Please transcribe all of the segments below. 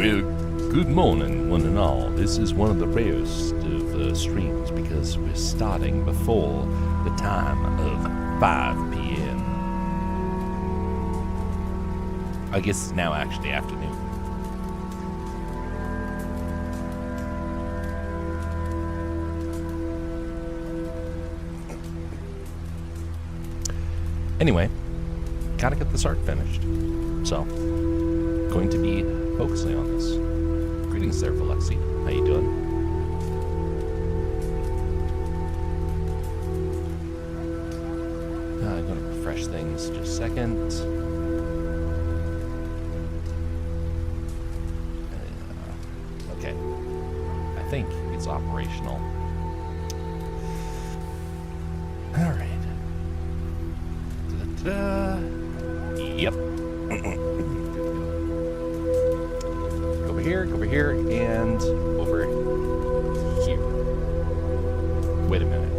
Well, good morning, one and all. This is one of the rarest of streams because we're starting before the time of 5 p.m. I guess it's now actually afternoon. Anyway, gotta get this art finished. So, going to be focusing on this. Greetings there, Valexi. How you doing? I'm going to refresh things just a second. Okay. I think it's operational. All right. Ta-da. Yep. Go over here, and over here. Wait a minute.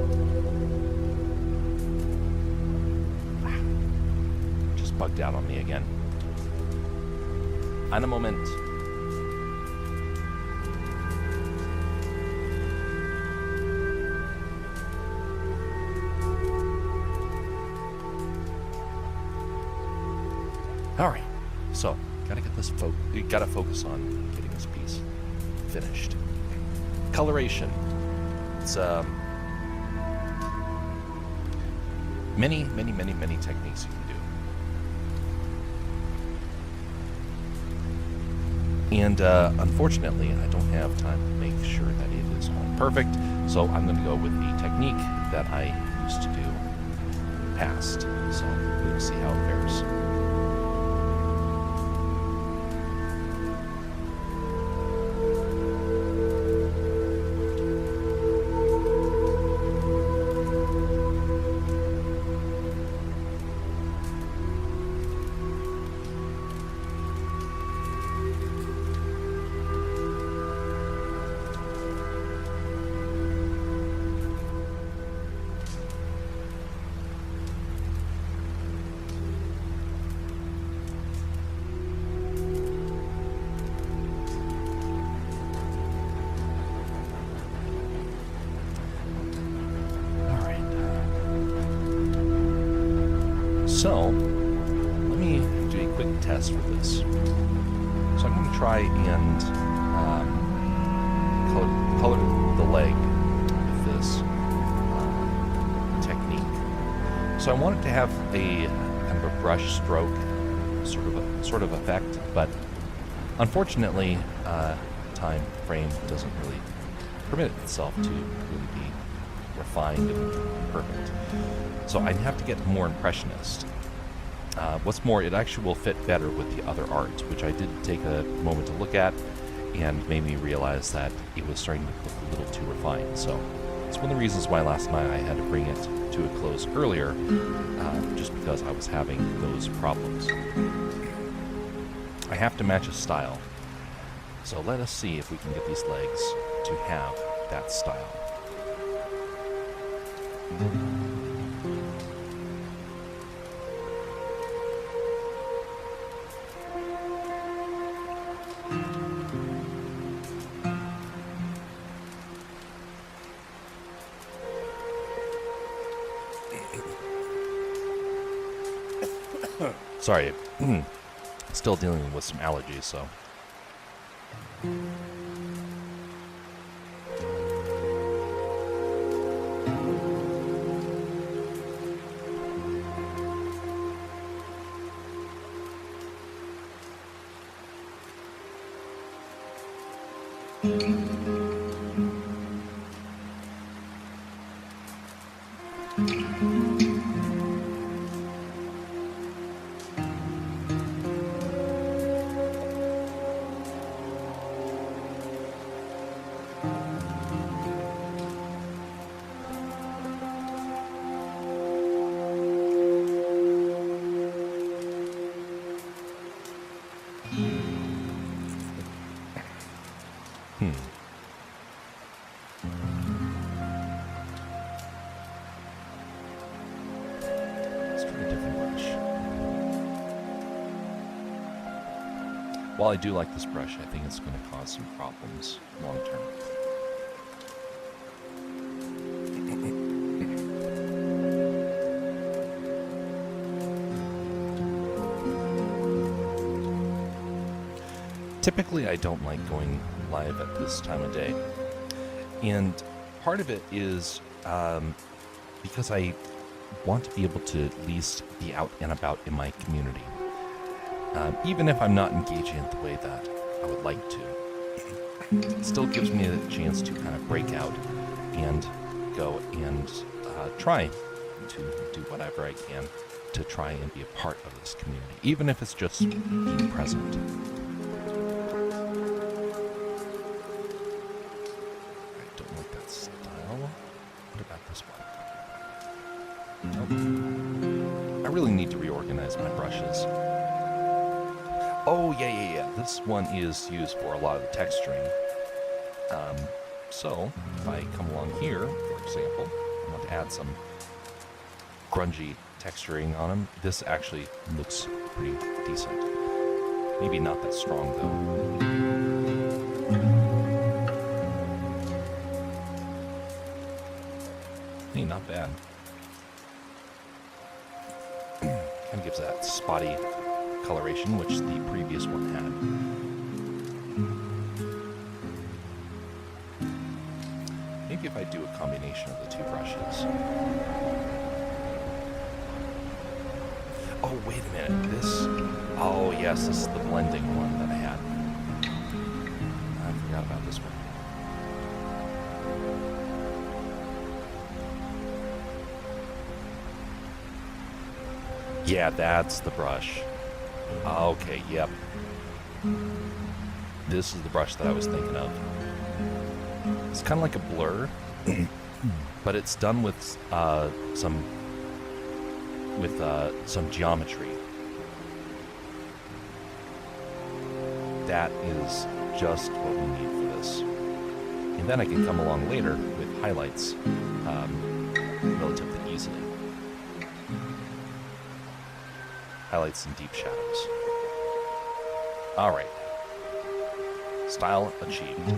Just bugged out on me again. In a moment. All right, so gotta get this. Gotta focus on getting this piece finished. Coloration. It's many techniques you can do. And unfortunately, I don't have time to make sure that it is all perfect. So I'm going to go with the technique that I used to do in the past. So we'll see how it fares. So, let me do a quick test for this. So I'm going to try and color the leg with this technique. So I want it to have a kind of a brush stroke sort of effect, but unfortunately, time frame doesn't really permit itself to really be refined and perfect. So I'd have to get more impressionist. What's more, it actually will fit better with the other art, which I did take a moment to look at and made me realize that it was starting to look a little too refined. So it's one of the reasons why last night I had to bring it to a close earlier, just because I was having those problems. I have to match a style. So let us see if we can get these legs to have that style. Sorry, still dealing with some allergies, so. While I do like this brush, I think it's going to cause some problems long term. Typically, I don't like going live at this time of day. And part of it is because I want to be able to at least be out and about in my community. Even if I'm not engaging it the way that I would like to. It still gives me a chance to kind of break out and go and try to do whatever I can to try and be a part of this community, even if it's just being present. I don't like that style. What about this one? Nope. I really need to reorganize my brushes. Oh, yeah. This one is used for a lot of the texturing. So, if I come along here, for example, I want to add some grungy texturing on them. This actually looks pretty decent. Maybe not that strong, though. Hey, not bad. Kind of gives that spotty coloration, which the previous one had. Maybe if I do a combination of the two brushes. Oh, wait a minute. Oh, yes, this is the blending one that I had. I forgot about this one. Yeah, that's the brush. Okay, yep. This is the brush that I was thinking of. It's kind of like a blur, but it's done with some geometry. That is just what we need for this. And then I can come along later with highlights relatively easily. Highlights and deep shadows. All right. Style achieved.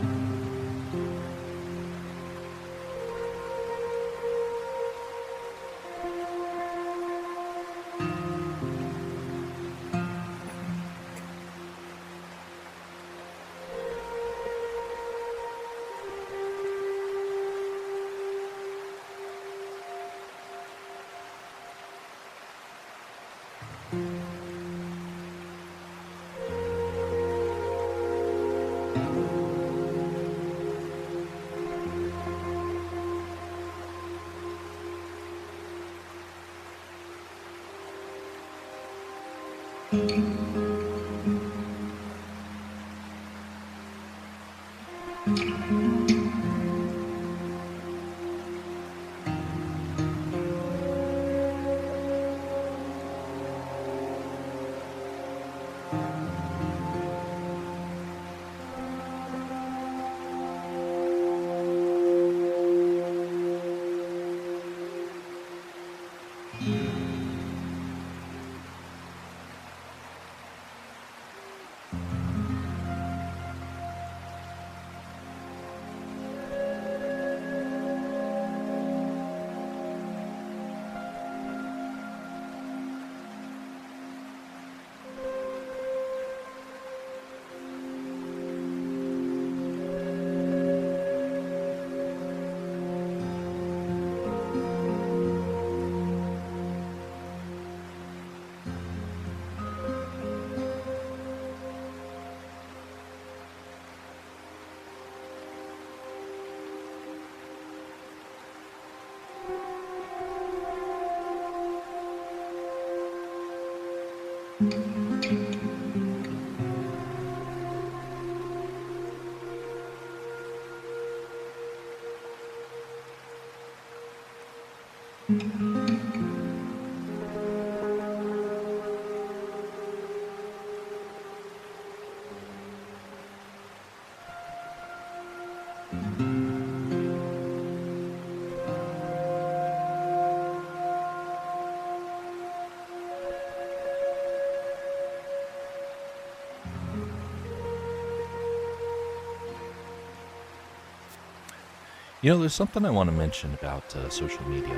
There's something I want to mention about social media.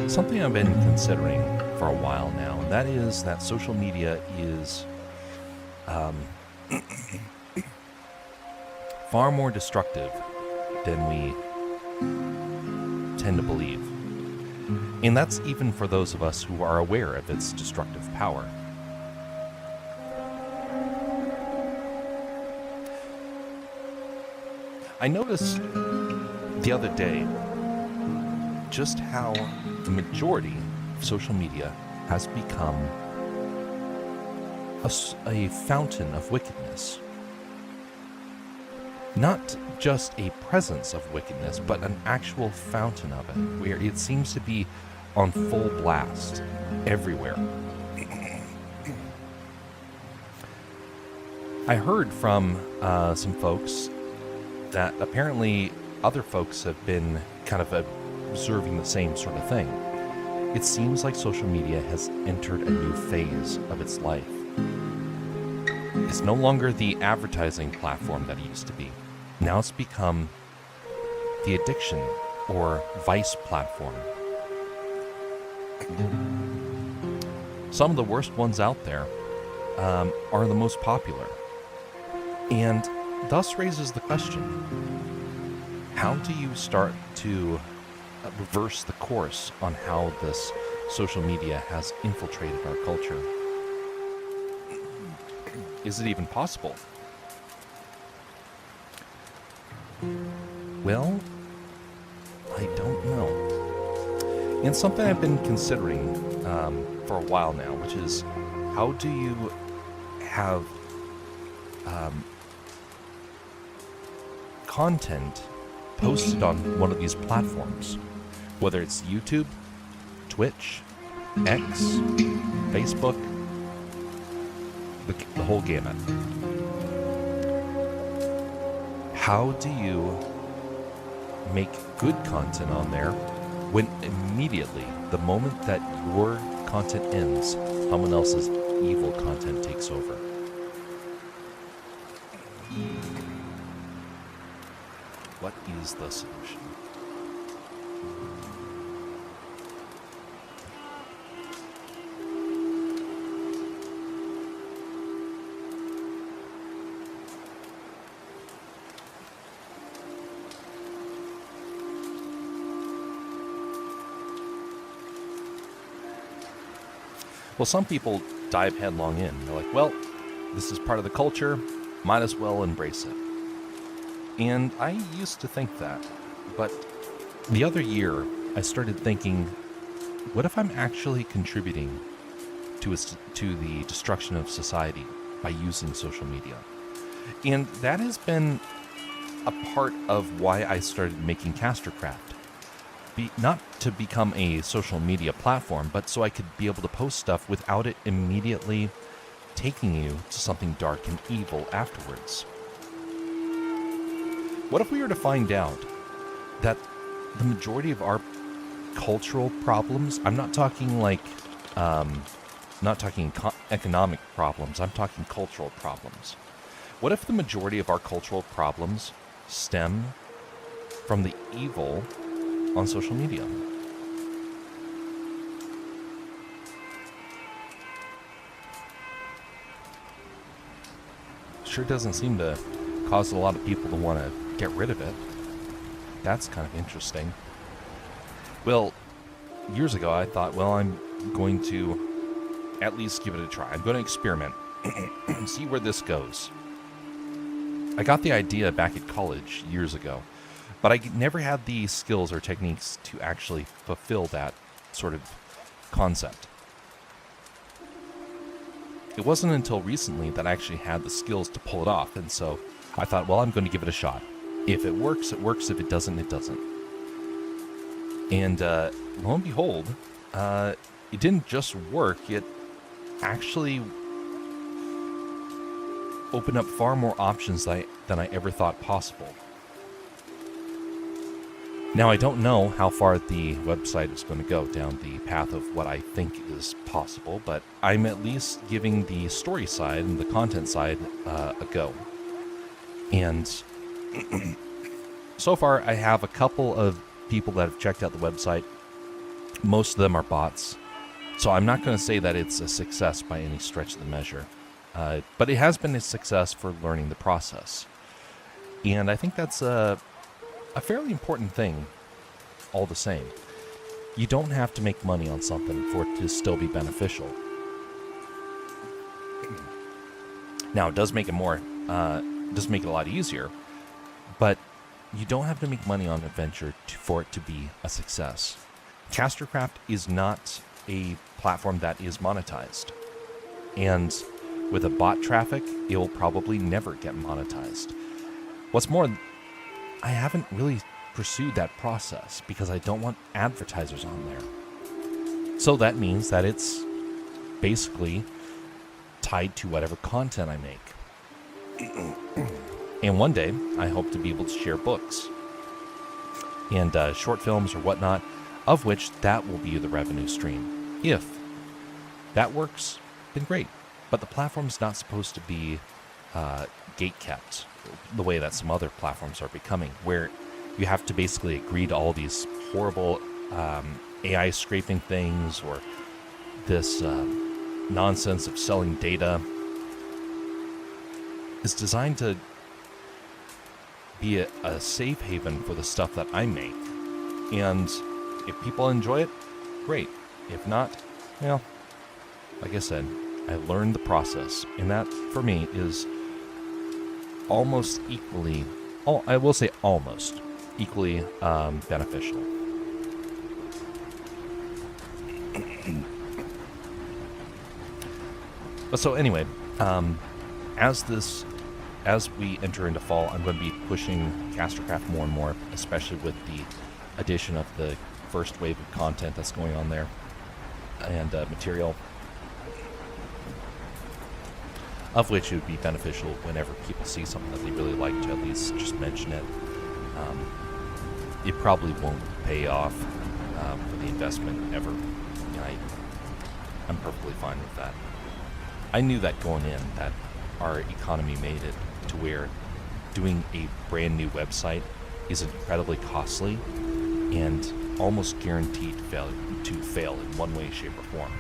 Something I've been considering for a while now, and that is that social media is far more destructive than we tend to believe. And that's even for those of us who are aware of its destructive power. I noticed the other day just how the majority of social media has become a fountain of wickedness. Not just a presence of wickedness, but an actual fountain of it, where it seems to be on full blast everywhere. I heard from some folks that apparently other folks have been kind of observing the same sort of thing. It seems like social media has entered a new phase of its life. It's no longer the advertising platform that it used to be. Now it's become the addiction or vice platform. Some of the worst ones out there are the most popular. And thus raises the question, how do you start to reverse the course on how this social media has infiltrated our culture? Is it even possible? Well, I don't know. And something I've been considering for a while now, which is, how do you have content posted on one of these platforms, whether it's YouTube, Twitch, X, Facebook, the whole gamut. How do you make good content on there when immediately, the moment that your content ends, someone else's evil content takes over? What is the solution? Well, some people dive headlong in. They're like, well, this is part of the culture, might as well embrace it. And I used to think that, but the other year I started thinking, what if I'm actually contributing to the destruction of society by using social media? And that has been a part of why I started making Castercraft. Not to become a social media platform, but so I could be able to post stuff without it immediately taking you to something dark and evil afterwards. What if we were to find out that the majority of our cultural problems, I'm not talking like, economic problems, I'm talking cultural problems. What if the majority of our cultural problems stem from the evil on social media? Sure doesn't seem to cause a lot of people to want to get rid of it. That's kind of interesting. Well, years ago I thought, well, I'm going to at least give it a try. I'm going to experiment and see where this goes. I got the idea back at college years ago, but I never had the skills or techniques to actually fulfill that sort of concept. It wasn't until recently that I actually had the skills to pull it off, and so I thought, well, I'm going to give it a shot. If it works, it works. If it doesn't, it doesn't. And lo and behold, it didn't just work. It actually opened up far more options than I ever thought possible. Now, I don't know how far the website is going to go down the path of what I think is possible, but I'm at least giving the story side and the content side a go. And so far, I have a couple of people that have checked out the website. Most of them are bots. So I'm not going to say that it's a success by any stretch of the measure. But it has been a success for learning the process. And I think that's a fairly important thing all the same. You don't have to make money on something for it to still be beneficial. Now, it does make it does make it a lot easier, but you don't have to make money on an adventure for it to be a success. Castercraft is not a platform that is monetized. And with a bot traffic, it will probably never get monetized. What's more, I haven't really pursued that process because I don't want advertisers on there. So that means that it's basically tied to whatever content I make. And one day, I hope to be able to share books and short films or whatnot, of which that will be the revenue stream. If that works, then great. But the platform's not supposed to be gate-kept the way that some other platforms are becoming, where you have to basically agree to all these horrible AI scraping things or this nonsense of selling data. Is designed to be a safe haven for the stuff that I make. And if people enjoy it, great. If not, well, like I said, I learned the process. And that, for me, is almost equally, I will say almost equally beneficial. But so anyway, as we enter into fall, I'm going to be pushing Castercraft more and more, especially with the addition of the first wave of content that's going on there and material, of which it would be beneficial whenever people see something that they really like to at least just mention it. It probably won't pay off for the investment ever. I'm perfectly fine with that. I knew that going in, that our economy made it to where doing a brand new website is incredibly costly and almost guaranteed to fail in one way, shape, or form.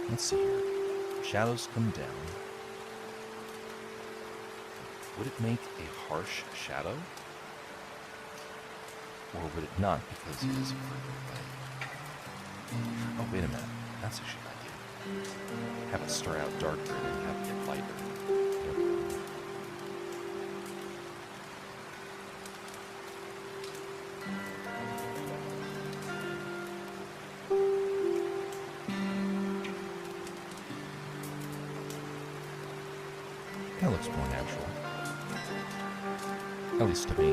Let's see here. Shadows come down. Would it make a harsh shadow? Or would it not, because it is further away? Oh, wait a minute. That's actually an idea. Have it start out darker and then have it get lighter. Yep. That looks more natural. At least to me.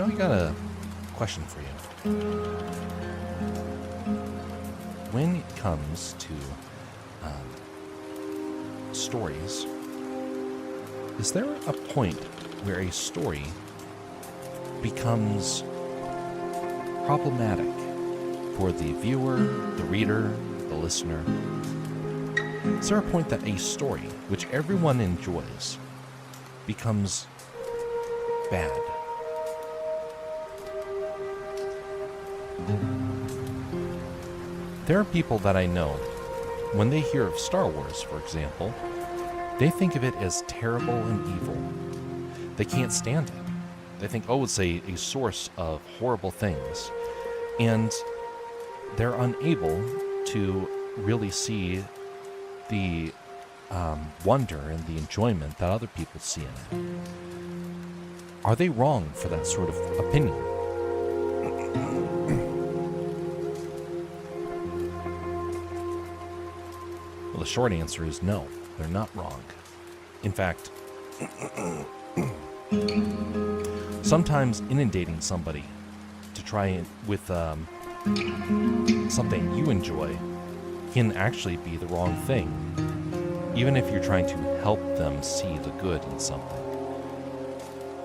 I got a question for you. When it comes to stories, is there a point where a story becomes problematic for the viewer, the reader, the listener? Is there a point that a story, which everyone enjoys, becomes bad? There are people that I know, when they hear of Star Wars, for example, they think of it as terrible and evil. They can't stand it. They think, oh, it's a source of horrible things. And they're unable to really see the wonder and the enjoyment that other people see in it. Are they wrong for that sort of opinion? Well, the short answer is no, they're not wrong. In fact, sometimes inundating somebody to try it with something you enjoy can actually be the wrong thing, even if you're trying to help them see the good in something.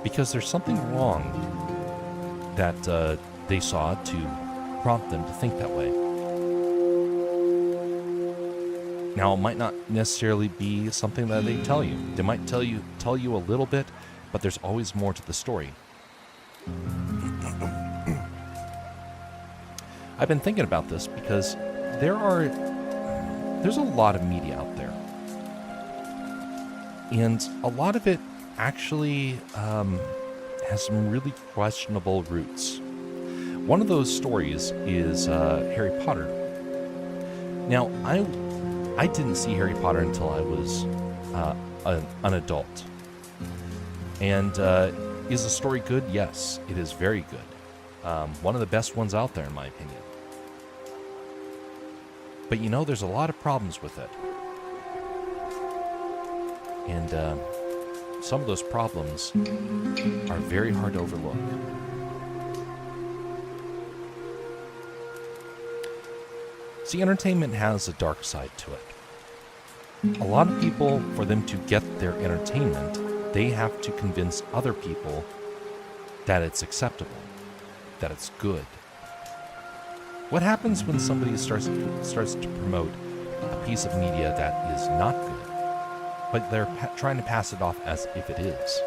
Because there's something wrong that they saw to prompt them to think that way. Now, it might not necessarily be something that they tell you. They might tell you a little bit, but there's always more to the story. I've been thinking about this because there's a lot of media out there. And a lot of it actually has some really questionable roots. One of those stories is Harry Potter. Now, I didn't see Harry Potter until I was an adult. And is the story good? Yes, it is very good. One of the best ones out there, in my opinion. But there's a lot of problems with it. And some of those problems are very hard to overlook. See, entertainment has a dark side to it. A lot of people, for them to get their entertainment, they have to convince other people that it's acceptable, that it's good. What happens when somebody starts to promote a piece of media that is not good, but they're trying to pass it off as if it is?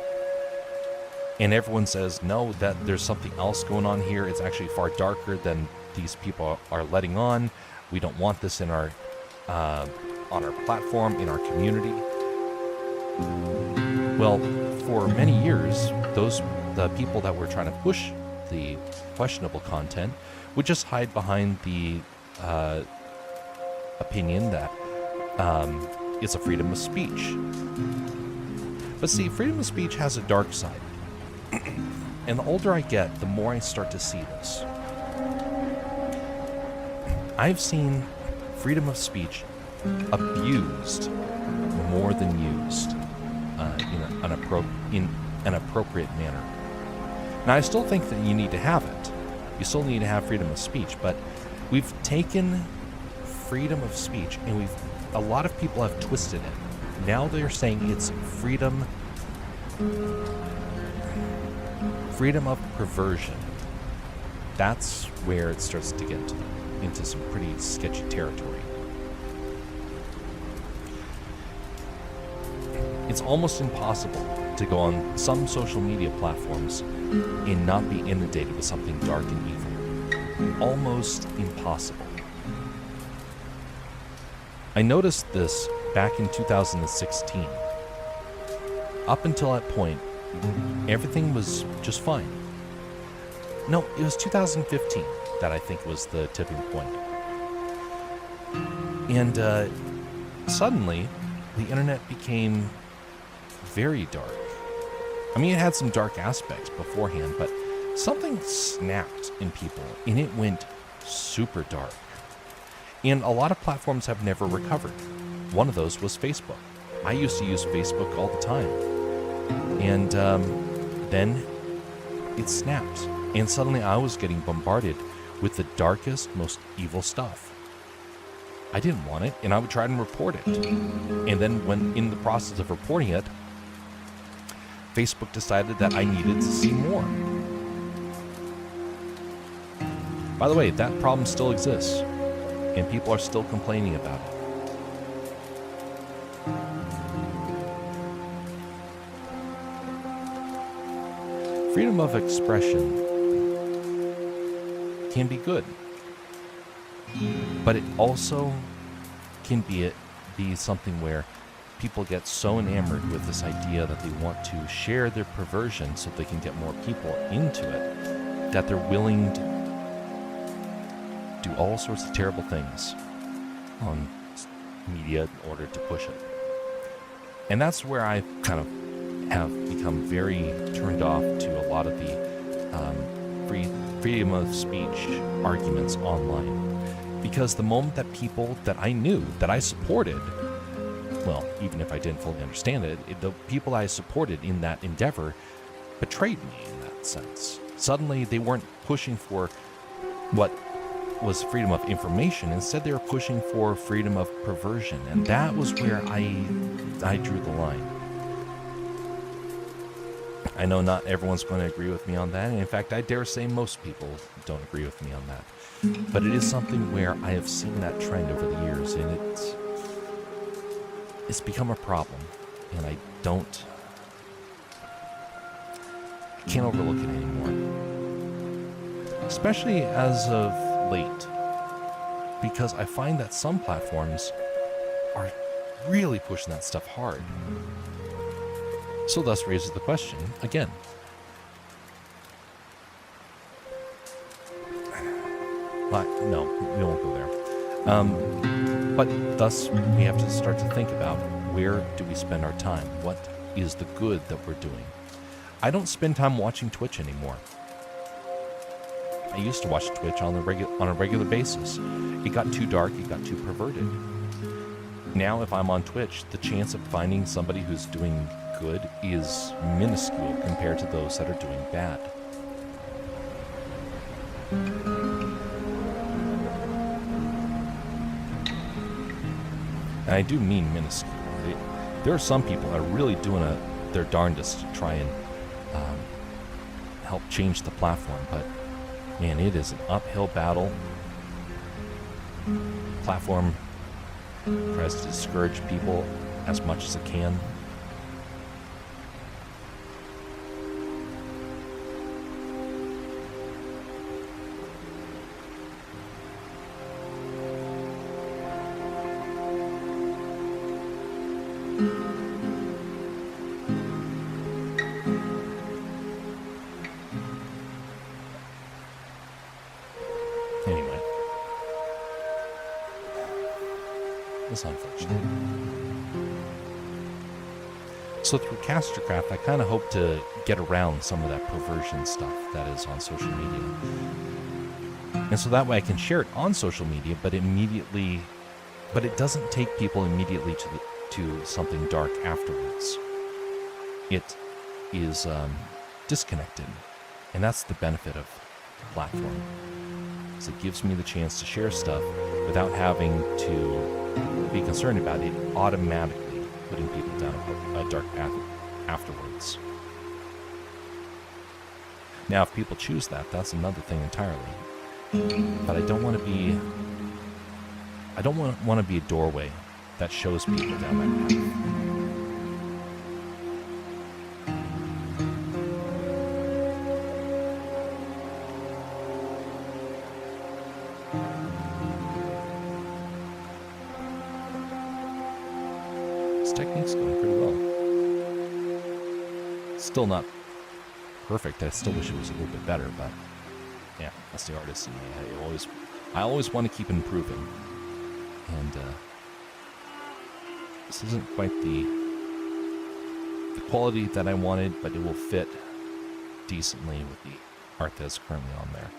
And everyone says, no, that there's something else going on here. It's actually far darker than these people are letting on. We don't want this in our on our platform, in our community. Well, for many years, the people that were trying to push the questionable content would just hide behind the opinion that it's a freedom of speech. But see, freedom of speech has a dark side. And the older I get, the more I start to see this. I've seen freedom of speech abused more than used in an appropriate manner. Now, I still think that you need to have it. You still need to have freedom of speech, but we've taken freedom of speech and a lot of people have twisted it. Now they're saying it's freedom of perversion. That's where it starts to get into some pretty sketchy territory. It's almost impossible to go on some social media platforms and not be inundated with something dark and evil. Almost impossible. I noticed this back in 2016. Up until that point, everything was just fine. No, it was 2015 that I think was the tipping point. And suddenly, the internet became very dark. I mean, it had some dark aspects beforehand, but something snapped in people, and it went super dark. And a lot of platforms have never recovered. One of those was Facebook. I used to use Facebook all the time. And then it snapped. And suddenly I was getting bombarded with the darkest, most evil stuff. I didn't want it, and I would try and report it. And then when in the process of reporting it, Facebook decided that I needed to see more. By the way, that problem still exists, and people are still complaining about it. Freedom of expression can be good, but it also can be something where people get so enamored with this idea that they want to share their perversion so they can get more people into it, that they're willing to do all sorts of terrible things on media in order to push it. And that's where I kind of have become very turned off to a lot of the freedom of speech arguments online. Because the moment that people that I knew, that I supported, well, even if I didn't fully understand it, the people I supported in that endeavor betrayed me in that sense. Suddenly, they weren't pushing for what was freedom of information. Instead, they were pushing for freedom of perversion. And that was where I drew the line. I know not everyone's going to agree with me on that. And in fact, I dare say most people don't agree with me on that. But it is something where I have seen that trend over the years, and it's become a problem. And I can't overlook it anymore. Especially as of late. Because I find that some platforms are really pushing that stuff hard. So thus raises the question again. No, we won't go there. But thus we have to start to think about, where do we spend our time? What is the good that we're doing? I don't spend time watching Twitch anymore. I used to watch Twitch on a regular basis. It got too dark, it got too perverted. Now if I'm on Twitch, the chance of finding somebody who's doing good is minuscule compared to those that are doing bad. And I do mean minuscule. There are some people that are really doing their darndest to try and help change the platform, but man, it is an uphill battle. Platform tries to discourage people as much as it can. Anyway, it's unfortunate. So through Castercraft, I kind of hope to get around some of that perversion stuff that is on social media. And so that way I can share it on social media, but it doesn't take people immediately to something dark afterwards. It is disconnected. And that's the benefit of the platform. Is it gives me the chance to share stuff without having to be concerned about it automatically putting people down a dark path afterwards. Now, if people choose that, that's another thing entirely. But I don't want to be a doorway that shows people down that path. This technique's going pretty well. Still not perfect. I still wish it was a little bit better, but yeah, that's the artist in me. I always want to keep improving. And this isn't quite the quality that I wanted, but it will fit decently with the art that's currently on there.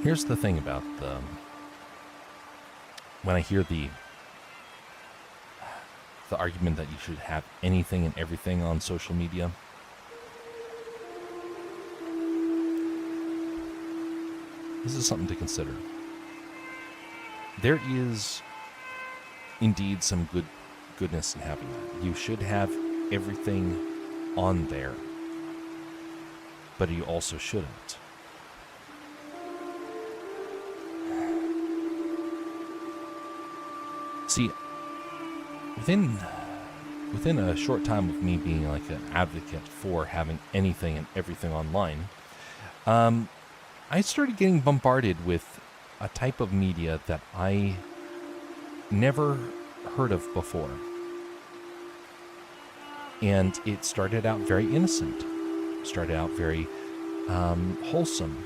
Here's the thing about when I hear the argument that you should have anything and everything on social media. This is something to consider. There is indeed some goodness in having that. You should have everything on there, but you also shouldn't. See, within a short time of me being like an advocate for having anything and everything online, I started getting bombarded with a type of media that I never heard of before. And it started out very innocent, started out very wholesome.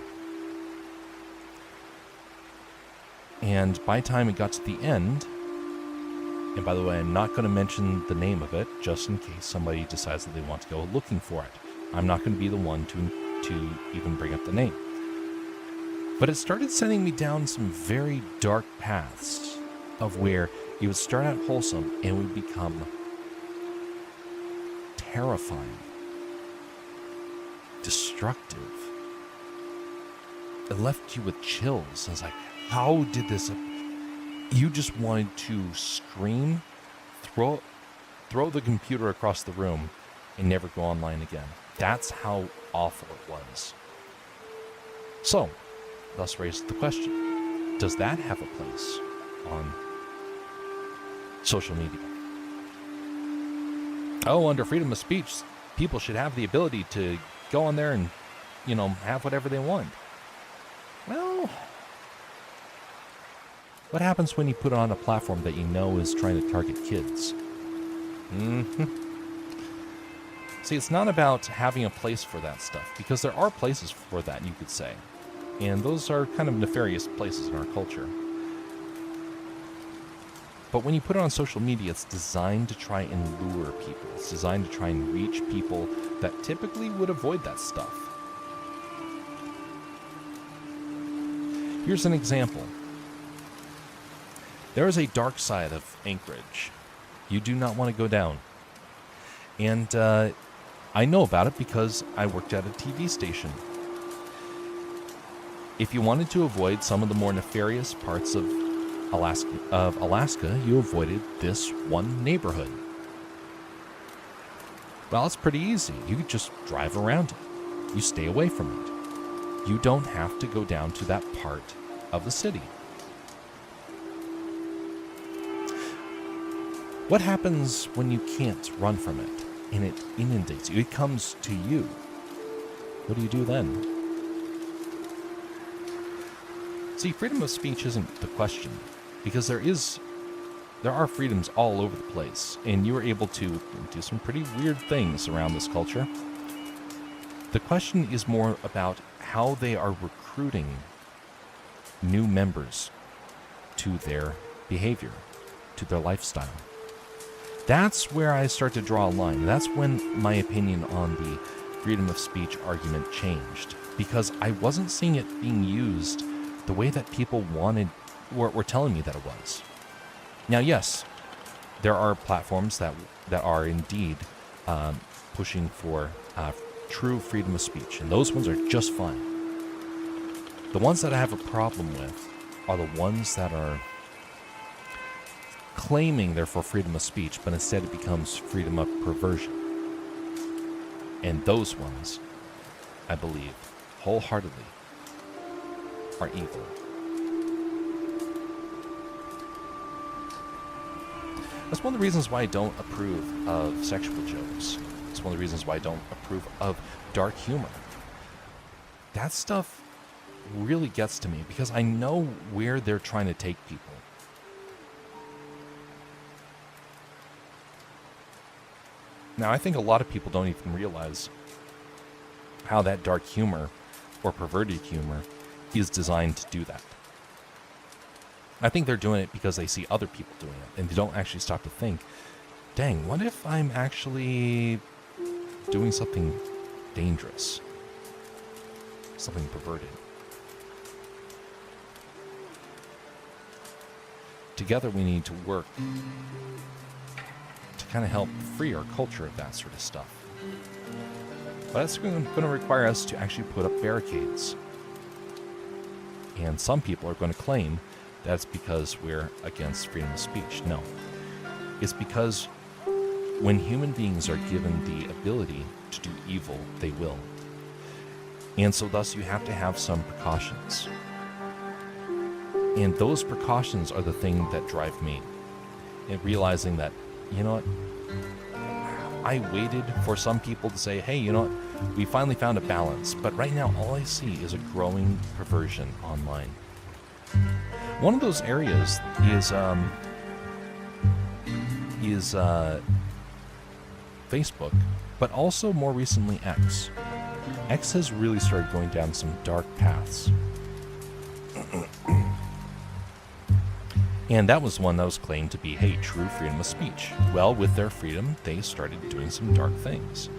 And by the time it got to the end, and by the way, I'm not going to mention the name of it, just in case somebody decides that they want to go looking for it. I'm not going to be the one to even bring up the name. But it started sending me down some very dark paths of where it would start out wholesome and would become terrifying, destructive. It left you with chills. I was like, how did this... You just wanted to scream, throw the computer across the room, and never go online again. That's how awful it was. So, thus raised the question, does that have a place on social media? Oh, under freedom of speech, people should have the ability to go on there and, have whatever they want. Well... what happens when you put on a platform that you know is trying to target kids? See, it's not about having a place for that stuff, because there are places for that, you could say. And those are kind of nefarious places in our culture. But when you put it on social media, it's designed to try and lure people. It's designed to try and reach people that typically would avoid that stuff. Here's an example. There is a dark side of Anchorage you do not want to go down. And I know about it because I worked at a TV station. If you wanted to avoid some of the more nefarious parts of Alaska, you avoided this one neighborhood. Well, it's pretty easy. You just drive around it. You stay away from it. You don't have to go down to that part of the city. What happens when you can't run from it and it inundates you? It comes to you. What do you do then? See, freedom of speech isn't the question, because there are freedoms all over the place, and you are able to do some pretty weird things around this culture. The question is more about how they are recruiting new members to their behavior, to their lifestyle. That's where I start to draw a line. That's when my opinion on the freedom of speech argument changed, because I wasn't seeing it being used the way that people were telling me that it was. Now, yes, there are platforms that are indeed pushing for true freedom of speech, and those ones are just fine. The ones that I have a problem with are the ones that are claiming they're for freedom of speech, but instead it becomes freedom of perversion. And those ones, I believe, wholeheartedly, are evil. That's one of the reasons why I don't approve of sexual jokes. It's one of the reasons why I don't approve of dark humor. That stuff really gets to me because I know where they're trying to take people. Now, I think a lot of people don't even realize how that dark humor or perverted humor is designed to do that. I think they're doing it because they see other people doing it, and they don't actually stop to think, dang, what if I'm actually doing something dangerous? Something perverted. together we need to work to kind of help free our culture of that sort of stuff. But that's going to require us to actually put up barricades. And some people are going to claim that's because we're against freedom of speech. No. It's because when human beings are given the ability to do evil, they will. And so thus you have to have some precautions. And those precautions are the thing that drive me. And realizing that, you know what, I waited for some people to say, hey, you know what, we finally found a balance. But right now, all I see is a growing perversion online. One of those areas is Facebook, but also more recently X. X has really started going down some dark paths. And that was one that was claimed to be, hey, true freedom of speech. Well, with their freedom, they started doing some dark things.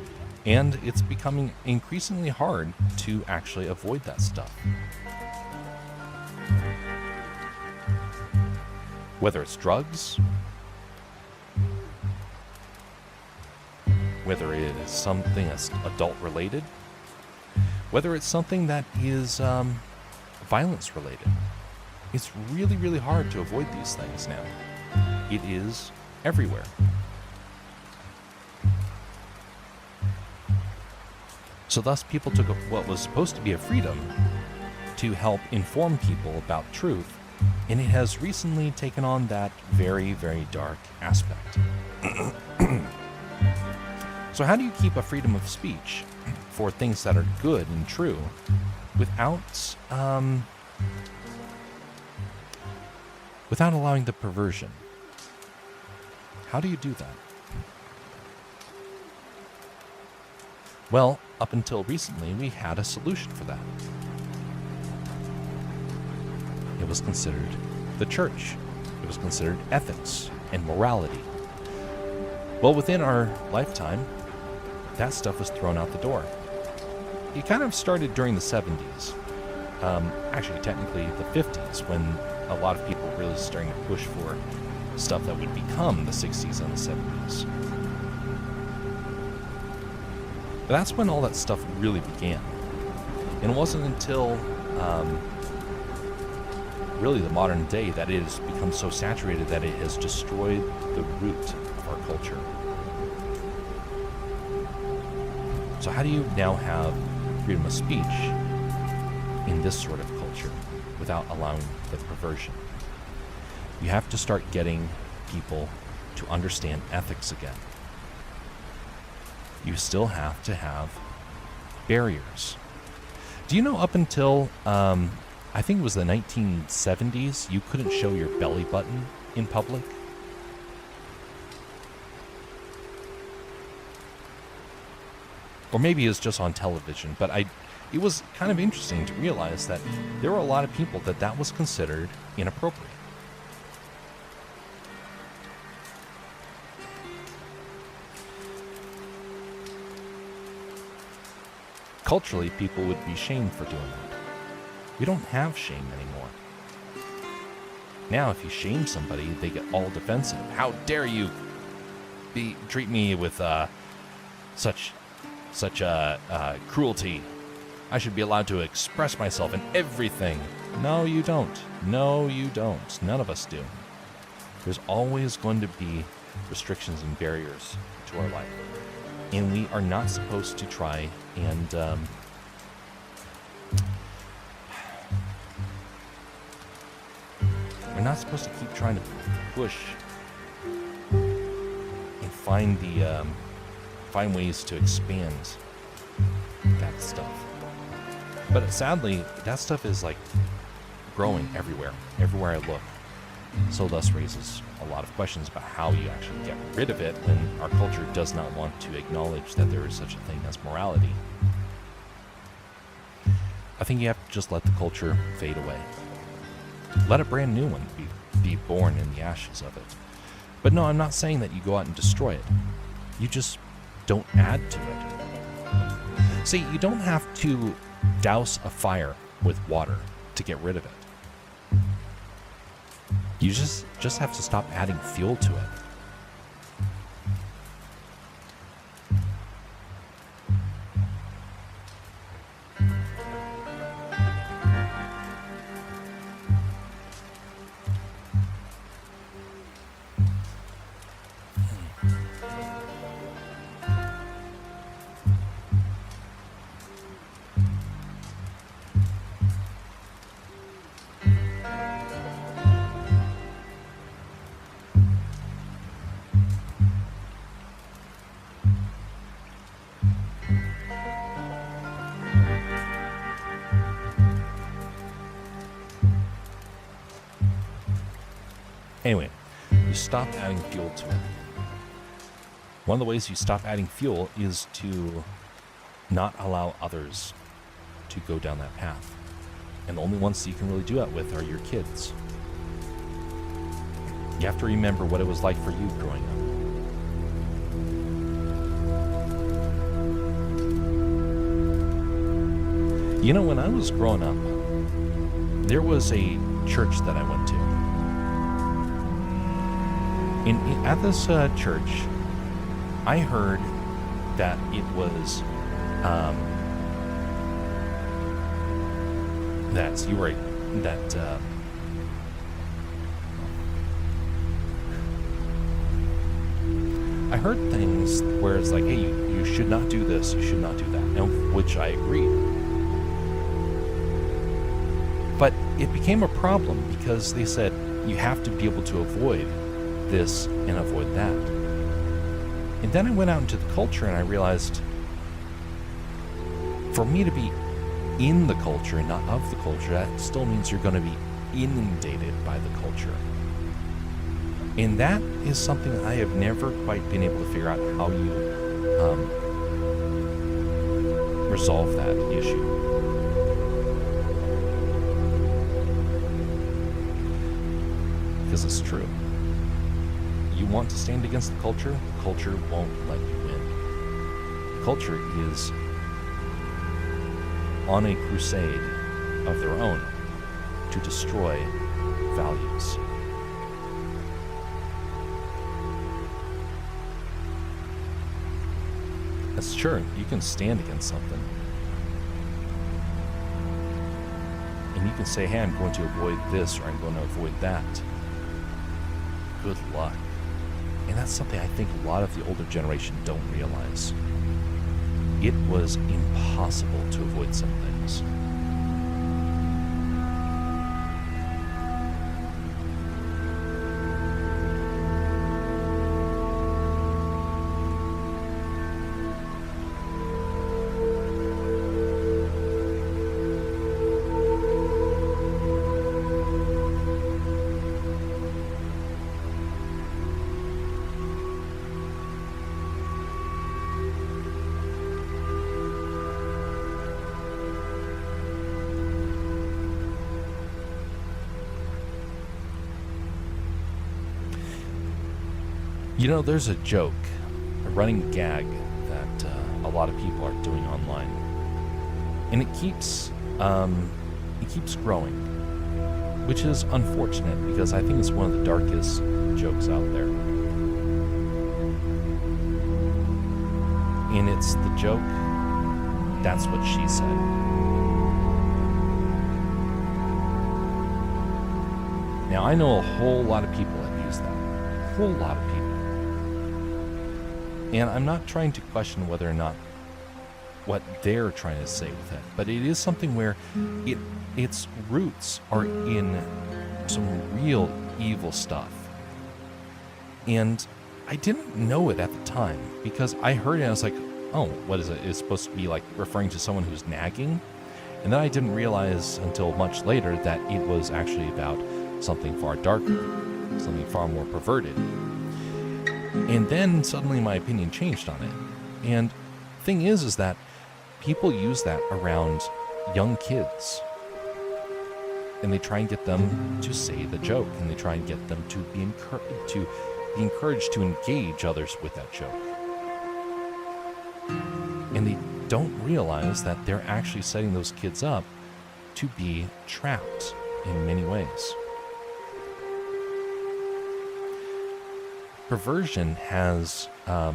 And it's becoming increasingly hard to actually avoid that stuff. Whether it's drugs, whether it is something that's adult related, whether it's something that is violence related. It's really, really hard to avoid these things now. It is everywhere. So thus people took what was supposed to be a freedom to help inform people about truth, and it has recently taken on that very, very dark aspect. So how do you keep a freedom of speech for things that are good and true without allowing the perversion? How do you do that? Well, up until recently, we had a solution for that. It was considered the church. It was considered ethics and morality. Well, within our lifetime, that stuff was thrown out the door. It kind of started during the 70s. Actually, technically the 50s, when a lot of people were really starting to push for stuff that would become the 60s and the 70s. But that's when all that stuff really began. And it wasn't until really the modern day that it has become so saturated that it has destroyed the root of our culture. So how do you now have freedom of speech in this sort of culture without allowing the perversion? You have to start getting people to understand ethics again. You still have to have barriers. Do you know up until, I think it was the 1970s, you couldn't show your belly button in public? Or maybe it was just on television, but it was kind of interesting to realize that there were a lot of people that was considered inappropriate. Culturally, people would be shamed for doing that. We don't have shame anymore. Now, if you shame somebody, they get all defensive. How dare you treat me with such cruelty? I should be allowed to express myself in everything. No, you don't. No, you don't. None of us do. There's always going to be restrictions and barriers to our life. And we are not supposed to try and we're not supposed to keep trying to push and find ways to expand that stuff. But sadly, that stuff is like growing everywhere I look. So thus raises a lot of questions about how you actually get rid of it when our culture does not want to acknowledge that there is such a thing as morality. I think you have to just let the culture fade away. Let a brand new one be born in the ashes of it. But no, I'm not saying that you go out and destroy it. You just don't add to it. See, you don't have to douse a fire with water to get rid of it. You just have to stop adding fuel to it. Anyway, you stop adding fuel to it. One of the ways you stop adding fuel is to not allow others to go down that path. And the only ones you can really do that with are your kids. You have to remember what it was like for you growing up. You know, when I was growing up, there was a church that I went to. At this church, I heard that it was, I heard things where it's like, hey, you should not do this, you should not do that, and which I agreed. But it became a problem because they said you have to be able to avoid this and avoid that. And then I went out into the culture and I realized for me to be in the culture and not of the culture, that still means you're going to be inundated by the culture. And that is something I have never quite been able to figure out how you resolve that issue. Because it's true. You want to stand against the culture won't let you win. The culture is on a crusade of their own to destroy values. That's sure, you can stand against something. And you can say, hey, I'm going to avoid this or I'm going to avoid that. Good luck. And that's something I think a lot of the older generation don't realize. It was impossible to avoid some things. You know, there's a joke, a running gag that a lot of people are doing online, and it keeps growing, which is unfortunate because I think it's one of the darkest jokes out there. And it's the joke, that's what she said. Now, I know a whole lot of people that use that, a whole lot of people. And I'm not trying to question whether or not what they're trying to say with it, but it is something where its roots are in some real evil stuff. And I didn't know it at the time because I heard it and I was like, oh, what is it? It's supposed to be like referring to someone who's nagging. And then I didn't realize until much later that it was actually about something far darker, something far more perverted. And then suddenly my opinion changed on it. And the thing is that people use that around young kids. And they try and get them to say the joke, and they try and get them to be encouraged to engage others with that joke. And they don't realize that they're actually setting those kids up to be trapped in many ways. perversion has a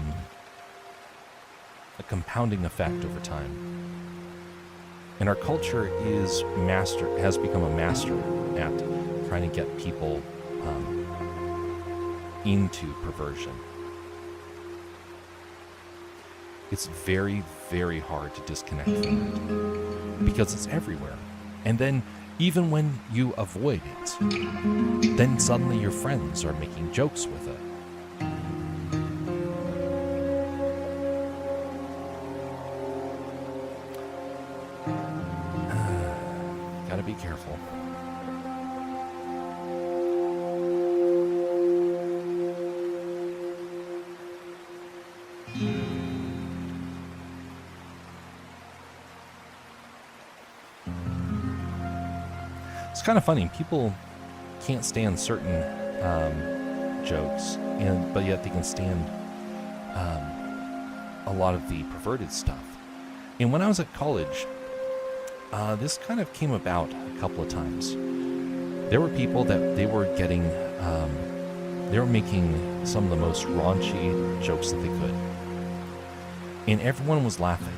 compounding effect over time. And our culture has become a master at trying to get people into perversion. It's very, very hard to disconnect from it because it's everywhere. And then even when you avoid it, then suddenly your friends are making jokes with it. Gotta be careful. It's kind of funny. People can't stand certain jokes, but yet they can stand a lot of the perverted stuff. And when I was at college, this kind of came about a couple of times. There were people that they were getting, they were making some of the most raunchy jokes that they could. And everyone was laughing.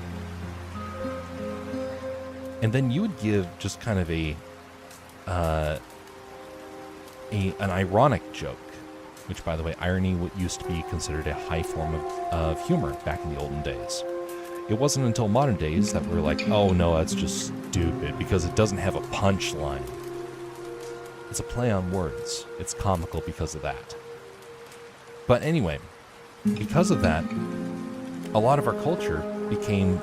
And then you would give just kind of an ironic joke, which, by the way, irony used to be considered a high form of humor back in the olden days. It wasn't until modern days that we were like, oh no, that's just stupid because it doesn't have a punchline. It's a play on words. It's comical because of that. But anyway, because of that, a lot of our culture began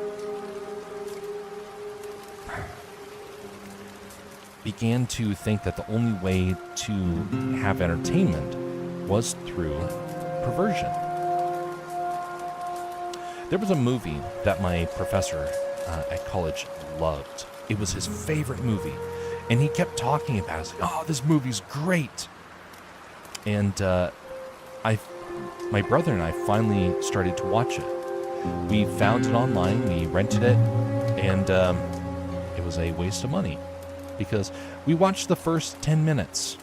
to think that the only way to have entertainment was through perversion. There was a movie that my professor at college loved. It was his favorite movie. And he kept talking about it. He's like, oh, this movie's great. And my brother and I finally started to watch it. We found it online, we rented it, and it was a waste of money. Because we watched the first 10 minutes.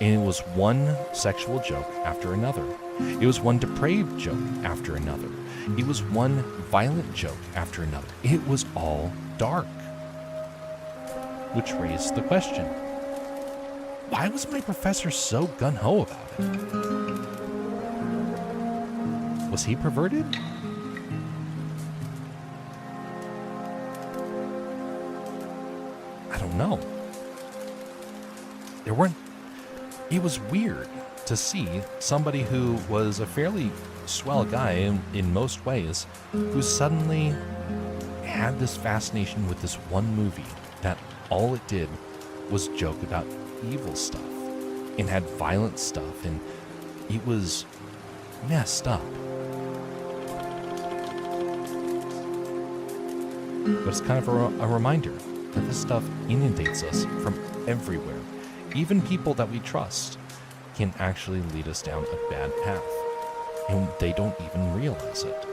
And it was one sexual joke after another. It was one depraved joke after another. It was one violent joke after another. It was all dark. Which raised the question, why was my professor so gung-ho about it? Was he perverted? I don't know. It was weird to see somebody who was a fairly swell guy in most ways, who suddenly had this fascination with this one movie that all it did was joke about evil stuff and had violent stuff, and it was messed up. But it's kind of a reminder that this stuff inundates us from everywhere. Even people that we trust can actually lead us down a bad path, and they don't even realize it.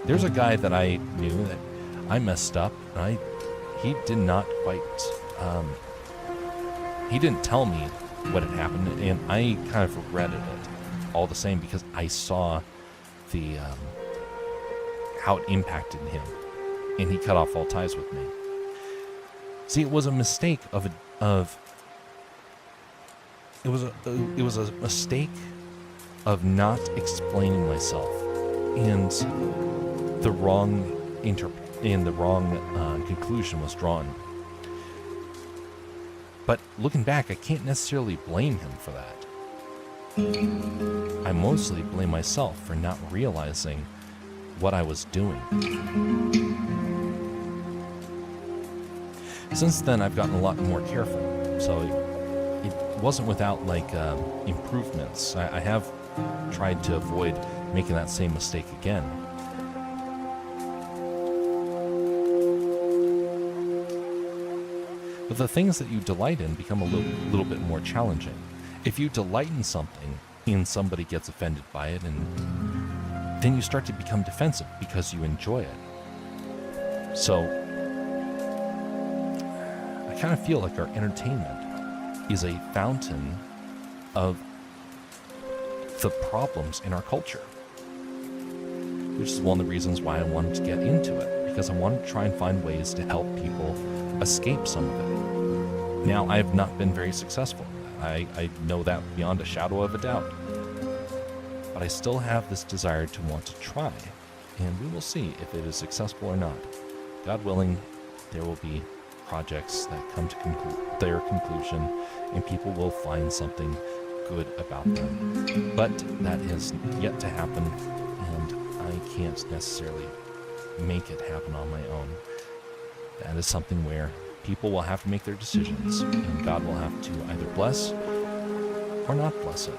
There's a guy that I knew that I messed up, and he did not quite, he didn't tell me what had happened, and I kind of regretted it all the same because I saw the, how it impacted him, and he cut off all ties with me. See, it was a mistake it was a mistake of not explaining myself, and the wrong conclusion was drawn. But looking back, I can't necessarily blame him for that. I mostly blame myself for not realizing what I was doing. Since then, I've gotten a lot more careful, so it wasn't without improvements. I have tried to avoid making that same mistake again. But the things that you delight in become a little bit more challenging. If you delight in something and somebody gets offended by it, and then you start to become defensive because you enjoy it. So I kind of feel like our entertainment is a fountain of the problems in our culture. Which is one of the reasons why I wanted to get into it, because I wanted to try and find ways to help people escape some of it. Now, I have not been very successful. I know that beyond a shadow of a doubt. But I still have this desire to want to try, and we will see if it is successful or not. God willing, there will be projects that come to their conclusion, and people will find something good about them. But that has yet to happen, and I can't necessarily make it happen on my own. That is something where people will have to make their decisions, and God will have to either bless or not bless it.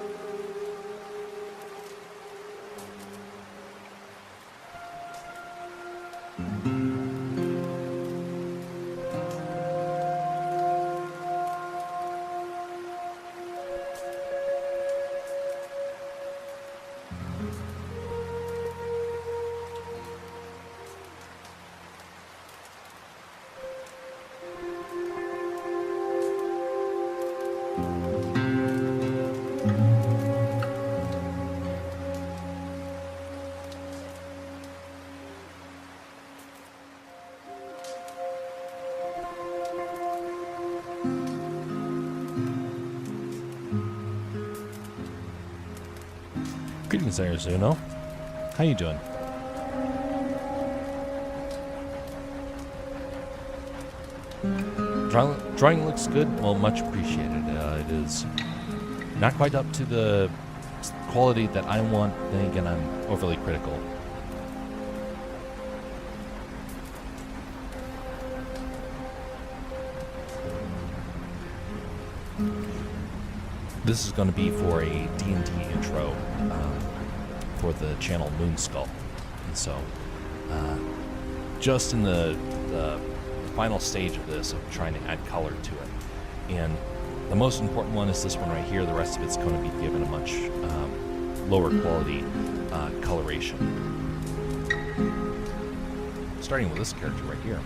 Greetings there, Zuno. How you doing? Drawing looks good. Well, much appreciated. It is not quite up to the quality that I want. Then again, I'm overly critical. This is going to be for a D&D intro for the channel Moonskull. And so, just in the final stage of this, of trying to add color to it. And the most important one is this one right here. The rest of it's going to be given a much lower quality coloration. Starting with this character right here.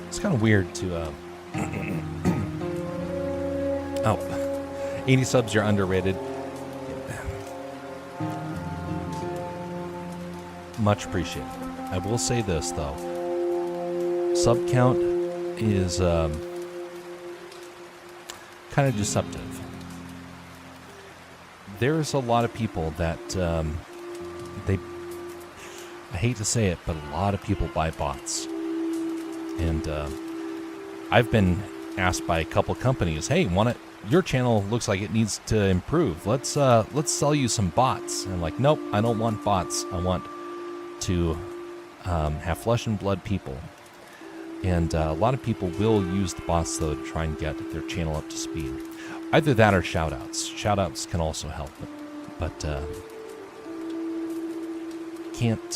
It's kind of weird to oh, 80 subs, you're underrated. Much appreciated. I will say this though, sub count is kind of deceptive. There's a lot of people that I hate to say it, but a lot of people buy bots. And I've been asked by a couple companies, hey, your channel looks like it needs to improve. Let's sell you some bots. And I'm like, nope, I don't want bots. I want to have flesh and blood people. And a lot of people will use the bots, though, to try and get their channel up to speed. Either that or shoutouts. Shoutouts can also help, but can't.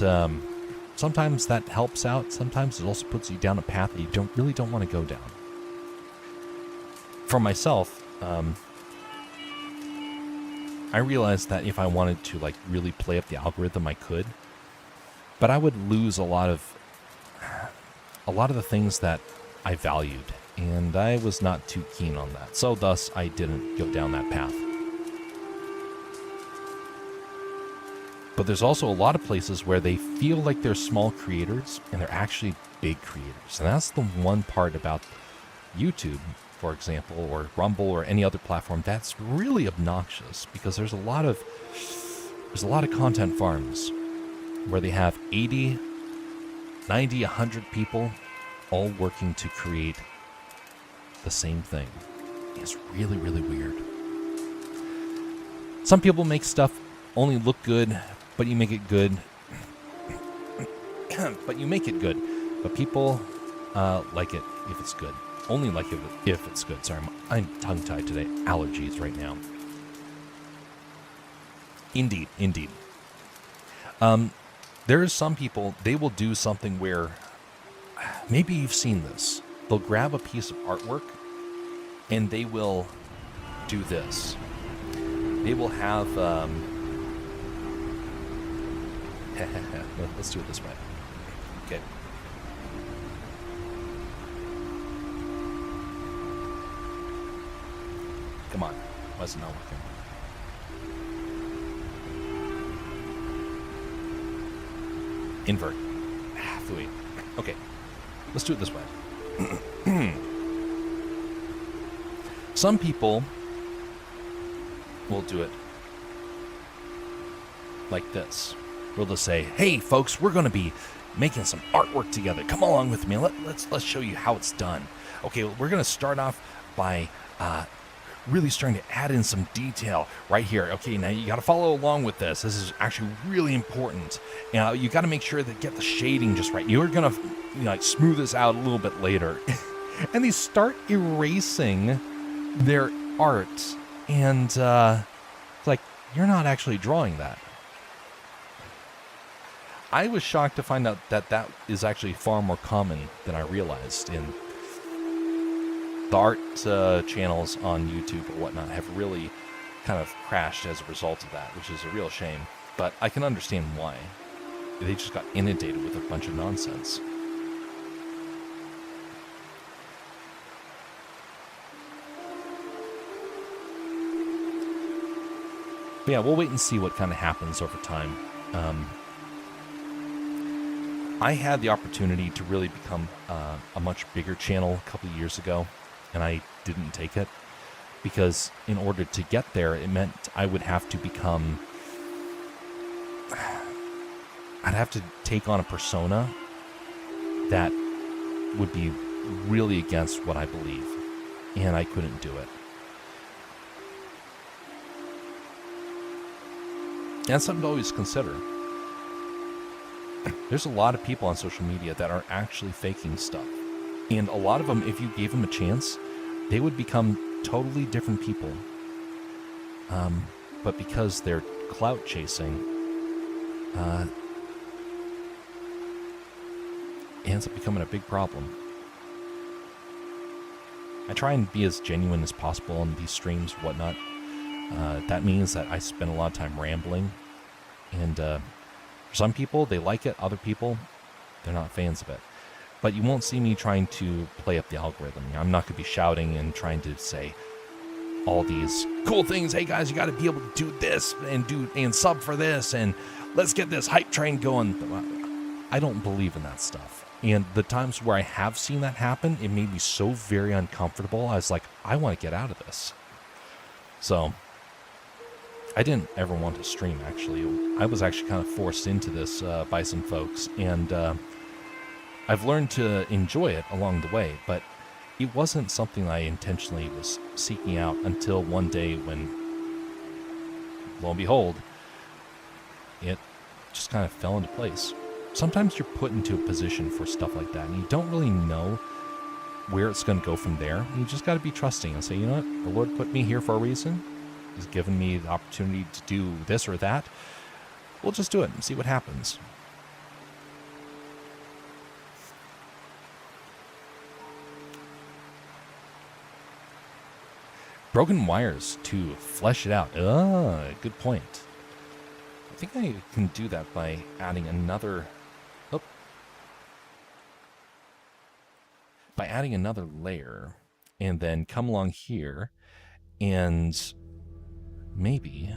Sometimes that helps out. Sometimes it also puts you down a path that you really don't want to go down. For myself, I realized that if I wanted to really play up the algorithm, I could, but I would lose a lot of the things that I valued. And I was not too keen on that. So thus, I didn't go down that path. But there's also a lot of places where they feel like they're small creators, and they're actually big creators. And that's the one part about YouTube, for example, or Rumble, or any other platform that's really obnoxious, because there's a lot of content farms where they have 80 90, 100 people all working to create the same thing. It's really, really weird. Some people make stuff only look good, but you make it good. But people like it if it's good. Only like it if it's good. Sorry, I'm tongue-tied today. Allergies right now. Indeed. There is some people, they will do something where, maybe you've seen this. They'll grab a piece of artwork and they will do this. They will have, let's do it this way. Okay. Come on. Why is it not working? Invert. Phooey. Okay. Let's do it this way. Some people will do it like this. We'll just say, hey, folks, we're going to be making some artwork together. Come along with me. Let's show you how it's done. Okay, we're going to start off by really starting to add in some detail right here. Okay, now you got to follow along with this. This is actually really important. You got to make sure that get the shading just right. You're going to like smooth this out a little bit later. And they start erasing their art. And it's like, you're not actually drawing that. I was shocked to find out that that is actually far more common than I realized. In the art channels on YouTube or whatnot have really kind of crashed as a result of that, which is a real shame. But I can understand why. They just got inundated with a bunch of nonsense. But yeah, we'll wait and see what kind of happens over time. I had the opportunity to really become a much bigger channel a couple of years ago, and I didn't take it because in order to get there, it meant I would have to become... I'd have to take on a persona that would be really against what I believe, and I couldn't do it. And that's something to always consider. There's a lot of people on social media that are actually faking stuff. And a lot of them, if you gave them a chance, they would become totally different people. But because they're clout chasing, it ends up becoming a big problem. I try and be as genuine as possible on these streams, whatnot. That means that I spend a lot of time rambling. And for some people, they like it. Other people, they're not fans of it. But you won't see me trying to play up the algorithm. I'm not going to be shouting and trying to say all these cool things. Hey guys, you got to be able to do this and sub for this and let's get this hype train going. I don't believe in that stuff. And the times where I have seen that happen, it made me so very uncomfortable. I was like, I want to get out of this. So I didn't ever want to stream, actually. I was actually kind of forced into this by some folks, and I've learned to enjoy it along the way, but it wasn't something I intentionally was seeking out until one day when, lo and behold, it just kind of fell into place. Sometimes you're put into a position for stuff like that, and you don't really know where it's going to go from there. You just got to be trusting and say, you know what, the Lord put me here for a reason. He's given me the opportunity to do this or that. We'll just do it and see what happens. Broken wires to flesh it out. Good point. I think I can do that by adding another... by adding another layer, and then come along here and maybe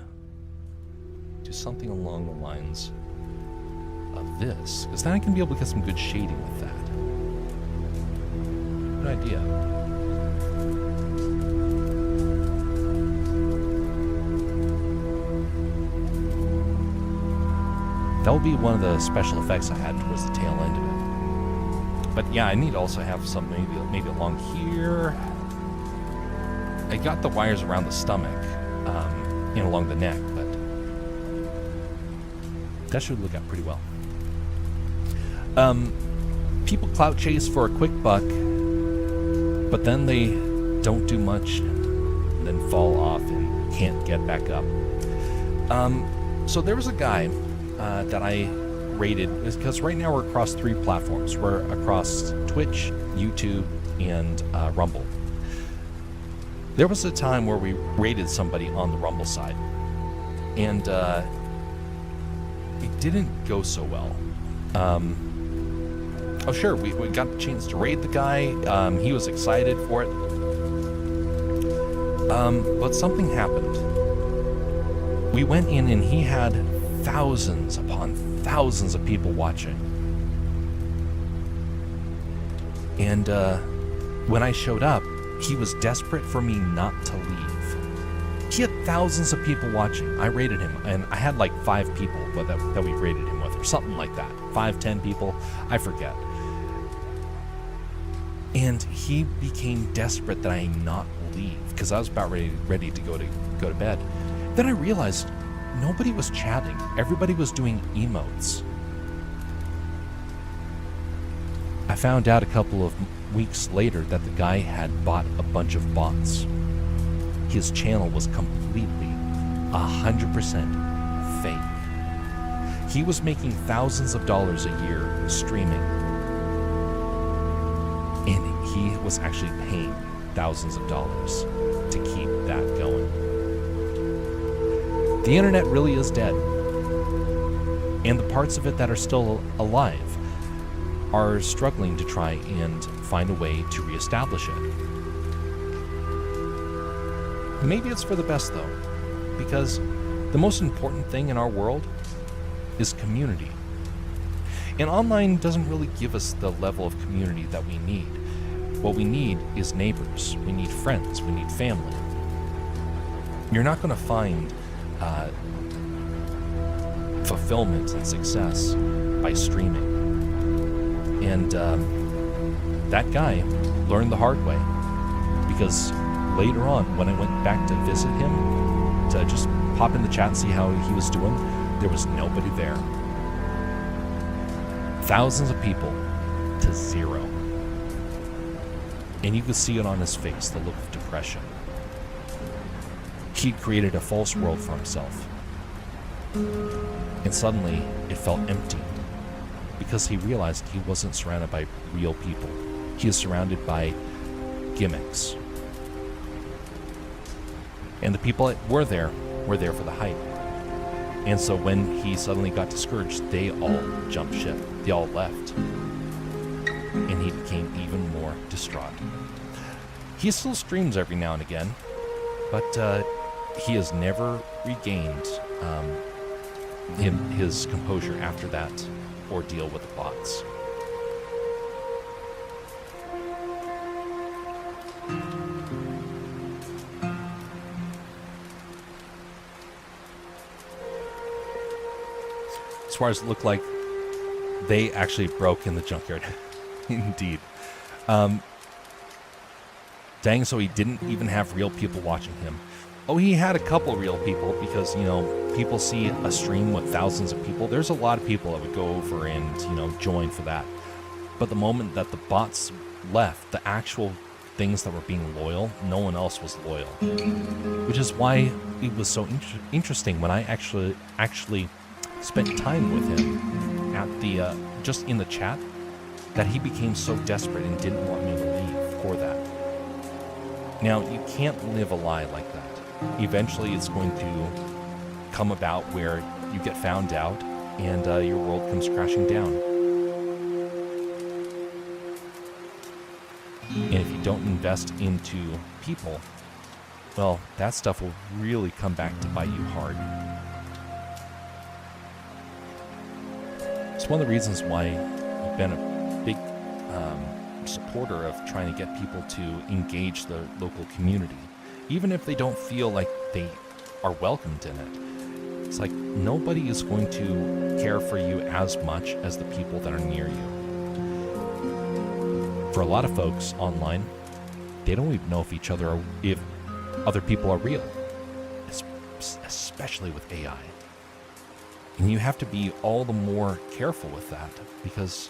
do something along the lines of this, because then I can be able to get some good shading with that. Good idea. That will be one of the special effects I had towards the tail end of it. But yeah, I need to also have some maybe along here. I got the wires around the stomach, and along the neck, but that should look out pretty well. People clout chase for a quick buck, but then they don't do much, and then fall off and can't get back up. So there was a guy that I rated, because right now we're across 3 platforms. We're across Twitch, YouTube, and Rumble. There was a time where we rated somebody on the Rumble side, and it didn't go so well. Oh sure, we got the chance to raid the guy. He was excited for it. But something happened. We went in and he had thousands upon thousands of people watching. And when I showed up, he was desperate for me not to leave. He had thousands of people watching. I rated him, and I had like 5 people that we rated him with, or something like that. 5, 10 people, I forget. And he became desperate that I not leave, because I was about ready to go to bed. Then I realized nobody was chatting. Everybody was doing emotes. I found out a couple of weeks later that the guy had bought a bunch of bots. His channel was completely 100% fake. He was making thousands of dollars a year streaming, and he was actually paying thousands of dollars to keep that going. The internet really is dead, and the parts of it that are still alive are struggling to try and find a way to reestablish it. Maybe it's for the best, though, because the most important thing in our world is community. And online doesn't really give us the level of community that we need. What we need is neighbors, we need friends, we need family. You're not going to find fulfillment and success by streaming. And that guy learned the hard way, because later on, when I went back to visit him, to just pop in the chat and see how he was doing, there was nobody there. Thousands of people to 0. And you could see it on his face, the look of depression. He'd created a false world for himself. And suddenly, it felt empty, because he realized he wasn't surrounded by real people. He is surrounded by gimmicks. And the people that were there for the hype. And so when he suddenly got discouraged, they all jumped ship. They all left. And he became even more distraught. He still streams every now and again, but he has never regained his composure after that ordeal with the bots. As far as it looked like, they actually broke in the junkyard. Indeed. Dang, so he didn't even have real people watching him. Oh, he had a couple real people, because, people see a stream with thousands of people. There's a lot of people that would go over and, join for that. But the moment that the bots left, the actual things that were being loyal, no one else was loyal. Which is why it was so interesting when I actually spent time with him at the, just in the chat, that he became so desperate and didn't want me to leave for that. Now, you can't live a lie like that. Eventually, it's going to come about where you get found out and your world comes crashing down. And if you don't invest into people, well, that stuff will really come back to bite you hard. It's one of the reasons why I've been a big supporter of trying to get people to engage the local community, even if they don't feel like they are welcomed in it. It's like nobody is going to care for you as much as the people that are near you. For a lot of folks online, they don't even know if other people are real, especially with AI. And you have to be all the more careful with that because,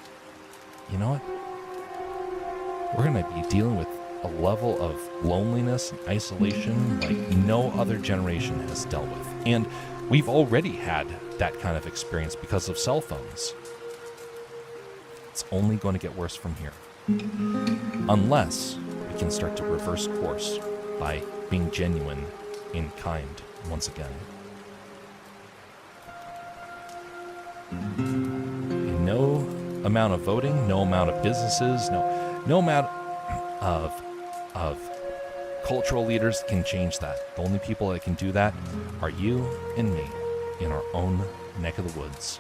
you know what? We're going to be dealing with a level of loneliness and isolation like no other generation has dealt with. And we've already had that kind of experience because of cell phones. It's only going to get worse from here. Unless we can start to reverse course by being genuine and kind once again. And no amount of voting, no amount of businesses, no amount of cultural leaders can change that. The only people that can do that are you and me in our own neck of the woods.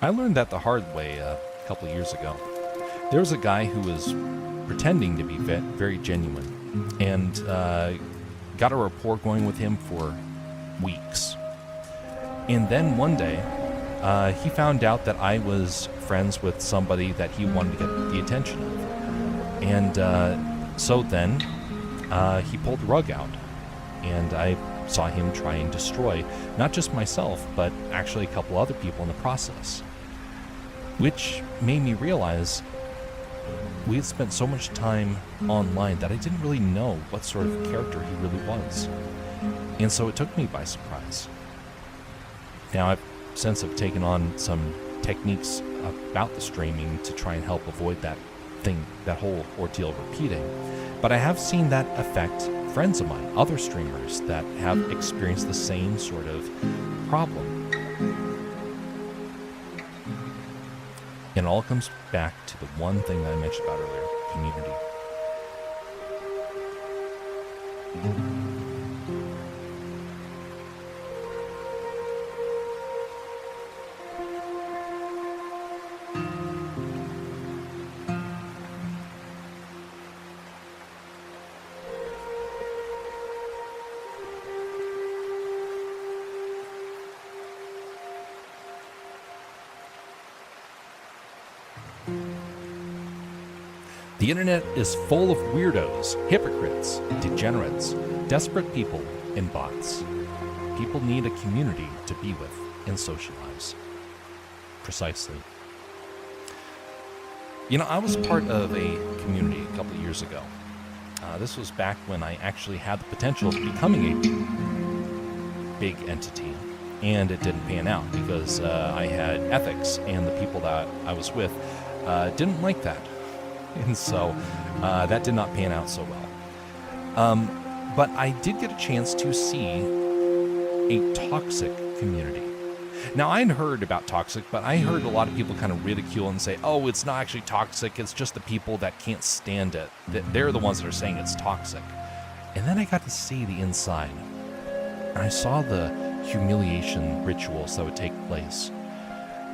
I learned that the hard way a couple of years ago. There was a guy who was pretending to be very genuine and got a rapport going with him for weeks. And then one day, he found out that I was friends with somebody that he wanted to get the attention of. And so then he pulled the rug out, and I saw him try and destroy not just myself, but actually a couple other people in the process. Which made me realize we had spent so much time online that I didn't really know what sort of character he really was. And so it took me by surprise. Now I've since have taken on some techniques about the streaming to try and help avoid that whole ordeal repeating. But I have seen that affect friends of mine, other streamers that have experienced the same sort of problem. And it all comes back to the one thing that I mentioned about earlier, community. The internet is full of weirdos, hypocrites, degenerates, desperate people, and bots. People need a community to be with and socialize. Precisely. You know, I was part of a community a couple of years ago. This was back when I actually had the potential of becoming a big entity, and it didn't pan out because I had ethics, and the people that I was with didn't like that. And so that did not pan out so well. But I did get a chance to see a toxic community. Now, I had heard about toxic, but I heard a lot of people kind of ridicule and say, oh, it's not actually toxic. It's just the people that can't stand it. They're the ones that are saying it's toxic. And then I got to see the inside. And I saw the humiliation rituals that would take place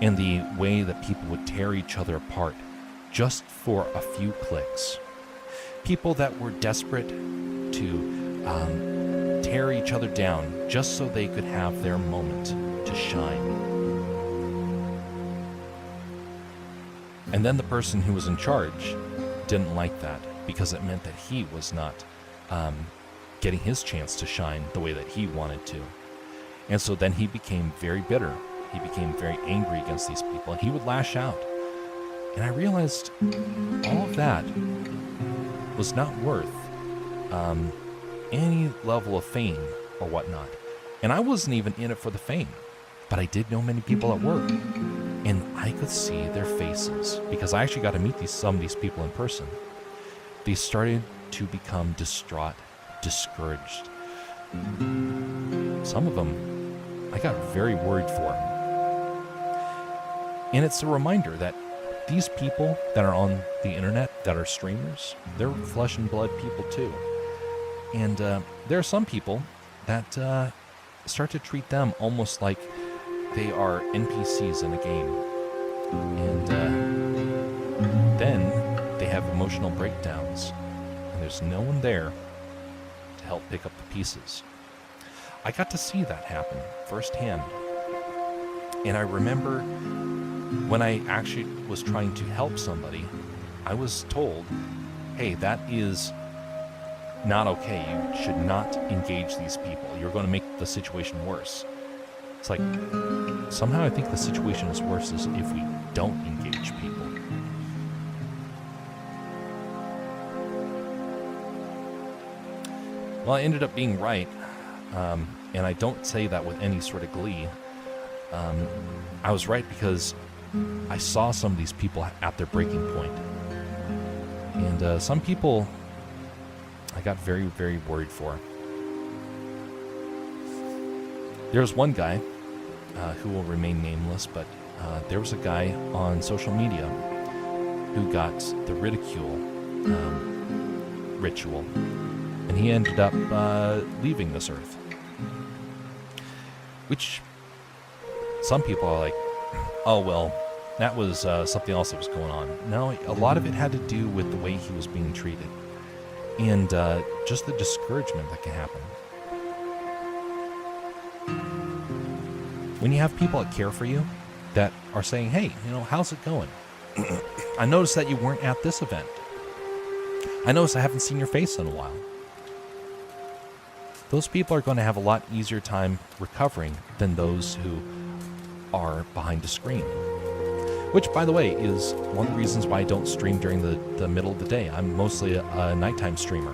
and the way that people would tear each other apart just for a few clicks. People that were desperate to tear each other down just so they could have their moment to shine. And then the person who was in charge didn't like that because it meant that he was not getting his chance to shine the way that he wanted to. And so then he became very bitter. He became very angry against these people, and he would lash out. And I realized all of that was not worth any level of fame or whatnot. And I wasn't even in it for the fame, but I did know many people at work. And I could see their faces because I actually got to meet some of these people in person. They started to become distraught, discouraged. Some of them I got very worried for. And it's a reminder that these people that are on the internet, that are streamers, they're flesh and blood people too. And there are some people that start to treat them almost like they are NPCs in a game. And then they have emotional breakdowns, and there's no one there to help pick up the pieces. I got to see that happen firsthand. And I remember when I actually was trying to help somebody, I was told, hey, that is not okay. You should not engage these people. You're going to make the situation worse. It's like, somehow I think the situation is worse if we don't engage people. Well, I ended up being right, and I don't say that with any sort of glee. I was right because I saw some of these people at their breaking point. And some people I got very, very worried for. There was one guy who will remain nameless, but there was a guy on social media who got the ridicule ritual, and he ended up leaving this earth. Which some people are like, oh, well, that was something else that was going on. No, a lot of it had to do with the way he was being treated, and just the discouragement that can happen. When you have people that care for you, that are saying, hey, how's it going? I noticed that you weren't at this event. I noticed I haven't seen your face in a while. Those people are going to have a lot easier time recovering than those who are behind a screen. Which, by the way, is one of the reasons why I don't stream during the middle of the day. I'm mostly a nighttime streamer.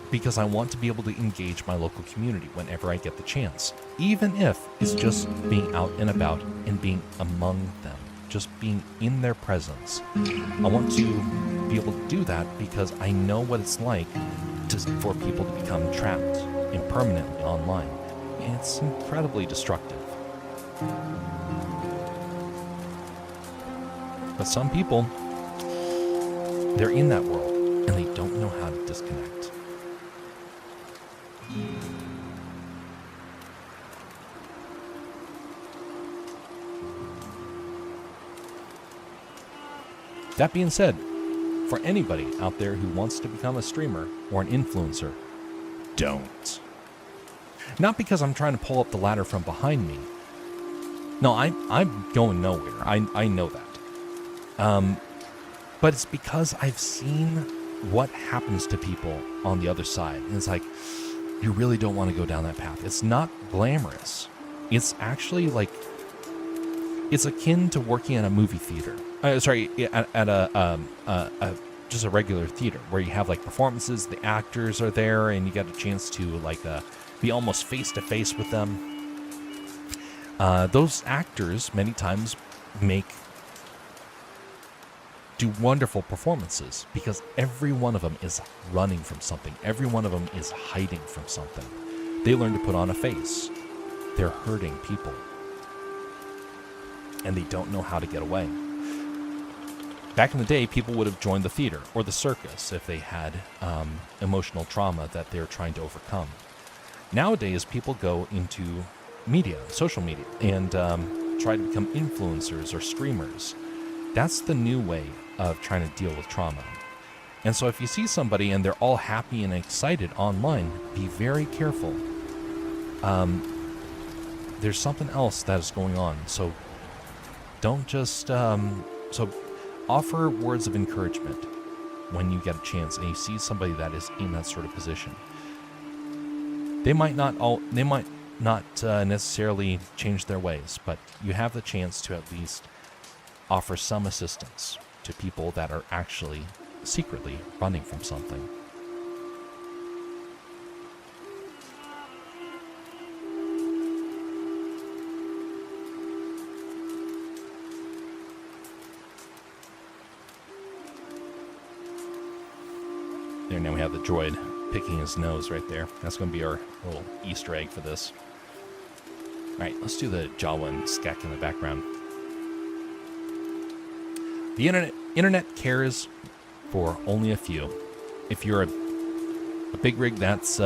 Because I want to be able to engage my local community whenever I get the chance. Even if it's just being out and about and being among them. Just being in their presence. I want to be able to do that because I know what it's like for people to become trapped impermanently online. And it's incredibly destructive. But some people, they're in that world and they don't know how to disconnect. That being said, for anybody out there who wants to become a streamer or an influencer, don't. Not because I'm trying to pull up the ladder from behind me. No, I'm going nowhere. I know that. But it's because I've seen what happens to people on the other side. And it's like, you really don't want to go down that path. It's not glamorous. It's actually like, it's akin to working at a movie theater. At a just a regular theater where you have like performances, the actors are there, and you get a chance to like be almost face to face with them. Those actors many times do wonderful performances because every one of them is running from something. Every one of them is hiding from something. They learn to put on a face. They're hurting people. And they don't know how to get away. Back in the day, people would have joined the theater or the circus if they had emotional trauma that they're trying to overcome. Nowadays, people go into media, social media, and try to become influencers or streamers. That's the new way of trying to deal with trauma. And so if you see somebody and they're all happy and excited online, be very careful. There's something else that is going on. So don't just... offer words of encouragement when you get a chance and you see somebody that is in that sort of position. They might not necessarily change their ways, but you have the chance to at least offer some assistance to people that are actually secretly running from something. There, now we have the droid picking his nose right there. That's going to be our little Easter egg for this. Alright, let's do the Jawa and Skek in the background. The internet cares for only a few. If you're a big rig that's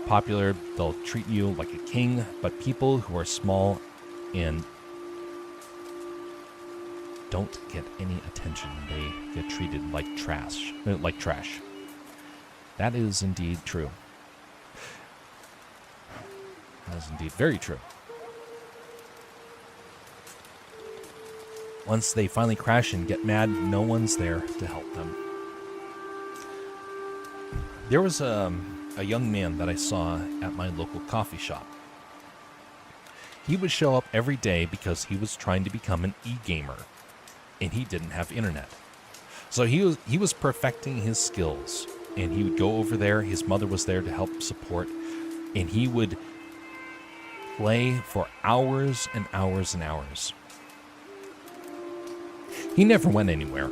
popular, they'll treat you like a king, but people who are small and don't get any attention. They get treated like trash. That is indeed true. That is indeed very true. Once they finally crash and get mad, no one's there to help them. There was a young man that I saw at my local coffee shop. He would show up every day because he was trying to become an e-gamer, and he didn't have internet. So he was perfecting his skills, and he would go over there. His mother was there to help support, and he would play for hours and hours and hours. He never went anywhere.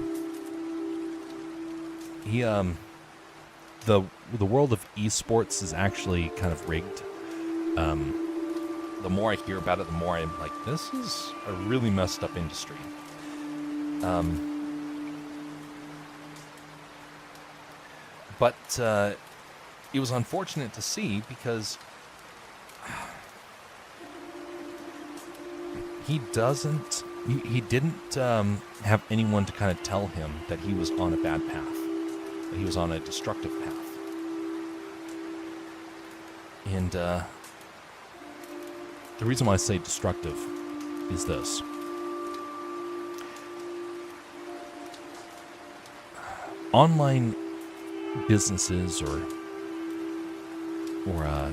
The world of esports is actually kind of rigged. The more I hear about it, the more I'm like, this is a really messed up industry. But it was unfortunate to see because he didn't have anyone to kind of tell him that he was on a bad path, that he was on a destructive path. And the reason why I say destructive is this. Online businesses or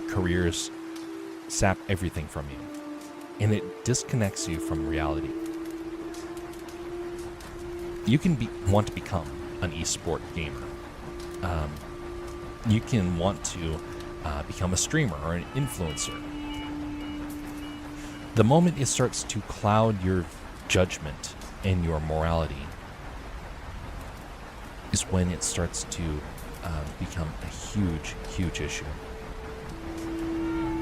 careers sap everything from you, and it disconnects you from reality. You can want to become an esport gamer. You can want to become a streamer or an influencer. The moment it starts to cloud your judgment and your morality is when it starts to become a huge, huge issue.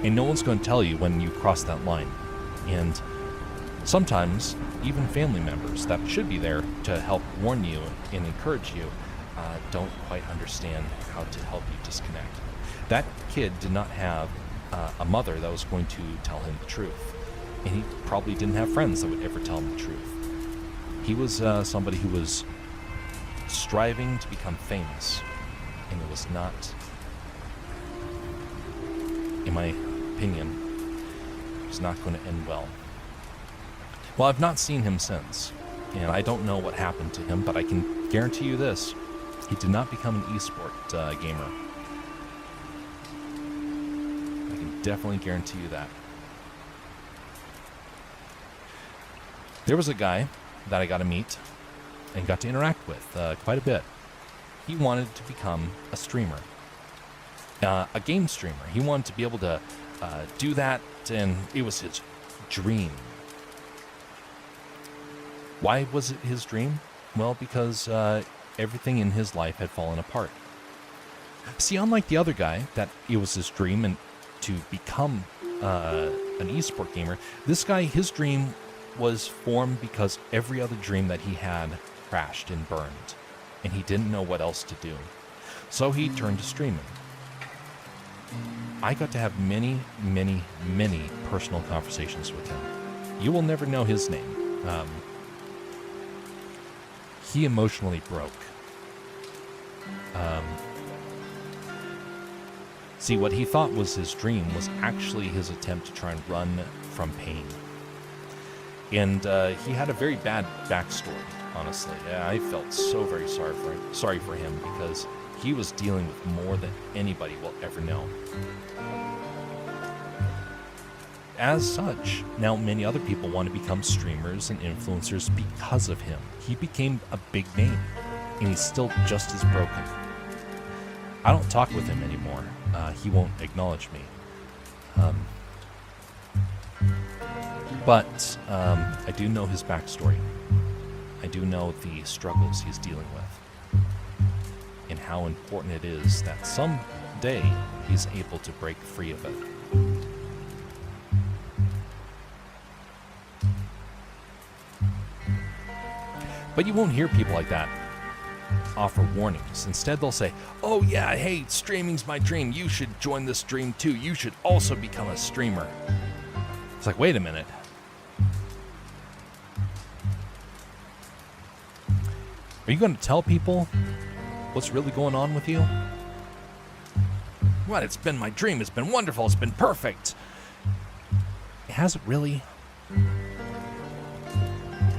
And no one's going to tell you when you cross that line. And sometimes even family members that should be there to help warn you and encourage you don't quite understand how to help you disconnect. That kid did not have a mother that was going to tell him the truth. And he probably didn't have friends that would ever tell him the truth. He was somebody who was striving to become famous, and it was not, in my opinion, it was not going to end well. Well, I've not seen him since, and I don't know what happened to him, but I can guarantee you this: he did not become an esport gamer. I can definitely guarantee you that. There was a guy that I got to meet and got to interact with quite a bit. He wanted to become a streamer, a game streamer. He wanted to be able to do that, and it was his dream. Why was it his dream? Well, because everything in his life had fallen apart. See, unlike the other guy, that it was his dream and to become an esport gamer, this guy, his dream was formed because every other dream that he had crashed and burned, and he didn't know what else to do. So he turned to streaming. I got to have many, many, many personal conversations with him. You will never know his name. He emotionally broke. See, what he thought was his dream was actually his attempt to try and run from pain. And he had a very bad backstory, honestly. I felt so very sorry for him because he was dealing with more than anybody will ever know. As such, now many other people want to become streamers and influencers because of him. He became a big name, and he's still just as broken. I don't talk with him anymore. He won't acknowledge me. But I do know his backstory. I do know the struggles he's dealing with, and how important it is that someday he's able to break free of it. But you won't hear people like that offer warnings. Instead, they'll say, "Oh yeah, hey, streaming's my dream. You should join this dream too. You should also become a streamer." It's like, wait a minute. Are you going to tell people what's really going on with you? What? It's been my dream. It's been wonderful. It's been perfect. Has it really?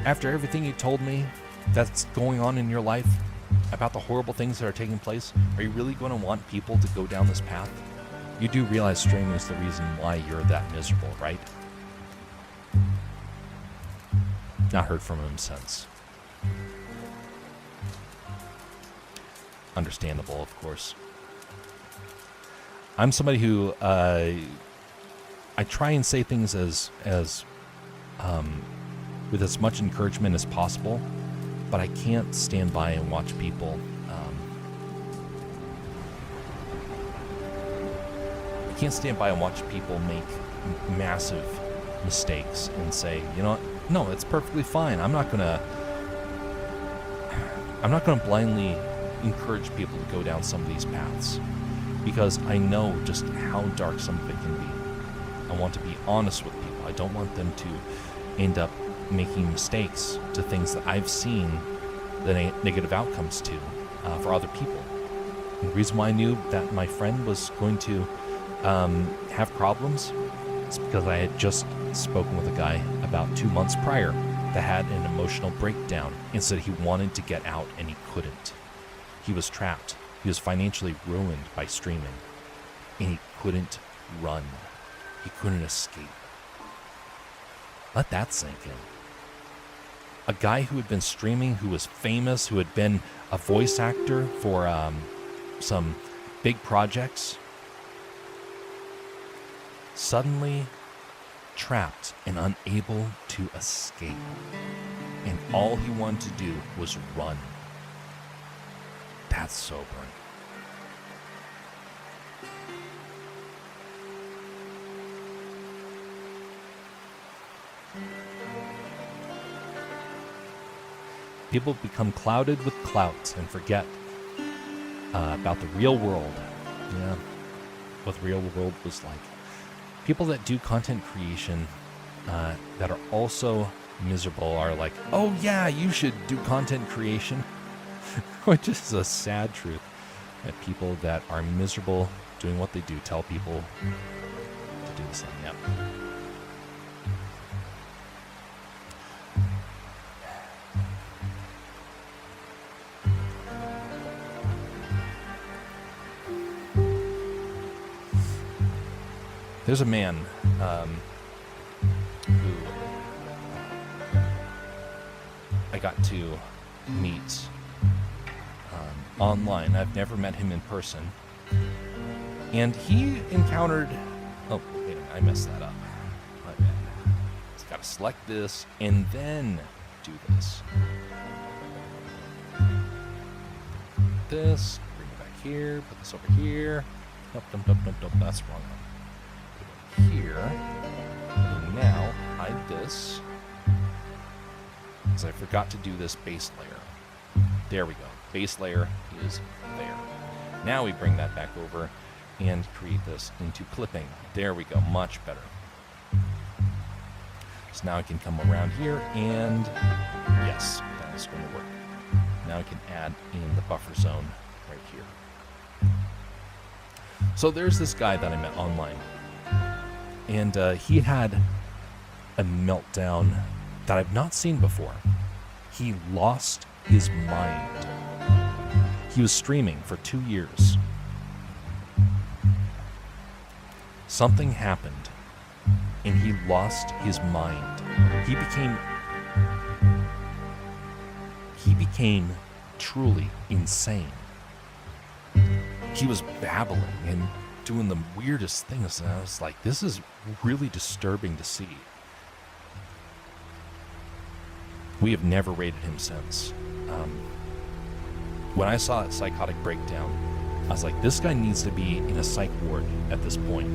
After everything you told me that's going on in your life, about the horrible things that are taking place, are you really going to want people to go down this path? You do realize streaming is the reason why you're that miserable, right? Not heard from him since. Understandable, of course. I'm somebody who I try and say things as with as much encouragement as possible, but I can't stand by and watch people. I can't stand by and watch people make massive mistakes and say, you know what? No, it's perfectly fine. I'm not gonna blindly encourage people to go down some of these paths, because I know just how dark some of it can be. I want to be honest with people. I don't want them to end up making mistakes to things that I've seen the negative outcomes to for other people. And the reason why I knew that my friend was going to have problems is because I had just spoken with a guy about 2 months prior that had an emotional breakdown and said he wanted to get out and he couldn't. He was trapped. He was financially ruined by streaming, and he couldn't run. He couldn't escape. Let that sink in. A guy who had been streaming, who was famous, who had been a voice actor for some big projects, suddenly trapped and unable to escape. And all he wanted to do was run. That's sobering. People become clouded with clout and forget about the real world. Yeah, what the real world was like. People that do content creation that are also miserable are like, oh yeah, you should do content creation. Which is a sad truth, that people that are miserable doing what they do tell people to do the same. Yep. There's a man who I got to meet online. I've never met him in person. And he encountered... Oh, wait a minute, I messed that up. My bad. Just gotta select this and then do this. This, bring it back here, put this over here. Nope, that's the wrong one. Put it here. And now, hide this. Because I forgot to do this base layer. There we go. Base layer is there. Now we bring that back over and create this into clipping. There we go, much better. So now I can come around here and yes, that is going to work. Now I can add in the buffer zone right here. So there's this guy that I met online, and he had a meltdown that I've not seen before. He lost his mind. He was streaming for 2 years. Something happened, and he lost his mind. He became truly insane. He was babbling and doing the weirdest things, and I was like, this is really disturbing to see. We have never rated him since. When I saw that psychotic breakdown, I was like, this guy needs to be in a psych ward at this point.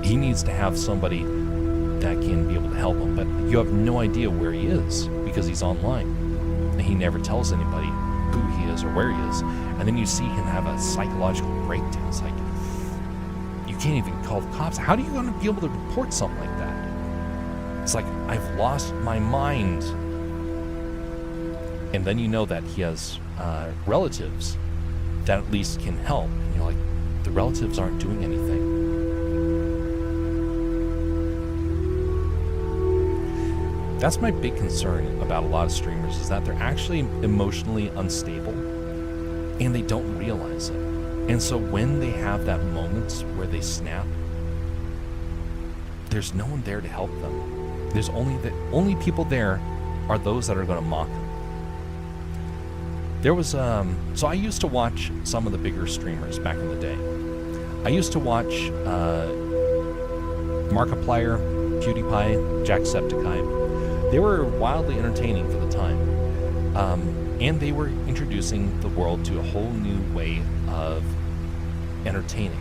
He needs to have somebody that can be able to help him, but you have no idea where he is because he's online. And he never tells anybody who he is or where he is. And then you see him have a psychological breakdown. It's like, you can't even call the cops. How are you going to be able to report something like that? It's like, I've lost my mind. And then you know that he has relatives that at least can help. And you're like, the relatives aren't doing anything. That's my big concern about a lot of streamers, is that they're actually emotionally unstable and they don't realize it. And so when they have that moment where they snap, there's no one there to help them. There's only people there are those that are going to mock them. There was so I used to watch some of the bigger streamers back in the day. I used to watch Markiplier, PewDiePie, Jacksepticeye. They were wildly entertaining for the time, and they were introducing the world to a whole new way of entertaining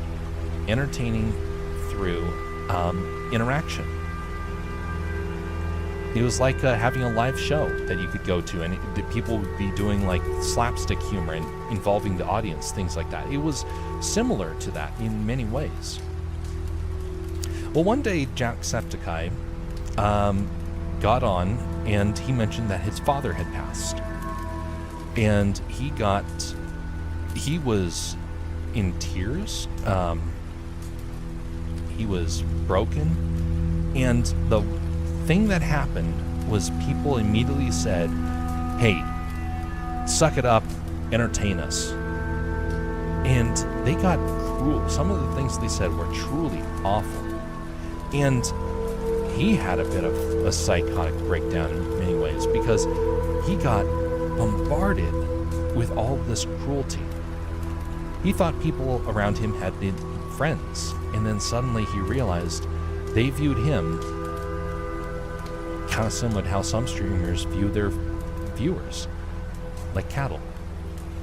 through interaction. It was like having a live show that you could go to, and the people would be doing like slapstick humor and involving the audience, things like that. It was similar to that in many ways. Well, one day Jacksepticeye got on, and he mentioned that his father had passed, and he was in tears. He was broken, and the thing that happened was people immediately said, "Hey, suck it up, entertain us." And they got cruel. Some of the things they said were truly awful, and he had a bit of a psychotic breakdown in many ways, because he got bombarded with all this cruelty. He thought people around him had been friends, and then suddenly he realized they viewed him kind of similar to how some streamers view their viewers, like cattle,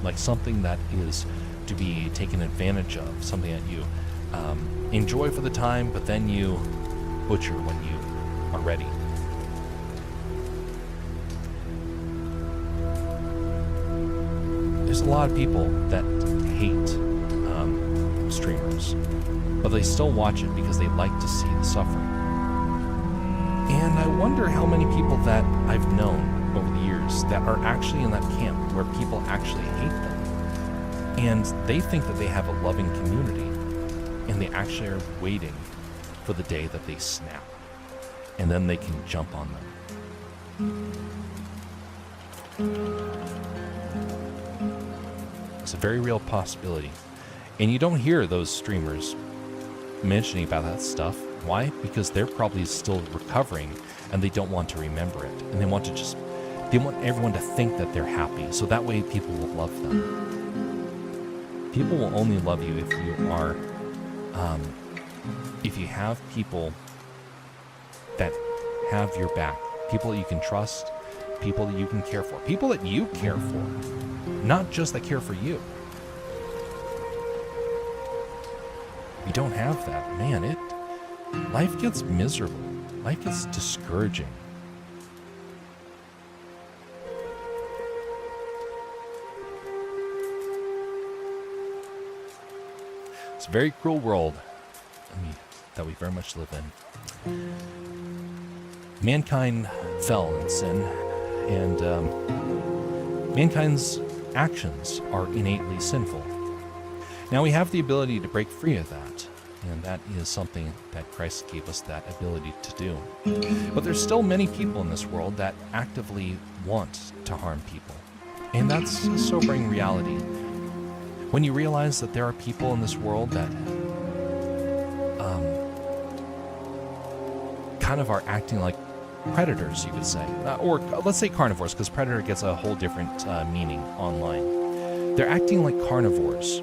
like something that is to be taken advantage of, something that you enjoy for the time, but then you butcher when you are ready. There's a lot of people that hate streamers, but they still watch it because they like to see the suffering. And I wonder how many people that I've known over the years that are actually in that camp where people actually hate them, and they think that they have a loving community, and they actually are waiting for the day that they snap, and then they can jump on them. It's a very real possibility. And you don't hear those streamers mentioning about that stuff. Why? Because they're probably still recovering, and they don't want to remember it. And they want everyone to think that they're happy, so that way people will love them. People will only love you if you are, if you have people that have your back, people that you can trust, people that you can care for, people that you care for, not just that care for you. You don't have that, man, life gets miserable. Life gets discouraging. It's a very cruel world that we very much live in. Mankind fell in sin, and mankind's actions are innately sinful. Now we have the ability to break free of that, and that is something that Christ gave us that ability to do. But there's still many people in this world that actively want to harm people, and that's a sobering reality. When you realize that there are people in this world that kind of are acting like predators, you could say, or let's say carnivores, because predator gets a whole different meaning online. They're acting like carnivores,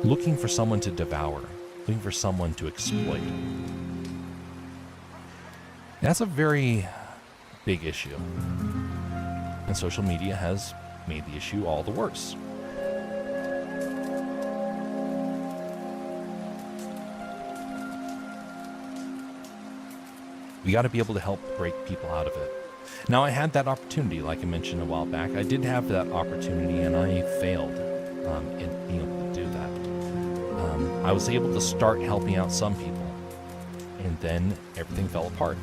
looking for someone to devour, looking for someone to exploit. That's a very big issue, and social media has made the issue all the worse. We got to be able to help break people out of it. Now, I had that opportunity, like I mentioned a while back. I did have that opportunity, and I failed in being able to do that. I was able to start helping out some people, and then everything fell apart,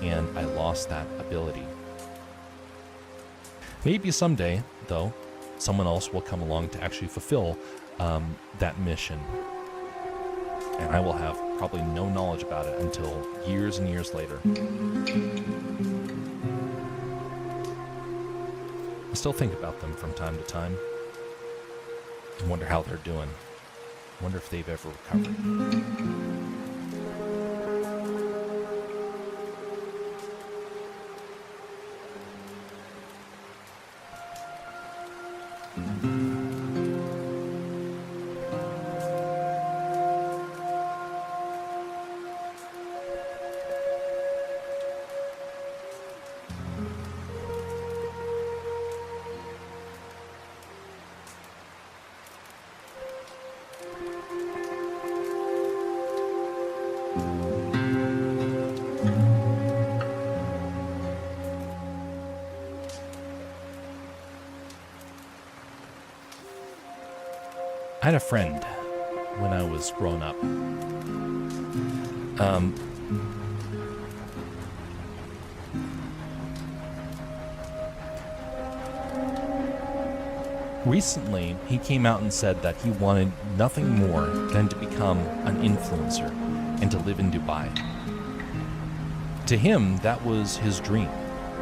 and I lost that ability. Maybe someday, though, someone else will come along to actually fulfill that mission. And I will have probably no knowledge about it until years and years later. I still think about them from time to time and wonder how they're doing. Wonder if they've ever recovered. I had a friend when I was growing up. Recently, he came out and said that he wanted nothing more than to become an influencer and to live in Dubai. To him, that was his dream.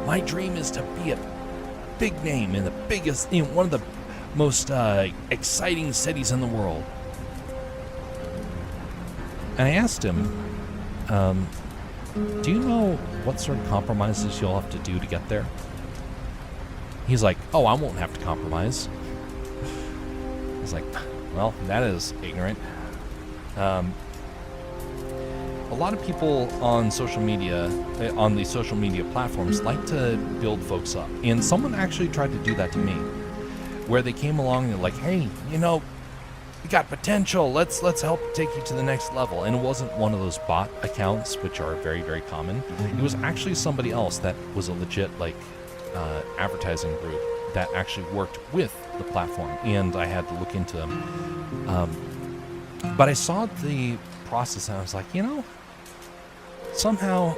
My dream is to be a big name in the biggest, one of the most exciting cities in the world. And I asked him, do you know what sort of compromises you'll have to do to get there? He's like, oh, I won't have to compromise. I was like, well, that is ignorant. A lot of people on social media, on these social media platforms, like to build folks up. And someone actually tried to do that to me, where they came along and they're like, hey, you got potential. Let's help take you to the next level. And it wasn't one of those bot accounts, which are very, very common. It was actually somebody else that was a legit advertising group that actually worked with the platform. And I had to look into them. But I saw the process and I was like, somehow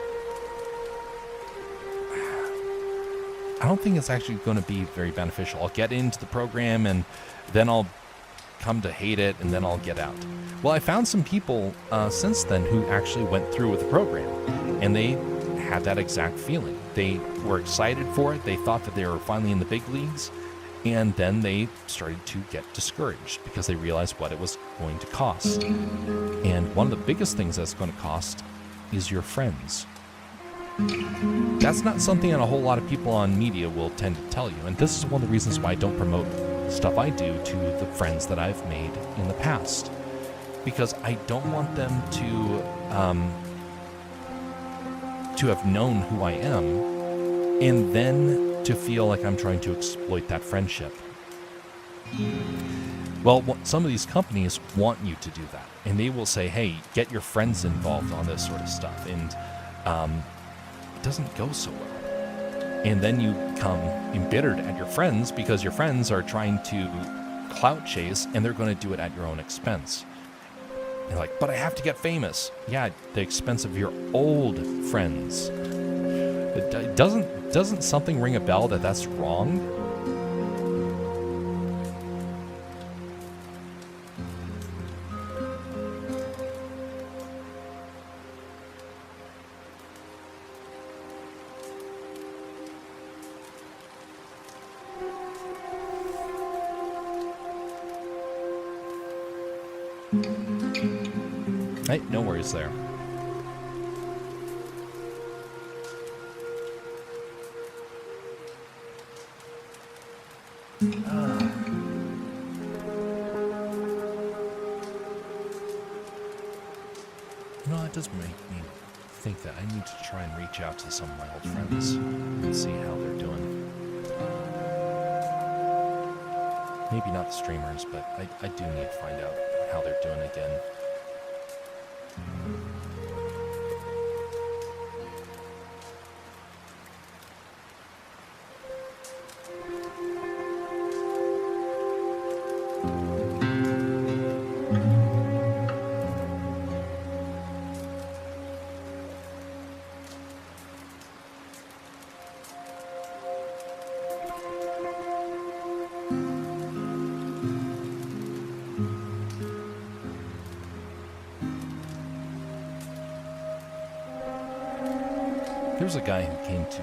I don't think it's actually going to be very beneficial. I'll get into the program and then I'll come to hate it and then I'll get out. Well, I found some people since then who actually went through with the program and they had that exact feeling. They were excited for it. They thought that they were finally in the big leagues, and then they started to get discouraged because they realized what it was going to cost. And one of the biggest things that's going to cost is your friends. That's not something that a whole lot of people on media will tend to tell you. And this is one of the reasons why I don't promote stuff I do to the friends that I've made in the past. Because I don't want them to have known who I am and then to feel like I'm trying to exploit that friendship. Well, some of these companies want you to do that. And they will say, hey, get your friends involved on this sort of stuff. And it doesn't go so well. And then you come embittered at your friends because your friends are trying to clout chase and they're going to do it at your own expense. You're like, but I have to get famous. Yeah, at the expense of your old friends. Doesn't something ring a bell that that's wrong? Hey, no worries there. It does make me think that I need to try and reach out to some of my old friends and see how they're doing. Maybe not the streamers, but I do need to find out how they're doing again. There was a guy who came to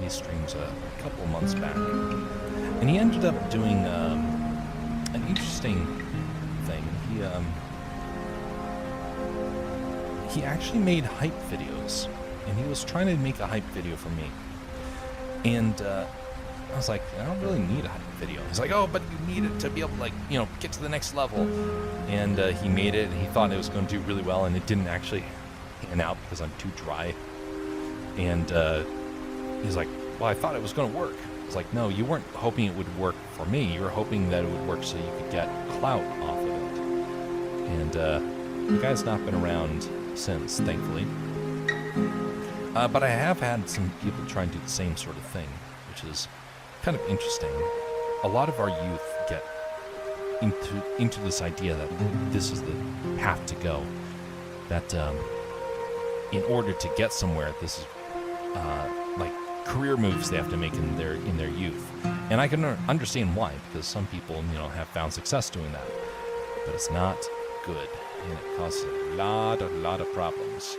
these streams a couple of months back, and he ended up doing an interesting thing. He actually made hype videos, and he was trying to make a hype video for me. And I was like, I don't really need a hype video. He's like, oh, but you need it to be able to, like, you know, get to the next level. And he made it, and he thought it was going to do really well, and it didn't actually pan out because I'm too dry. And he's like, well, I thought it was going to work. I was like, no, you weren't hoping it would work for me. You were hoping that it would work so you could get clout off of it. And the guy's not been around since, thankfully. But I have had some people try and do the same sort of thing, which is kind of interesting. A lot of our youth get into this idea that this is the path to go. That in order to get somewhere, this is like career moves they have to make in their youth. And I can understand why, because some people, you know, have found success doing that. But it's not good, and it causes a lot of problems.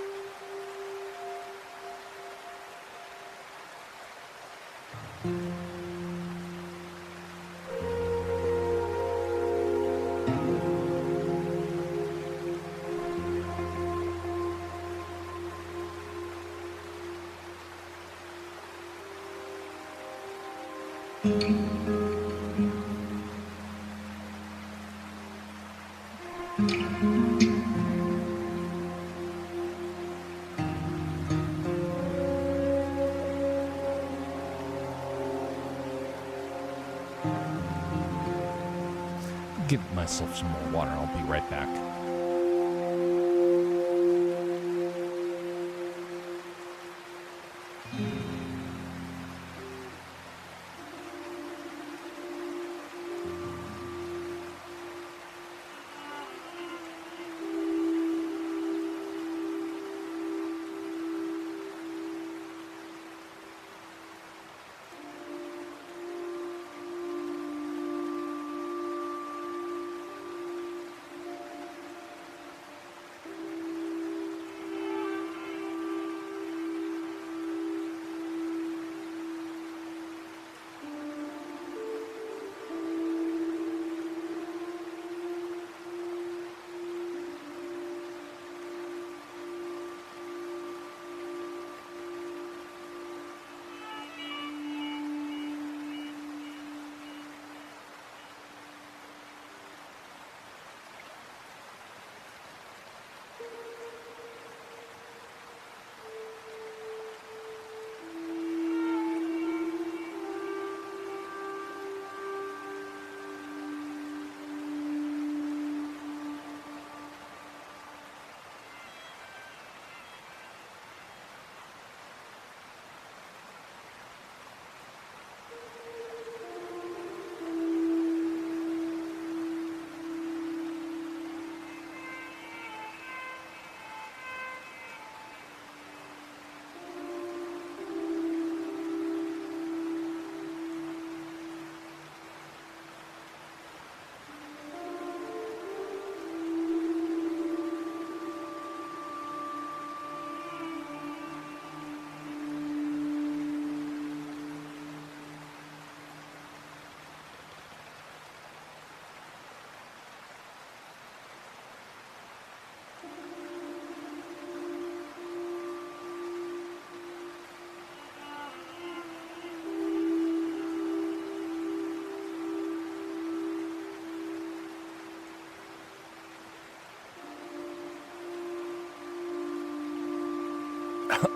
Get myself some more water. I'll be right back.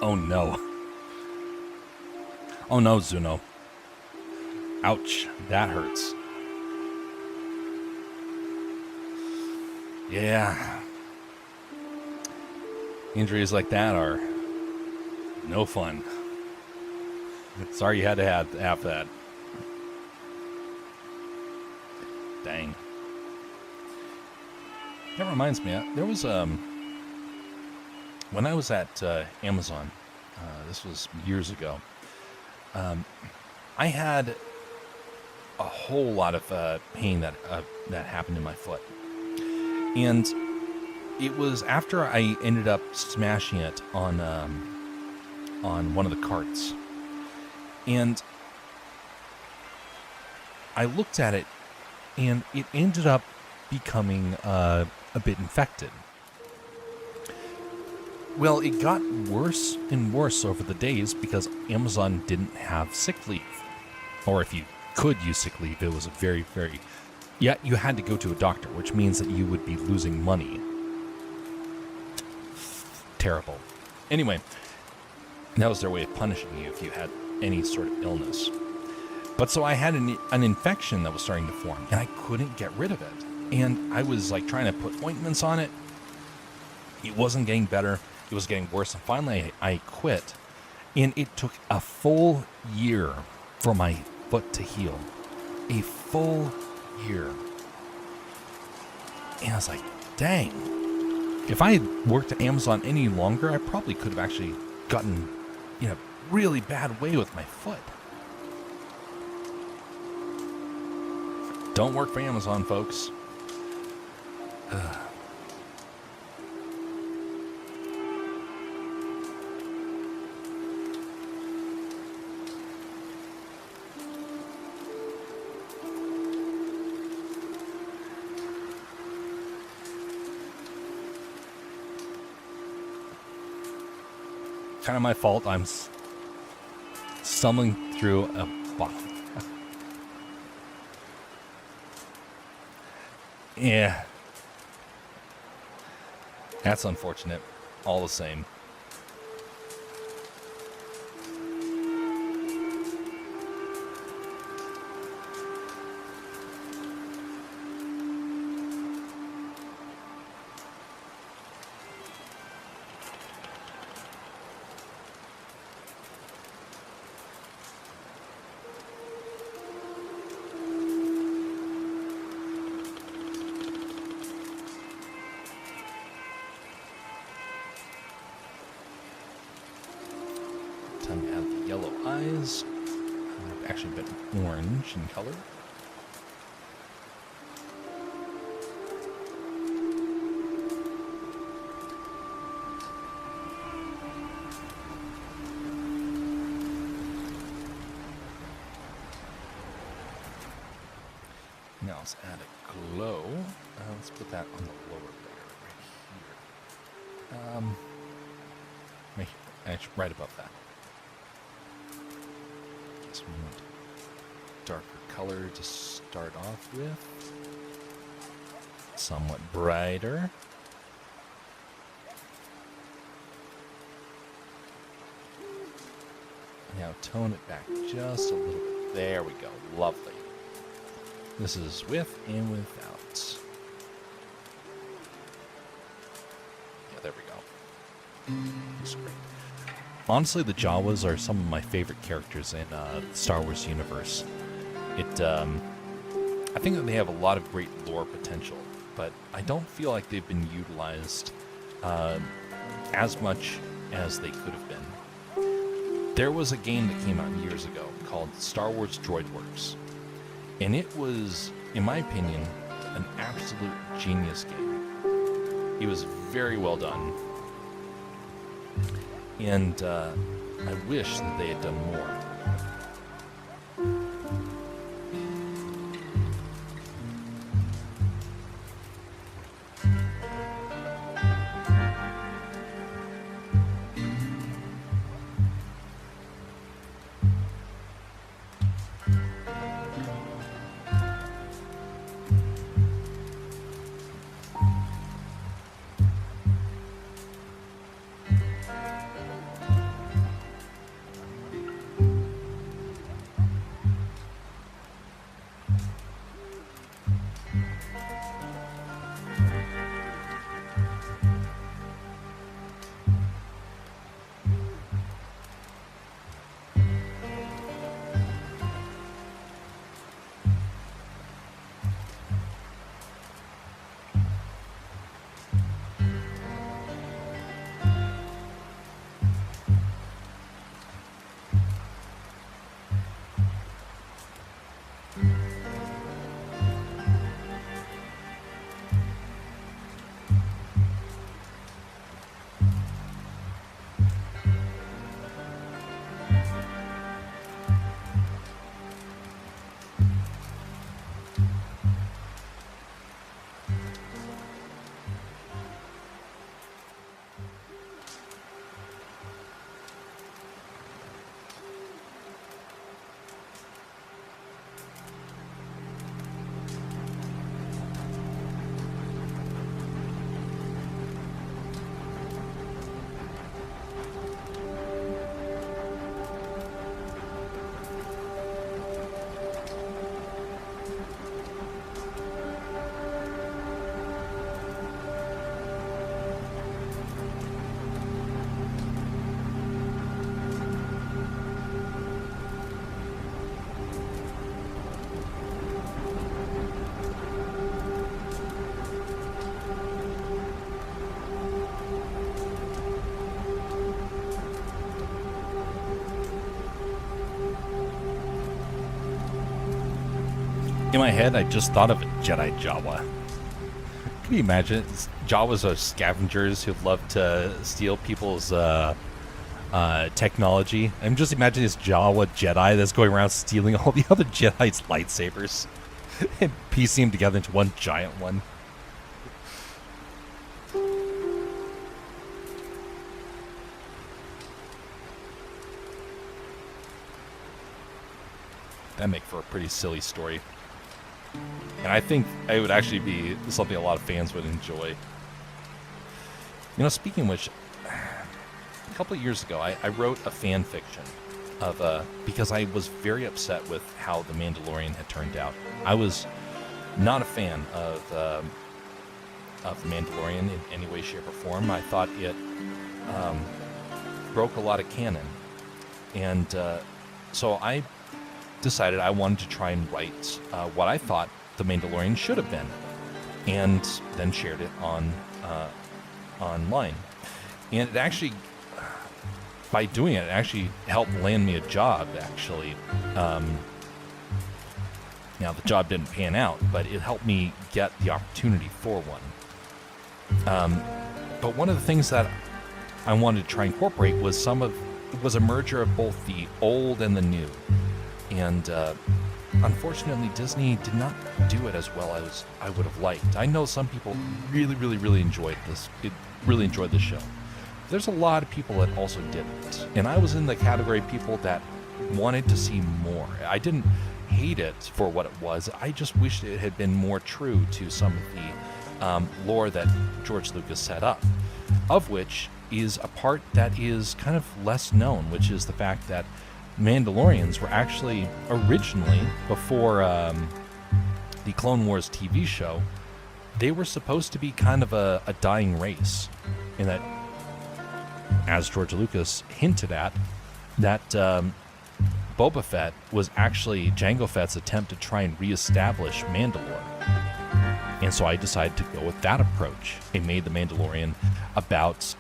Oh no. Oh no, Zuno. Ouch, that hurts. Yeah. Injuries like that are no fun. Sorry you had to have that. Dang. That reminds me, there was when I was at Amazon, this was years ago, I had a whole lot of pain that happened in my foot. And it was after I ended up smashing it on on one of the carts. And I looked at it, and it ended up becoming a bit infected. Well, it got worse and worse over the days because Amazon didn't have sick leave. Or if you could use sick leave, it was a very, very... Yeah, you had to go to a doctor, which means that you would be losing money. Terrible. Anyway, that was their way of punishing you if you had any sort of illness. But so I had an infection that was starting to form, and I couldn't get rid of it. And I was like trying to put ointments on it. It wasn't getting better. It was getting worse. And finally, I quit. And it took a full year for my foot to heal. A full year. And I was like, dang. If I had worked at Amazon any longer, I probably could have actually gotten in a really bad way with my foot. Don't work for Amazon, folks. Kind of my fault. I'm stumbling through a bottle. Yeah. That's unfortunate. All the same. Time to add the yellow eyes. I've actually been orange in color. Now let's add a glow. Let's put that on the lower layer, right here. Actually, right above that. Guess we want darker color to start off with. Somewhat brighter. Now tone it back just a little bit. There we go. Lovely. This is with and without. Yeah, there we go. Looks great. Honestly, the Jawas are some of my favorite characters in the Star Wars universe. I think that they have a lot of great lore potential, but I don't feel like they've been utilized as much as they could have been. There was a game that came out years ago called Star Wars Droid Works, and it was, in my opinion, an absolute genius game. It was very well done. And I wish that they had done more. In my head, I just thought of a Jedi Jawa. Can you imagine? Jawas are scavengers who love to steal people's technology. I'm just imagining this Jawa Jedi that's going around stealing all the other Jedi's lightsabers and piecing them together into one giant one. That'd make for a pretty silly story. And I think it would actually be something a lot of fans would enjoy. You know, speaking of which, a couple of years ago, I wrote a fan fiction of because I was very upset with how The Mandalorian had turned out. I was not a fan of The Mandalorian in any way, shape, or form. I thought it broke a lot of canon. And so I decided I wanted to try and write what I thought The Mandalorian should have been, and then shared it online. And it actually, by doing it, it actually helped land me a job, actually. Now, the job didn't pan out, but it helped me get the opportunity for one. But one of the things that I wanted to try and incorporate was a merger of both the old and the new. And unfortunately, Disney did not do it as well as I would have liked. I know some people really enjoyed this. Really enjoyed the show. There's a lot of people that also didn't, and I was in the category of people that wanted to see more. I didn't hate it for what it was. I just wished it had been more true to some of the lore that George Lucas set up, of which is a part that is kind of less known, which is the fact that Mandalorians were actually originally, before the Clone Wars TV show, they were supposed to be kind of a dying race. In that, as George Lucas hinted at, that Boba Fett was actually Jango Fett's attempt to try and reestablish Mandalore. And so I decided to go with that approach and made The Mandalorian about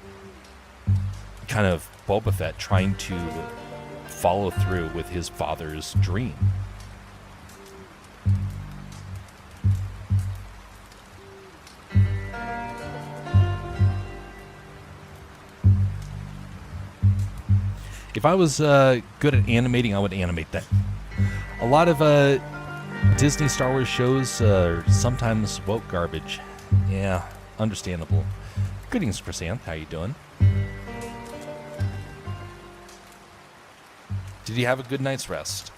kind of Boba Fett trying to follow through with his father's dream. If I was good at animating, I would animate that. A lot of Disney Star Wars shows sometimes woke garbage. Yeah, understandable. Greetings, Prasanth. How you doing? Did you have a good night's rest?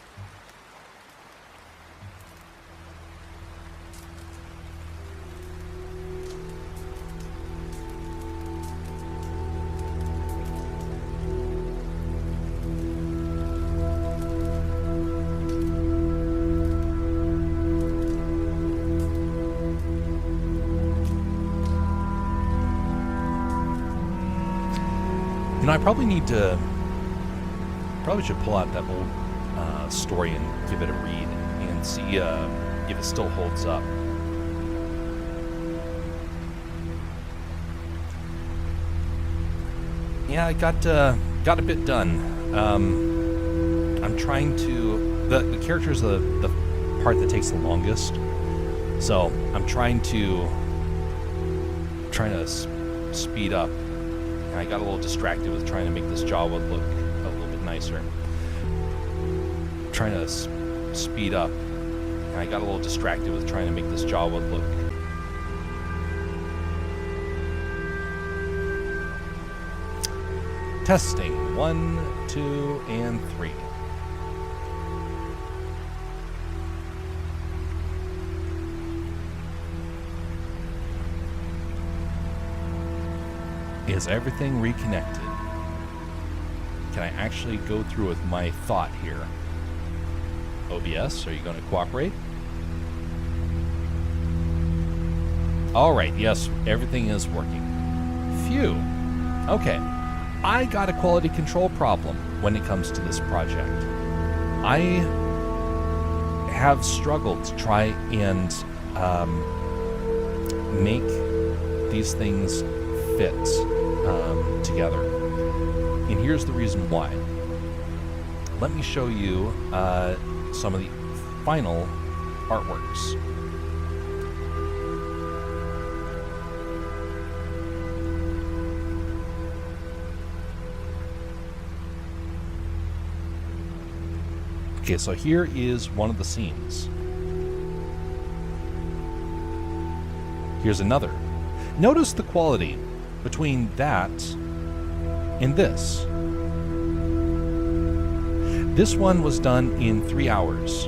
You know, I probably should pull out that old story and give it a read and see if it still holds up. Yeah, I got a bit done. I'm trying to the character's the part that takes the longest, so I'm trying to speed up. And I got a little distracted with trying to make this Jawa look a little bit nicer. Trying to speed up. And I got a little distracted with trying to make this Jawa look. Testing. 1, 2, and 3. Is everything reconnected? Can I actually go through with my thought here? OBS, are you going to cooperate? All right, yes, everything is working. Phew. Okay, I got a quality control problem when it comes to this project. I have struggled to try and make these things fit together. And here's the reason why. Let me show you some of the final artworks. Okay, so here is one of the scenes. Here's another. Notice the quality between that and this. This one was done in 3 hours.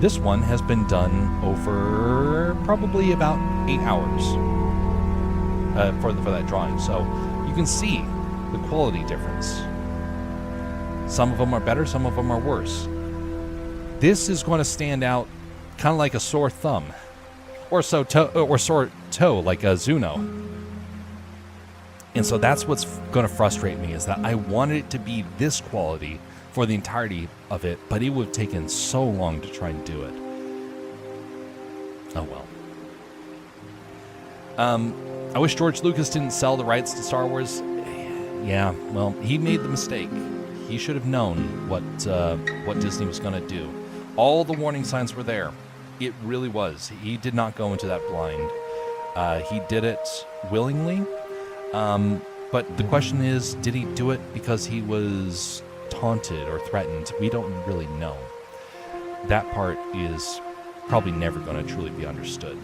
This one has been done over probably about 8 hours for that drawing. So you can see the quality difference. Some of them are better, some of them are worse. This is going to stand out kind of like a sore thumb, or sore toe like a Zuno. And so that's what's going to frustrate me, is that I wanted it to be this quality for the entirety of it, but it would have taken so long to try and do it. Oh well. I wish George Lucas didn't sell the rights to Star Wars. Yeah, well, he made the mistake. He should have known what Disney was going to do. All the warning signs were there. It really was. He did not go into that blind. He did it willingly. But the question is, did he do it because he was taunted or threatened? We don't really know. That part is probably never going to truly be understood.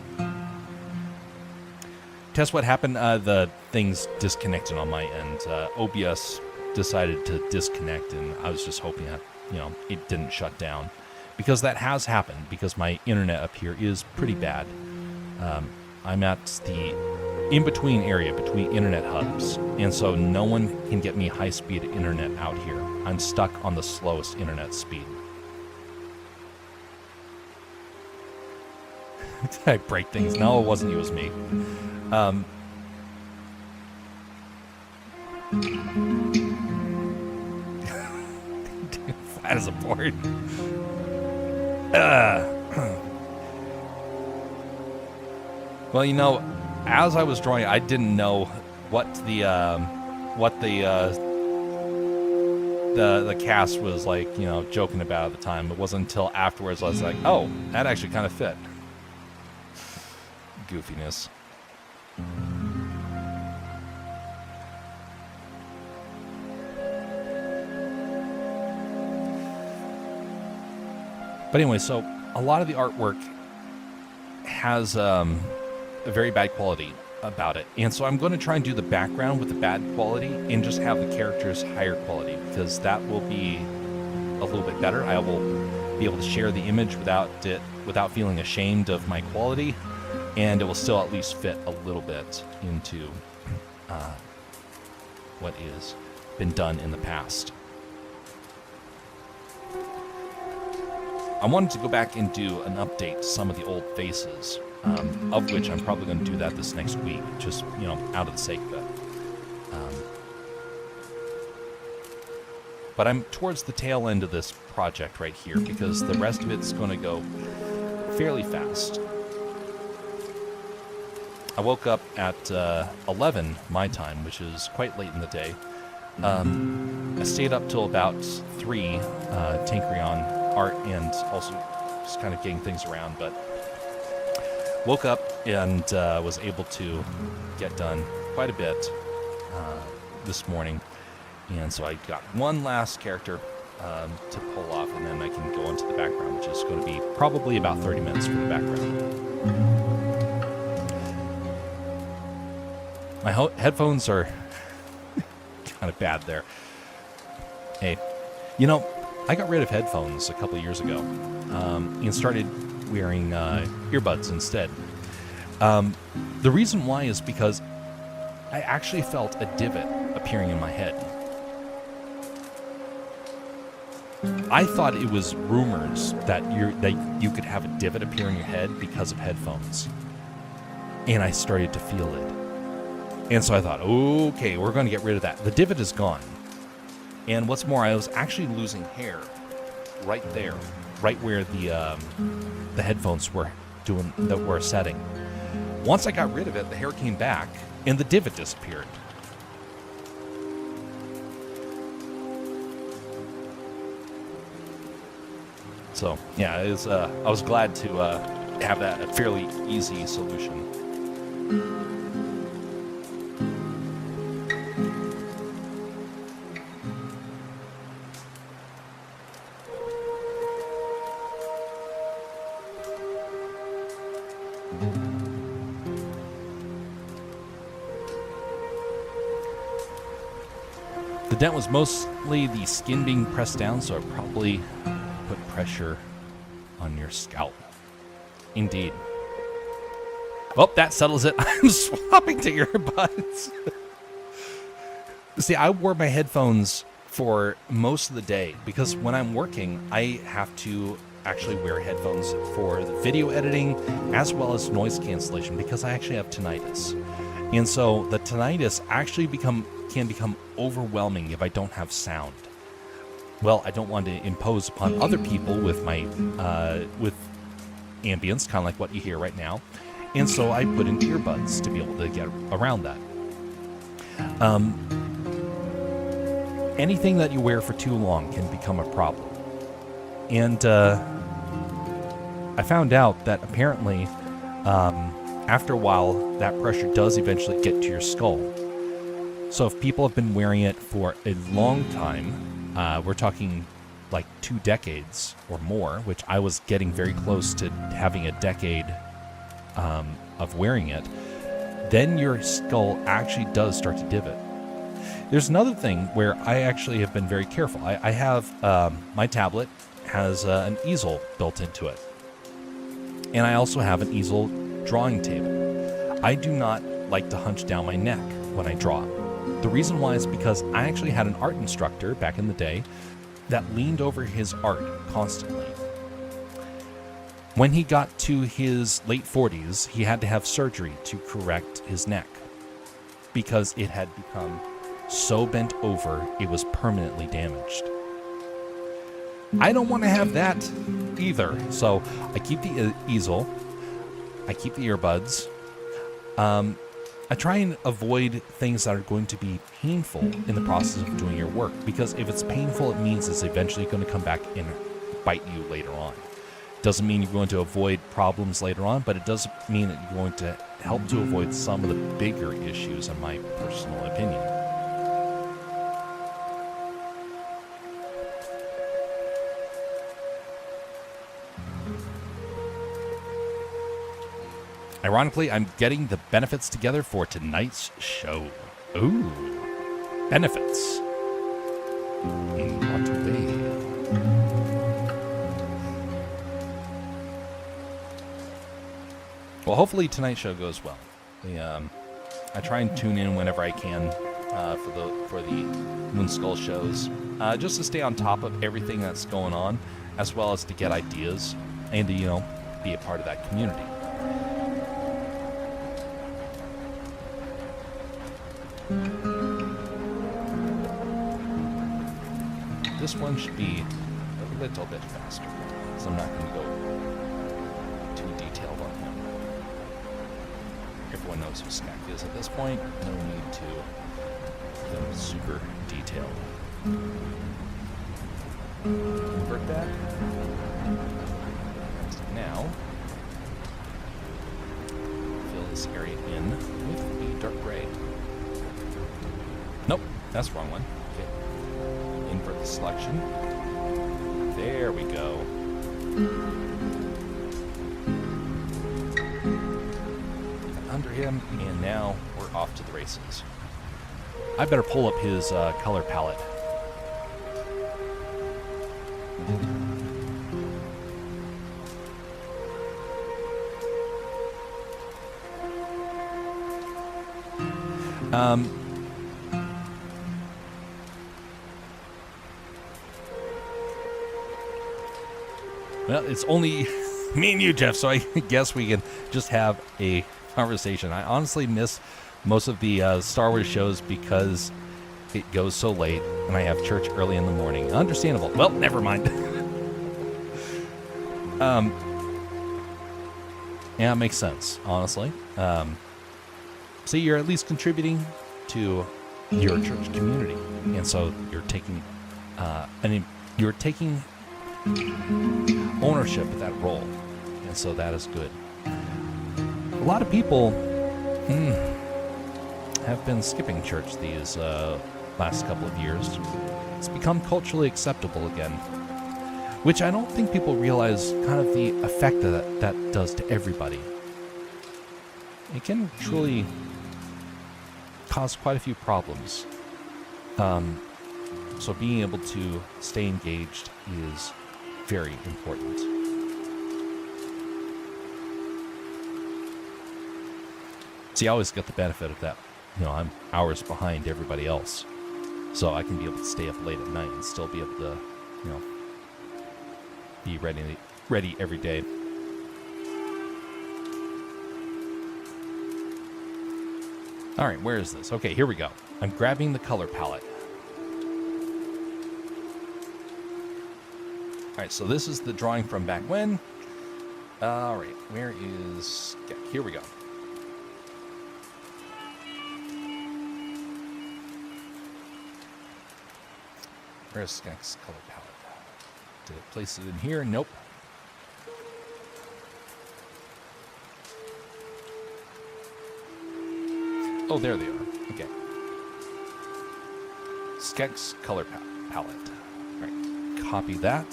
Test what happened. The things disconnected on my end. OBS decided to disconnect, and I was just hoping that, it didn't shut down, because that has happened, because my internet up here is pretty bad. I'm at the in-between area between internet hubs, and so no one can get me high-speed internet out here. I'm stuck on the slowest internet speed. Did I break things? No, it wasn't you, it was me. Flat as a board. Well, as I was drawing, I didn't know what the cast was like, joking about at the time. It wasn't until afterwards I was like, oh, that actually kind of fit. Goofiness. But anyway, so a lot of the artwork has a very bad quality about it. And so I'm going to try and do the background with the bad quality and just have the characters higher quality, because that will be a little bit better. I will be able to share the image without feeling ashamed of my quality, and it will still at least fit a little bit into what is been done in the past. I wanted to go back and do an update to some of the old faces, of which I'm probably going to do that this next week, just, out of the sake of it. But I'm towards the tail end of this project right here, because the rest of it's going to go fairly fast. I woke up at 11 my time, which is quite late in the day. I stayed up till about 3, tinkering on art and also just kind of getting things around, but woke up and was able to get done quite a bit this morning. And so I got one last character to pull off, and then I can go into the background, which is going to be probably about 30 minutes for the background. My headphones are kind of bad there. Hey, I got rid of headphones a couple of years ago and started wearing earbuds instead. The reason why is because I actually felt a divot appearing in my head. I thought it was rumors that you could have a divot appear in your head because of headphones. And I started to feel it. And so I thought, okay, we're going to get rid of that. The divot is gone. And what's more, I was actually losing hair right there, right where the headphones were setting. Once I got rid of it, the hair came back and the divot disappeared. So yeah, I was glad to have that a fairly easy solution. The dent was mostly the skin being pressed down, so it probably put pressure on your scalp. Indeed. Well, that settles it. I'm swapping to earbuds. See, I wore my headphones for most of the day because when I'm working, I have to actually wear headphones for the video editing as well as noise cancellation because I actually have tinnitus. And so the tinnitus actually can become overwhelming if I don't have sound. Well, I don't want to impose upon other people with my with ambience, kind of like what you hear right now. And so I put in earbuds to be able to get around that. Anything that you wear for too long can become a problem. And I found out that apparently after a while, that pressure does eventually get to your skull. So if people have been wearing it for a long time, we're talking like 2 decades or more, which I was getting very close to having a decade of wearing it, then your skull actually does start to divot. There's another thing where I actually have been very careful. I have my tablet has an easel built into it, and I also have an easel drawing table. I do not like to hunch down my neck when I draw. The reason why is because I actually had an art instructor back in the day that leaned over his art constantly. When he got to his late 40s, he had to have surgery to correct his neck because it had become so bent over it was permanently damaged. I don't want to have that either, so I keep the easel, I keep the earbuds. I try and avoid things that are going to be painful in the process of doing your work, because if it's painful, it means it's eventually going to come back and bite you later on. Doesn't mean you're going to avoid problems later on, but it does mean that you're going to help to avoid some of the bigger issues, in my personal opinion. Ironically, I'm getting the benefits together for tonight's show. Ooh, benefits. In what way? Well, hopefully tonight's show goes well. I try and tune in whenever I can for the Moon Skull shows, just to stay on top of everything that's going on, as well as to get ideas and to be a part of that community. This one should be a little bit faster, so I'm not going to go too detailed on him. Everyone knows who Skak is at this point. No need to go super detailed. Convert that. Now, fill this area in with the dark gray. Nope, that's the wrong one. Okay. Invert the selection. There we go. Under him, and now we're off to the races. I better pull up his color palette. Well, it's only me and you, Jeff, so I guess we can just have a conversation. I honestly miss most of the Star Wars shows because it goes so late and I have church early in the morning. Understandable. Well, never mind. Yeah, it makes sense, honestly. So you're at least contributing to your church community, and so you're taking ownership of that role. And so that is good. A lot of people have been skipping church these last couple of years. It's become culturally acceptable again, which I don't think people realize kind of the effect that does to everybody. It can truly cause quite a few problems. So being able to stay engaged is very important. See, I always get the benefit of that. I'm hours behind everybody else. So I can be able to stay up late at night and still be able to, be ready every day. All right, where is this? Okay, here we go. I'm grabbing the color palette. All right, so this is the drawing from back when. All right, where is... Yeah, here we go. Where's Skeck's color palette? Did it place it in here? Nope. Oh, there they are. Okay. Skeck's color palette. All right, copy that.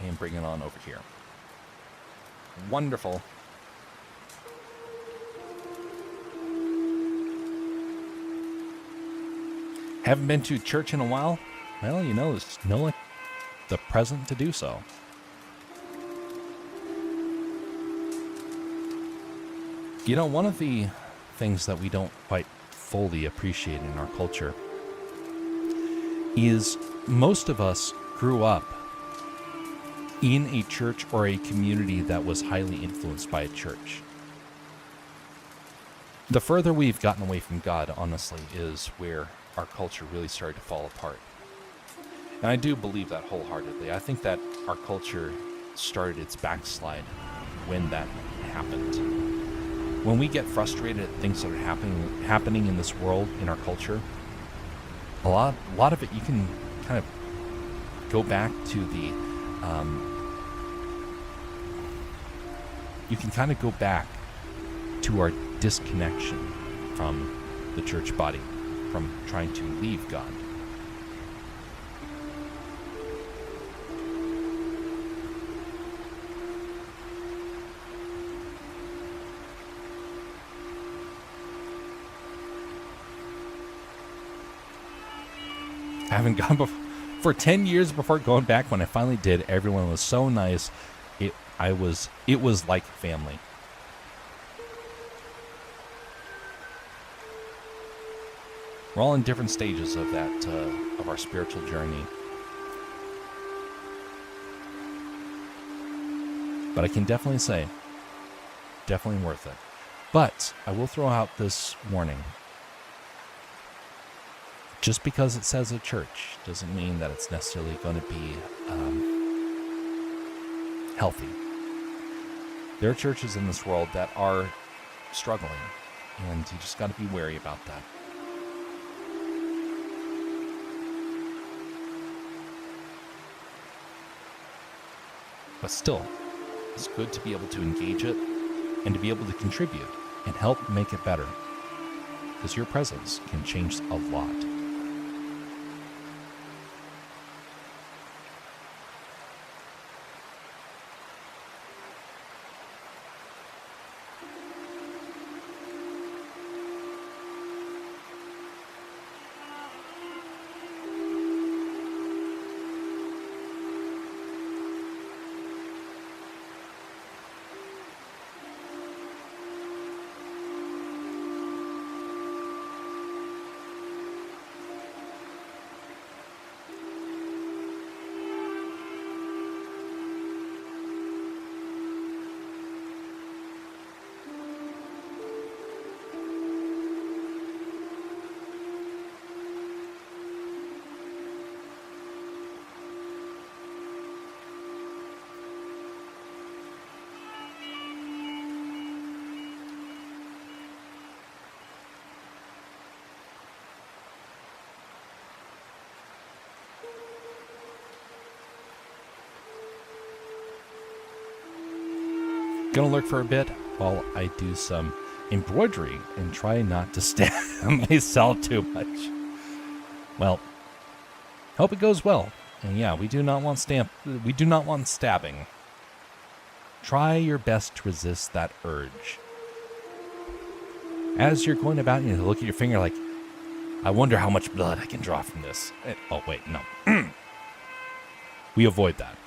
And bring it on over here. Wonderful. Haven't been to church in a while? Well, there's no the present to do so. One of the things that we don't quite fully appreciate in our culture is most of us grew up in a church or a community that was highly influenced by a church. The further we've gotten away from God, honestly, is where our culture really started to fall apart. And I do believe that wholeheartedly. I think that our culture started its backslide when that happened. When we get frustrated at things that are happening in this world, in our culture, a lot of it you can kind of go back to the you can kind of go back to our disconnection from the church body, from trying to leave God. I haven't gone for 10 years before going back. When I finally did, everyone was so nice. It was like family. We're all in different stages of that, of our spiritual journey. But I can definitely say, definitely worth it. But I will throw out this warning. Just because it says a church doesn't mean that it's necessarily going to be healthy. There are churches in this world that are struggling, and you just got to be wary about that. But still, it's good to be able to engage it and to be able to contribute and help make it better, because your presence can change a lot. Gonna lurk for a bit while I do some embroidery and try not to stab myself too much. Well, hope it goes well. And yeah, we do not want stabbing. Try your best to resist that urge. As you're going about, you look at your finger like, I wonder how much blood I can draw from this. Oh, wait, no. We avoid that.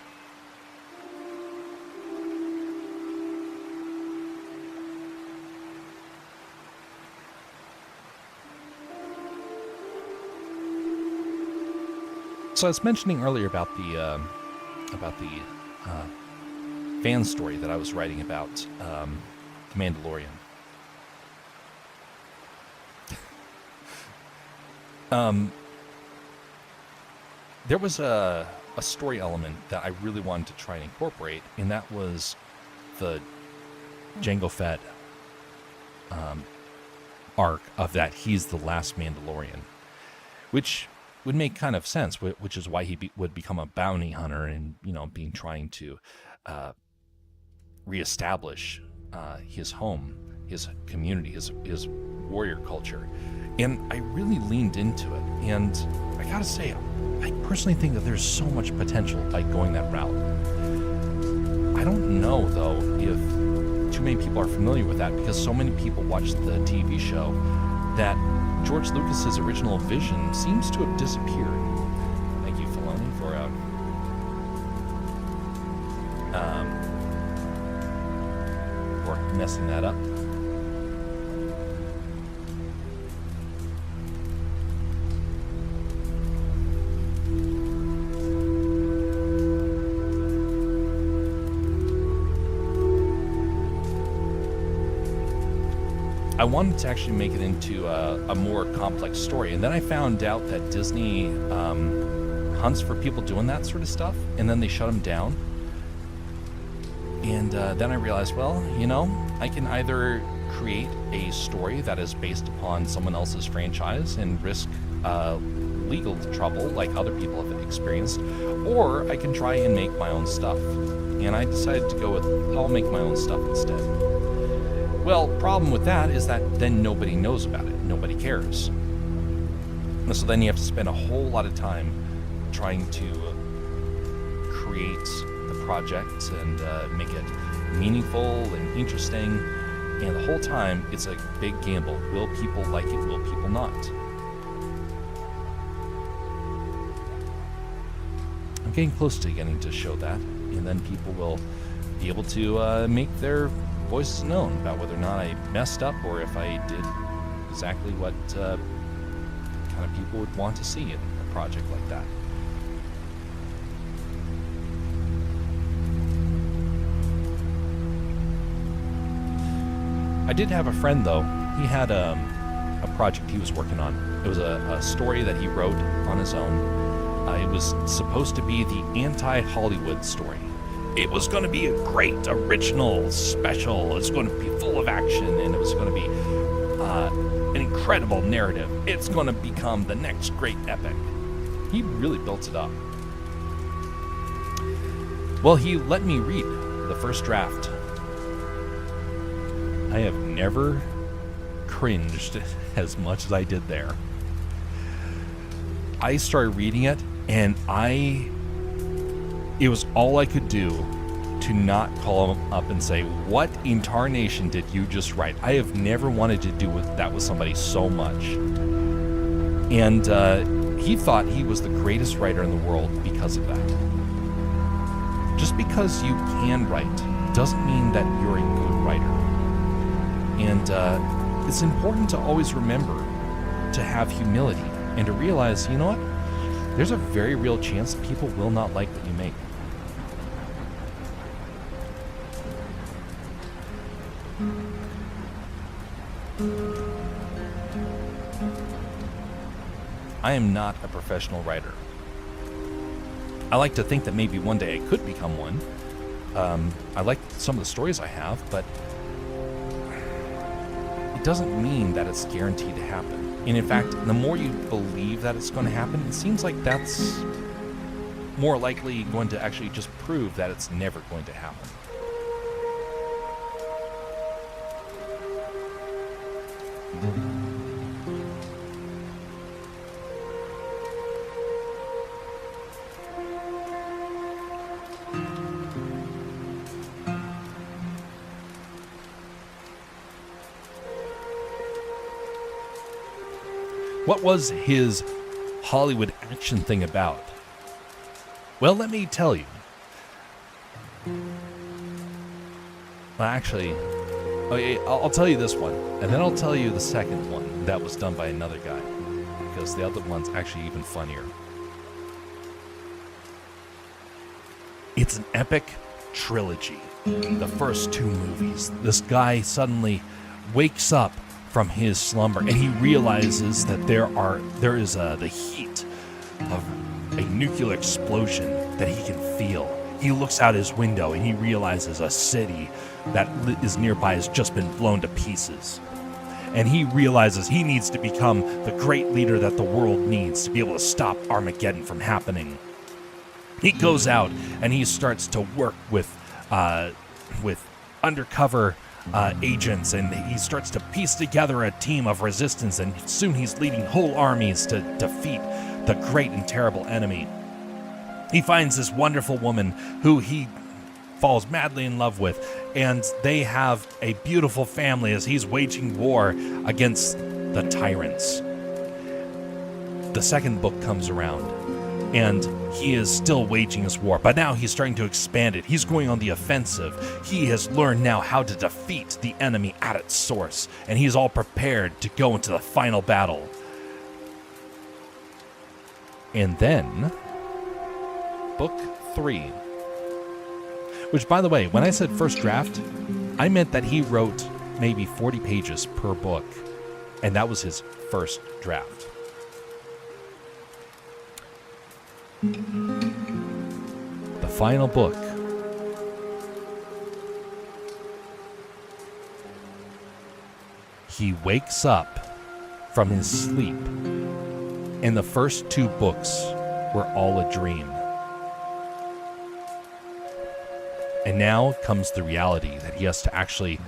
So I was mentioning earlier about the fan story that I was writing about The Mandalorian. There was a story element that I really wanted to try and incorporate, and that was the Jango Fett arc of that he's the last Mandalorian, which would make kind of sense, which is why he would become a bounty hunter and, being trying to reestablish his home, his community, his warrior culture. And I really leaned into it. And I gotta say, I personally think that there's so much potential by going that route. I don't know, though, if too many people are familiar with that, because so many people watch the TV show that George Lucas's original vision seems to have disappeared. Thank you, Filoni, for messing that up. I wanted to actually make it into a more complex story, and then I found out that Disney hunts for people doing that sort of stuff, and then they shut them down. And then I realized, well, I can either create a story that is based upon someone else's franchise and risk legal trouble like other people have experienced, or I can try and make my own stuff. And I decided to go with, I'll make my own stuff instead. Well, problem with that is that then nobody knows about it. Nobody cares. And so then you have to spend a whole lot of time trying to create the project and make it meaningful and interesting. And the whole time, it's a big gamble. Will people like it? Will people not? I'm getting close to getting to show that. And then people will be able to make their voices known about whether or not I messed up or if I did exactly what kind of people would want to see in a project like that. I did have a friend, though. He had a project he was working on. It was a story that he wrote on his own. It was supposed to be the anti-Hollywood story. It was going to be a great, original, special. It's going to be full of action, and it was going to be an incredible narrative. It's going to become the next great epic. He really built it up. Well, he let me read the first draft. I have never cringed as much as I did there. I started reading it, and it was all I could do to not call him up and say, what in tarnation did you just write? I have never wanted to do that with somebody so much. And he thought he was the greatest writer in the world because of that. Just because you can write doesn't mean that you're a good writer. And it's important to always remember to have humility and to realize, you know what? There's a very real chance that people will not like what you make. I am not a professional writer. I like to think that maybe one day I could become one. I like some of the stories I have, but it doesn't mean that it's guaranteed to happen. And in fact, the more you believe that it's going to happen, it seems like that's more likely going to actually just prove that it's never going to happen. What was his Hollywood action thing about? Well, let me tell you. Well, actually, okay, I'll tell you this one, and then I'll tell you the second one that was done by another guy, because the other one's actually even funnier. It's an epic trilogy. The first two movies. This guy suddenly wakes up from his slumber, and he realizes that there is the heat of a nuclear explosion that he can feel. He looks out his window and he realizes a city that is nearby has just been blown to pieces. And he realizes he needs to become the great leader that the world needs to be able to stop Armageddon from happening. He goes out and he starts to work with undercover agents, and he starts to piece together a team of resistance, and soon he's leading whole armies to defeat the great and terrible enemy. He finds this wonderful woman who he falls madly in love with, and they have a beautiful family as he's waging war against the tyrants. The second book comes around, and he is still waging his war, but now he's starting to expand it. He's going on the offensive. He has learned now how to defeat the enemy at its source, and he's all prepared to go into the final battle. And then, book 3. Which, by the way, when I said first draft, I meant that he wrote maybe 40 pages per book, and that was his first draft. The final book. He wakes up from his sleep, and the first 2 books were all a dream. And now comes the reality that he has to actually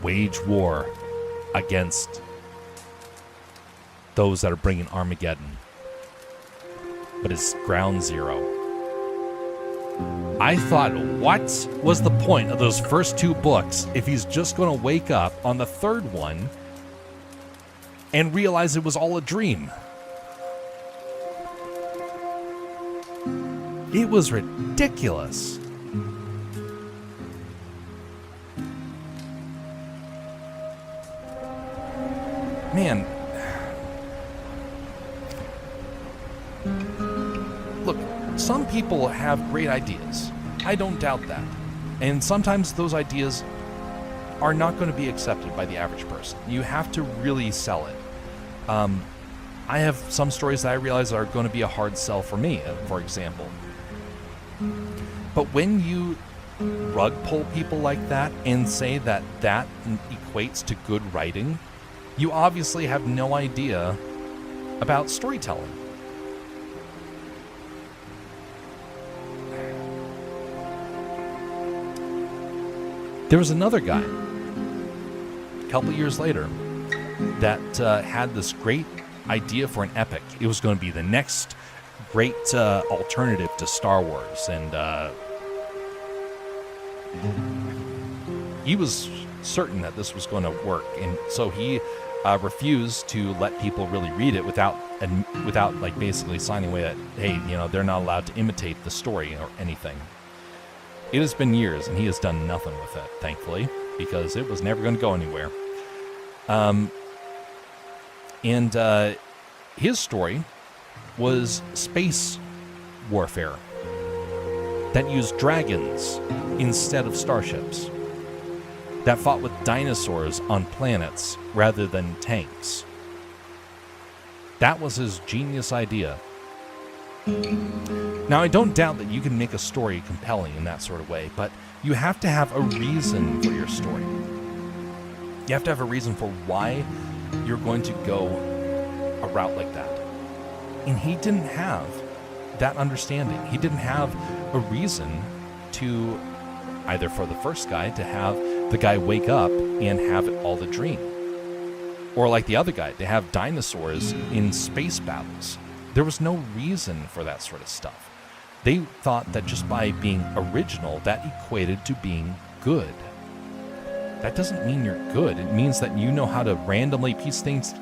wage war against those that are bringing Armageddon. But it's ground zero. I thought, what was the point of those first 2 books if he's just going to wake up on the third one and realize it was all a dream? It was ridiculous. Man, look, some people have great ideas. I don't doubt that. And sometimes those ideas are not going to be accepted by the average person. You have to really sell it. I have some stories that I realize are going to be a hard sell for me, for example. But when you rug pull people like that and say that that equates to good writing, you obviously have no idea about storytelling. There was another guy, a couple years later, that had this great idea for an epic. It was going to be the next great alternative to Star Wars, and he was certain that this was going to work, and so he refused to let people really read it without like basically signing away that, hey, you know, they're not allowed to imitate the story or anything. It has been years, and he has done nothing with it, thankfully, because it was never going to go anywhere. And his story was space warfare that used dragons instead of starships, that fought with dinosaurs on planets rather than tanks. That was his genius idea. Now, I don't doubt that you can make a story compelling in that sort of way, but you have to have a reason for your story. You have to have a reason for why you're going to go a route like that. And he didn't have that understanding. He didn't have a reason to, either for the first guy, to have the guy wake up and have it all a dream, Or like the other guy, they have dinosaurs in space battles. There was no reason for that sort of stuff. They thought that just by being original, that equated to being good. That doesn't mean you're good. It means that you know how to randomly piece things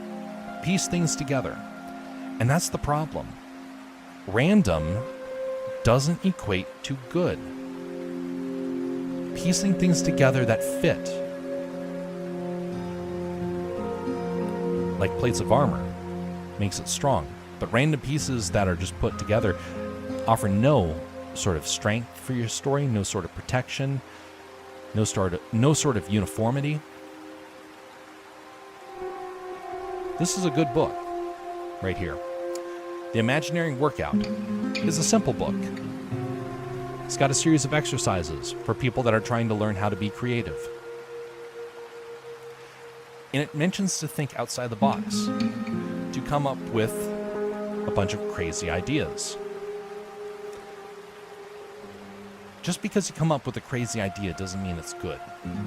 together. And that's the problem. Random doesn't equate to good. Piecing things together that fit, like plates of armor, makes it strong. But random pieces that are just put together offer no sort of strength for your story, no sort of protection, no sort of uniformity. This is a good book right here. The Imagineering Workout is a simple book. It's got a series of exercises for people that are trying to learn how to be creative. And it mentions to think outside the box, to come up with a bunch of crazy ideas. Just because you come up with a crazy idea doesn't mean it's good.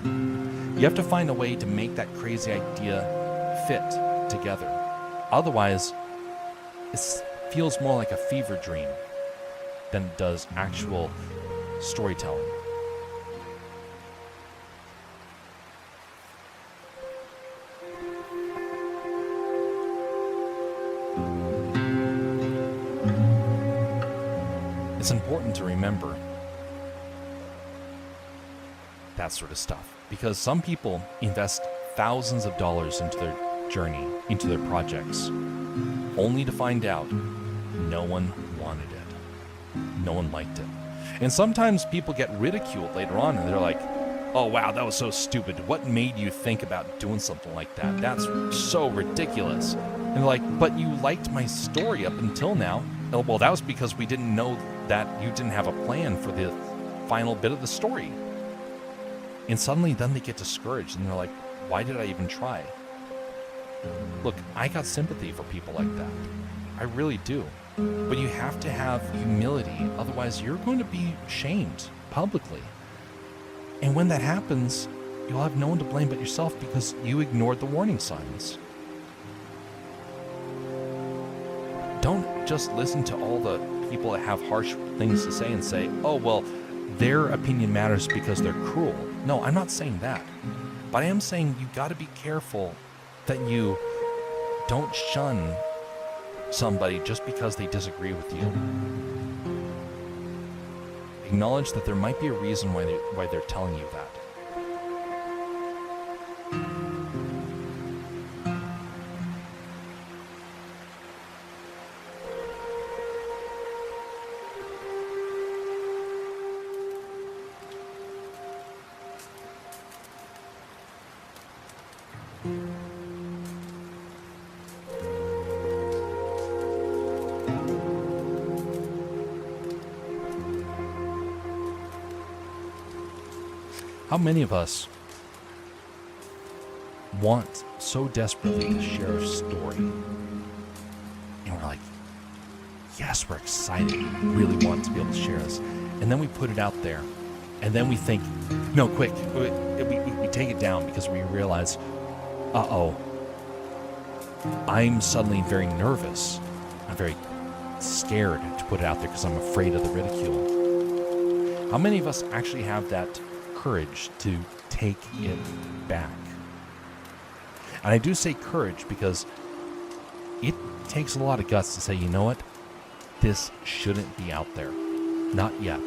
You have to find a way to make that crazy idea fit together. Otherwise, it feels more like a fever dream than it does actual storytelling. It's important to remember that sort of stuff, because some people invest thousands of dollars into their journey, into their projects, only to find out no one wanted it. No one liked it. And sometimes people get ridiculed later on and they're like, oh wow, that was so stupid. What made you think about doing something like that? That's so ridiculous. And they're like, but you liked my story up until now. Oh, well, that was because we didn't know that you didn't have a plan for the final bit of the story. And suddenly then they get discouraged and they're like, why did I even try? Look, I got sympathy for people like that. I really do. But you have to have humility, otherwise you're going to be shamed publicly. And when that happens, you'll have no one to blame but yourself because you ignored the warning signs. Don't just listen to all the people that have harsh things to say and say, oh, well, their opinion matters because they're cruel. No, I'm not saying that. But I am saying you got to be careful that you don't shun somebody just because they disagree with you. Acknowledge that there might be a reason why they're telling you that. How many of us want so desperately to share a story? And we're like, yes, we're excited. We really want to be able to share this. And then we put it out there. And then we think, no, quick. We take it down because we realize, uh-oh, I'm suddenly very nervous. I'm very scared to put it out there because I'm afraid of the ridicule. How many of us actually have that courage to take it back? And I do say courage because it takes a lot of guts to say, you know what? This shouldn't be out there. Not yet.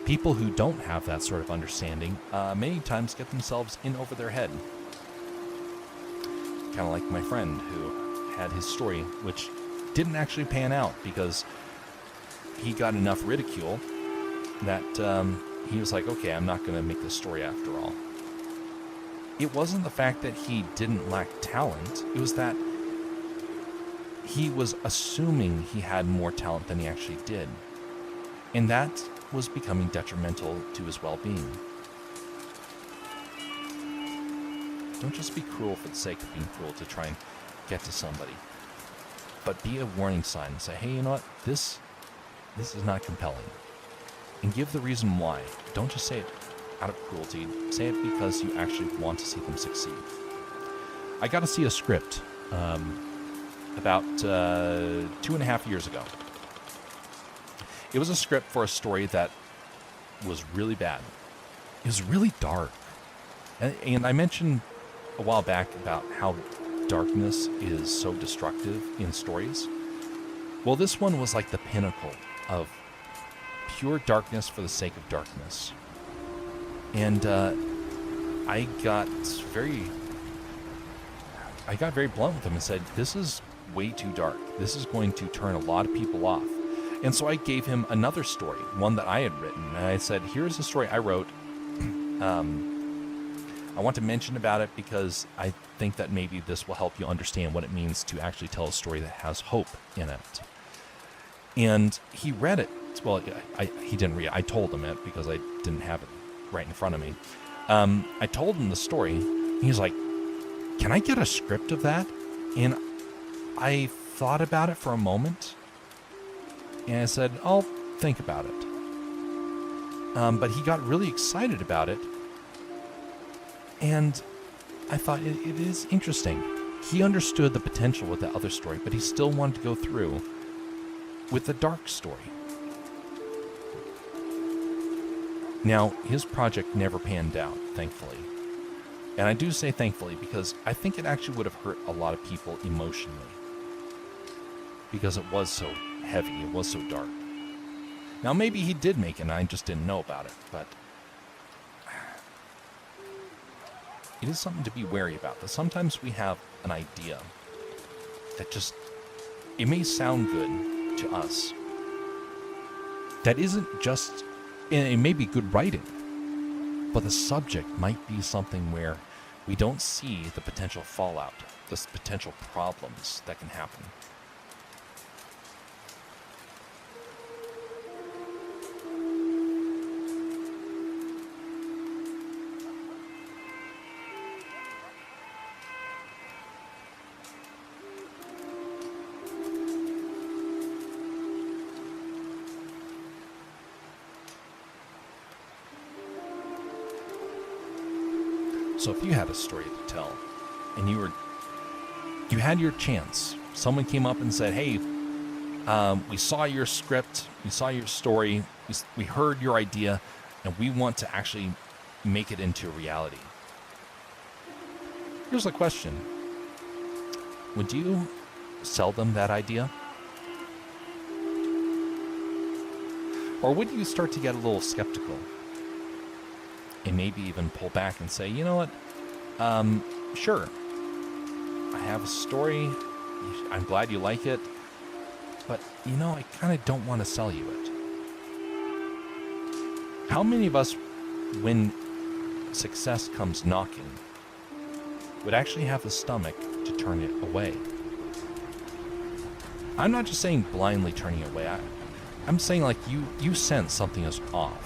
People who don't have that sort of understanding many times get themselves in over their head. Kind of like my friend who had his story, which didn't actually pan out because he got enough ridicule that he was like, okay, I'm not going to make this story after all. It wasn't the fact that he didn't lack talent. It was that he was assuming he had more talent than he actually did. And that was becoming detrimental to his well-being. Don't just be cruel for the sake of being cruel to try and get to somebody. But be a warning sign and say, hey, you know what? This is not compelling. And give the reason why. Don't just say it out of cruelty. Say it because you actually want to see them succeed. I got to see a script about 2.5 years ago. It was a script for a story that was really bad. It was really dark. And I mentioned a while back about how darkness is so destructive in stories. Well, this one was like the pinnacle of pure darkness for the sake of darkness. And I got very blunt with him and said, this is way too dark. This is going to turn a lot of people off. And so I gave him another story, one that I had written. And I said, here's a story I wrote. I want to mention about it because I think that maybe this will help you understand what it means to actually tell a story that has hope in it. And he read it. Well, he didn't read it. I told him it because I didn't have it right in front of me. I told him the story. He's like, can I get a script of that? And I thought about it for a moment. And I said, I'll think about it. But he got really excited about it. And I thought it is interesting. He understood the potential with the other story, but he still wanted to go through with the dark story. Now, his project never panned out, thankfully. And I do say thankfully because I think it actually would have hurt a lot of people emotionally. Because it was so heavy, it was so dark. Now, maybe he did make it and I just didn't know about it, but it is something to be wary about. That sometimes we have an idea that just, it may sound good to us. That isn't just, and it may be good writing, but the subject might be something where we don't see the potential fallout, the potential problems that can happen. So if you had a story to tell and you had your chance, someone came up and said, hey, we saw your script, we saw your story, we heard your idea, and we want to actually make it into reality. Here's the question. Would you sell them that idea? Or would you start to get a little skeptical? And maybe even pull back and say, you know what, sure, I have a story, I'm glad you like it, but, you know, I kind of don't want to sell you it. How many of us, when success comes knocking, would actually have the stomach to turn it away? I'm not just saying blindly turning it away. I'm saying like you sense something is off.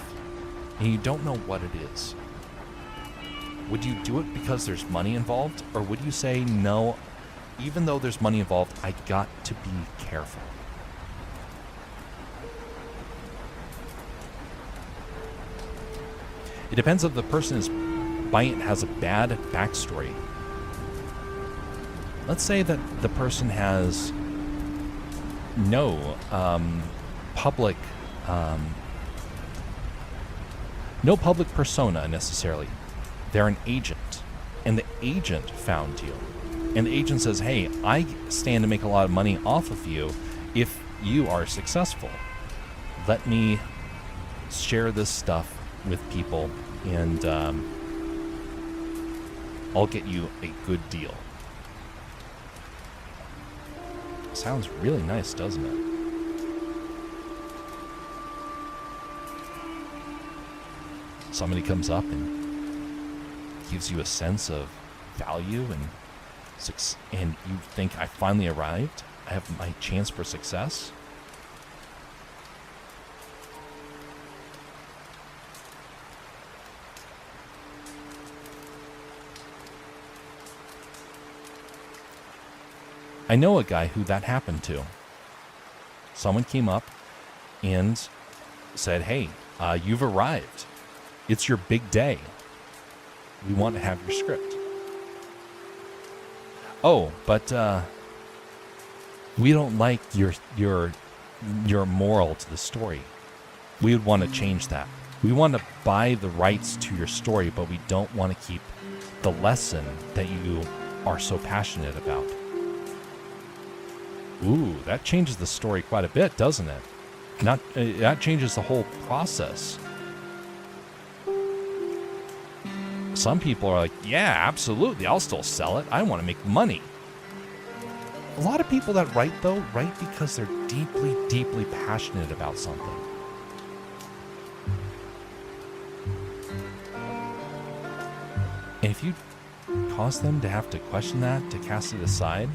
And you don't know what it is. Would you do it because there's money involved? Or would you say, no, even though there's money involved, I got to be careful? It depends if the person is buying it has a bad backstory. Let's say that the person has no public persona necessarily. They're an agent, and the agent found you. And the agent says, hey, I stand to make a lot of money off of you if you are successful. Let me share this stuff with people, and I'll get you a good deal. Sounds really nice, doesn't it? Somebody comes up and gives you a sense of value and you think, I finally arrived, I have my chance for success. I know a guy who that happened to. Someone came up and said, hey, you've arrived. It's your big day. We want to have your script. Oh, but we don't like your moral to the story. We would want to change that. We want to buy the rights to your story, but we don't want to keep the lesson that you are so passionate about. Ooh, that changes the story quite a bit, doesn't it? That changes the whole process. Some people are like, yeah, absolutely, I'll still sell it. I want to make money. A lot of people that write, though, write because they're deeply, deeply passionate about something. And if you cause them to have to question that, to cast it aside,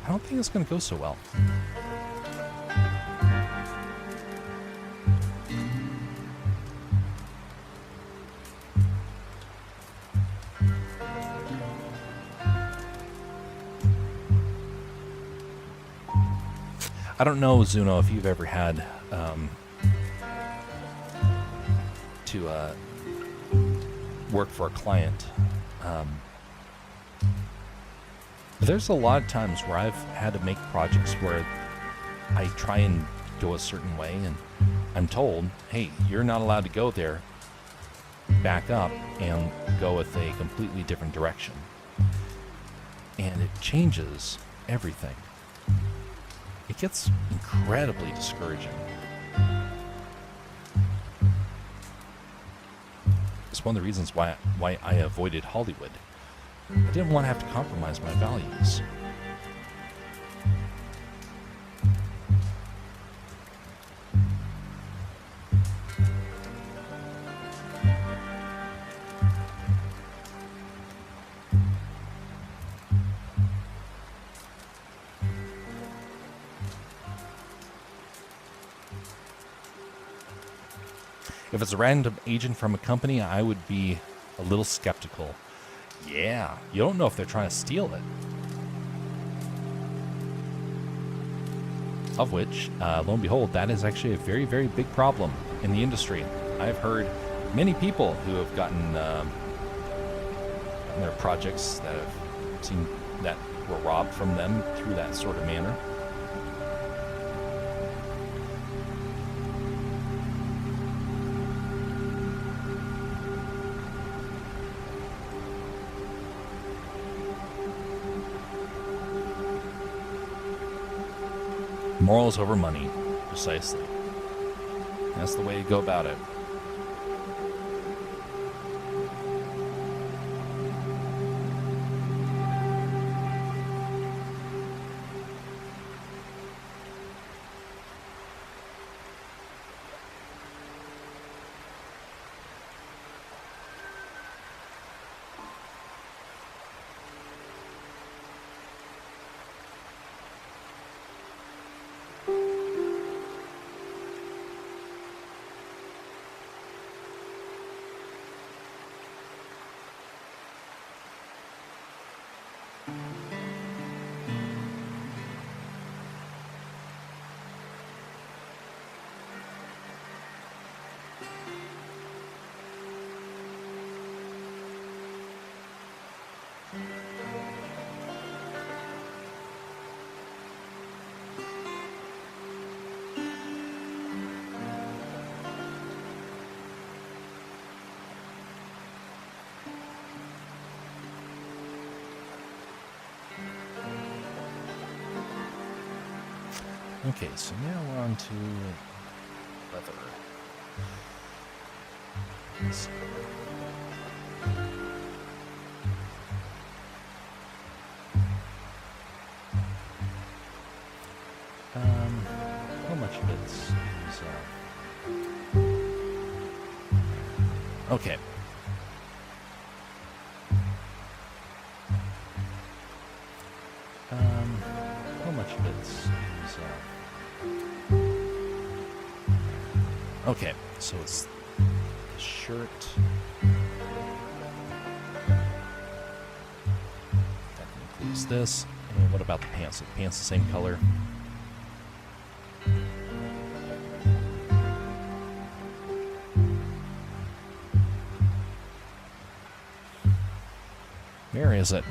I don't think it's going to go so well. I don't know, Zuno, if you've ever had to work for a client. There's a lot of times where I've had to make projects where I try and go a certain way, and I'm told, hey, you're not allowed to go there. Back up and go with a completely different direction. And it changes everything. It gets incredibly discouraging. It's one of the reasons why I avoided Hollywood. I didn't want to have to compromise my values. If it's a random agent from a company, I would be a little skeptical. Yeah, you don't know if they're trying to steal it. Of which, lo and behold, that is actually a very, very big problem in the industry. I've heard many people who have gotten their projects that have seen that were robbed from them through that sort of manner. Morals over money, precisely. That's the way you go about it. Okay, so now we're on to leather. Let's see. How much of it's okay. How much of it's okay, so it's the shirt. That includes this. And what about the pants? Are the pants the same color? Where is it?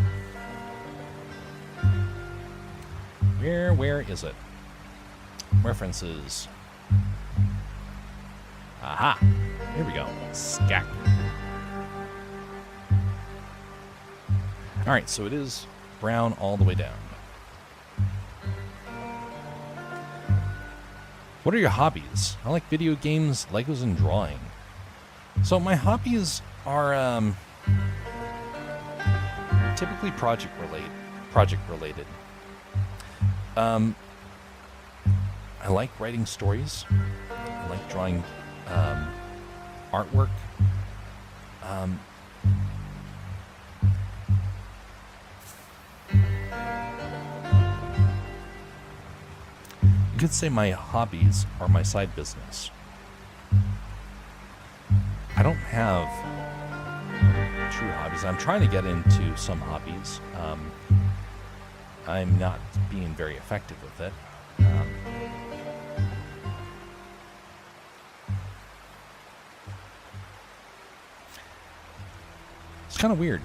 Where is it? References. Aha. Here we go. Skak. All right, so it is brown all the way down. What are your hobbies? I like video games, Legos, and drawing. So my hobbies are typically project related. I like writing stories. I like drawing artwork. You could say my hobbies are my side business. I don't have true hobbies. I'm trying to get into some hobbies. I'm not being very effective with it. It's kind of weird.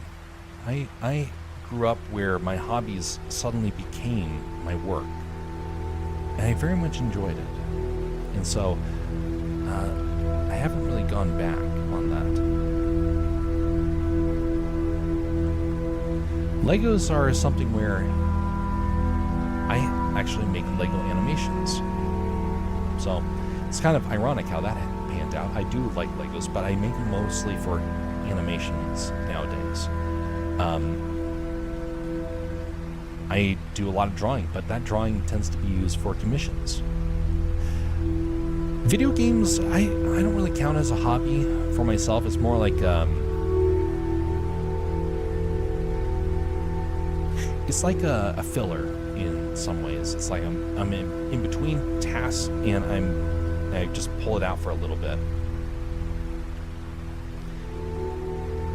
I grew up where my hobbies suddenly became my work. And I very much enjoyed it. And so I haven't really gone back on that. Legos are something where I actually make Lego animations. So it's kind of ironic how that panned out. I do like Legos, but I make them mostly for animations nowadays. I do a lot of drawing, but that drawing tends to be used for commissions. Video games, I don't really count as a hobby for myself. It's more like it's like a filler in some ways. It's like I'm in between tasks and I just pull it out for a little bit.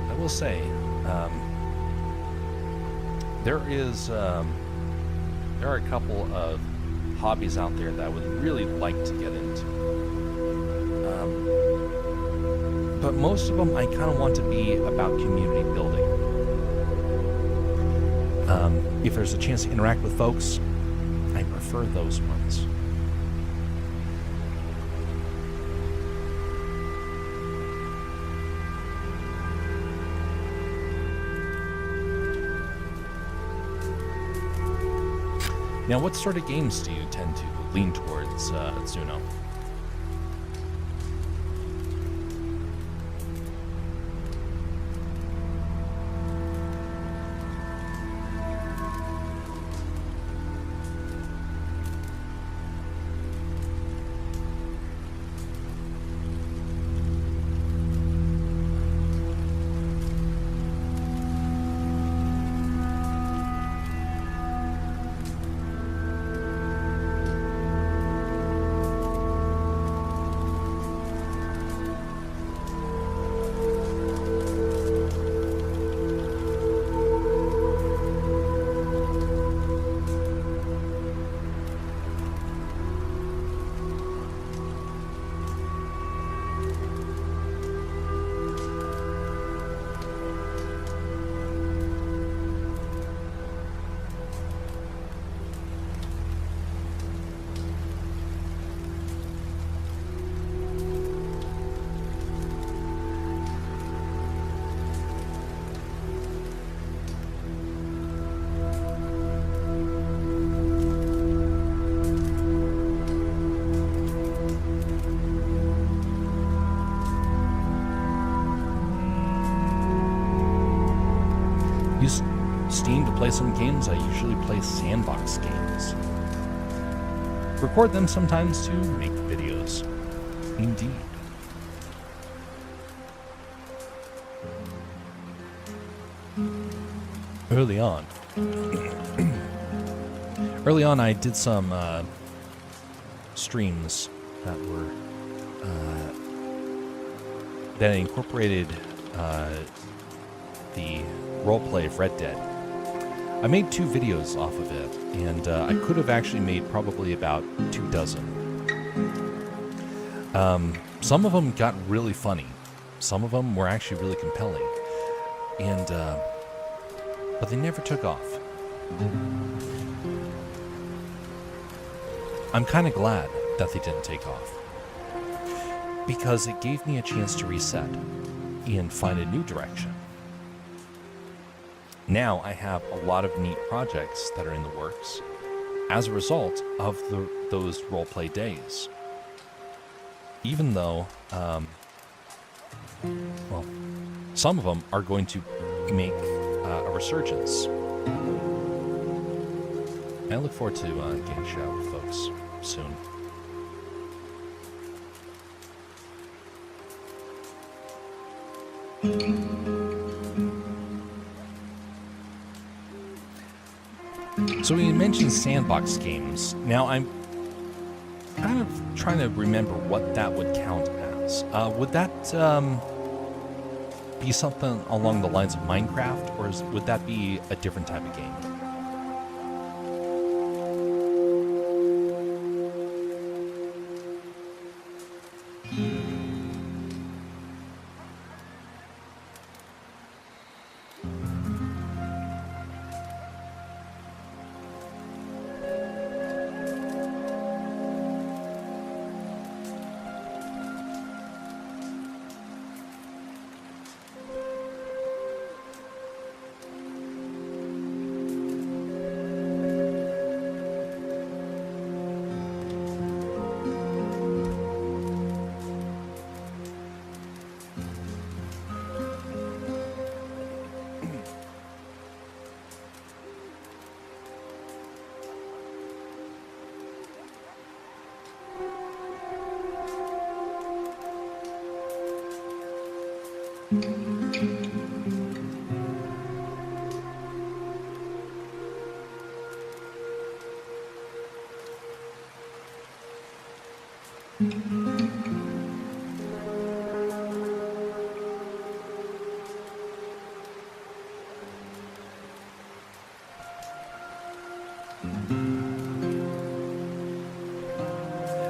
I will say, there are a couple of hobbies out there that I would really like to get into. But most of them I kind of want to be about community building. If there's a chance to interact with folks, I prefer those ones. Now, what sort of games do you tend to lean towards, Zuno? Use Steam to play some games. I usually play sandbox games. Record them sometimes to make videos. Indeed. Early on, I did some streams that were that incorporated the roleplay of Red Dead. I made 2 videos off of it, and I could have actually made probably about 24. Some of them got really funny. Some of them were actually really compelling, and but they never took off. I'm kind of glad that they didn't take off, because it gave me a chance to reset and find a new direction. Now I have a lot of neat projects that are in the works as a result of those roleplay days. Even though, well, some of them are going to make a resurgence. I look forward to getting a shout with folks soon. So we mentioned sandbox games. Now I'm kind of trying to remember what that would count as. Would that be something along the lines of Minecraft, or would that be a different type of game?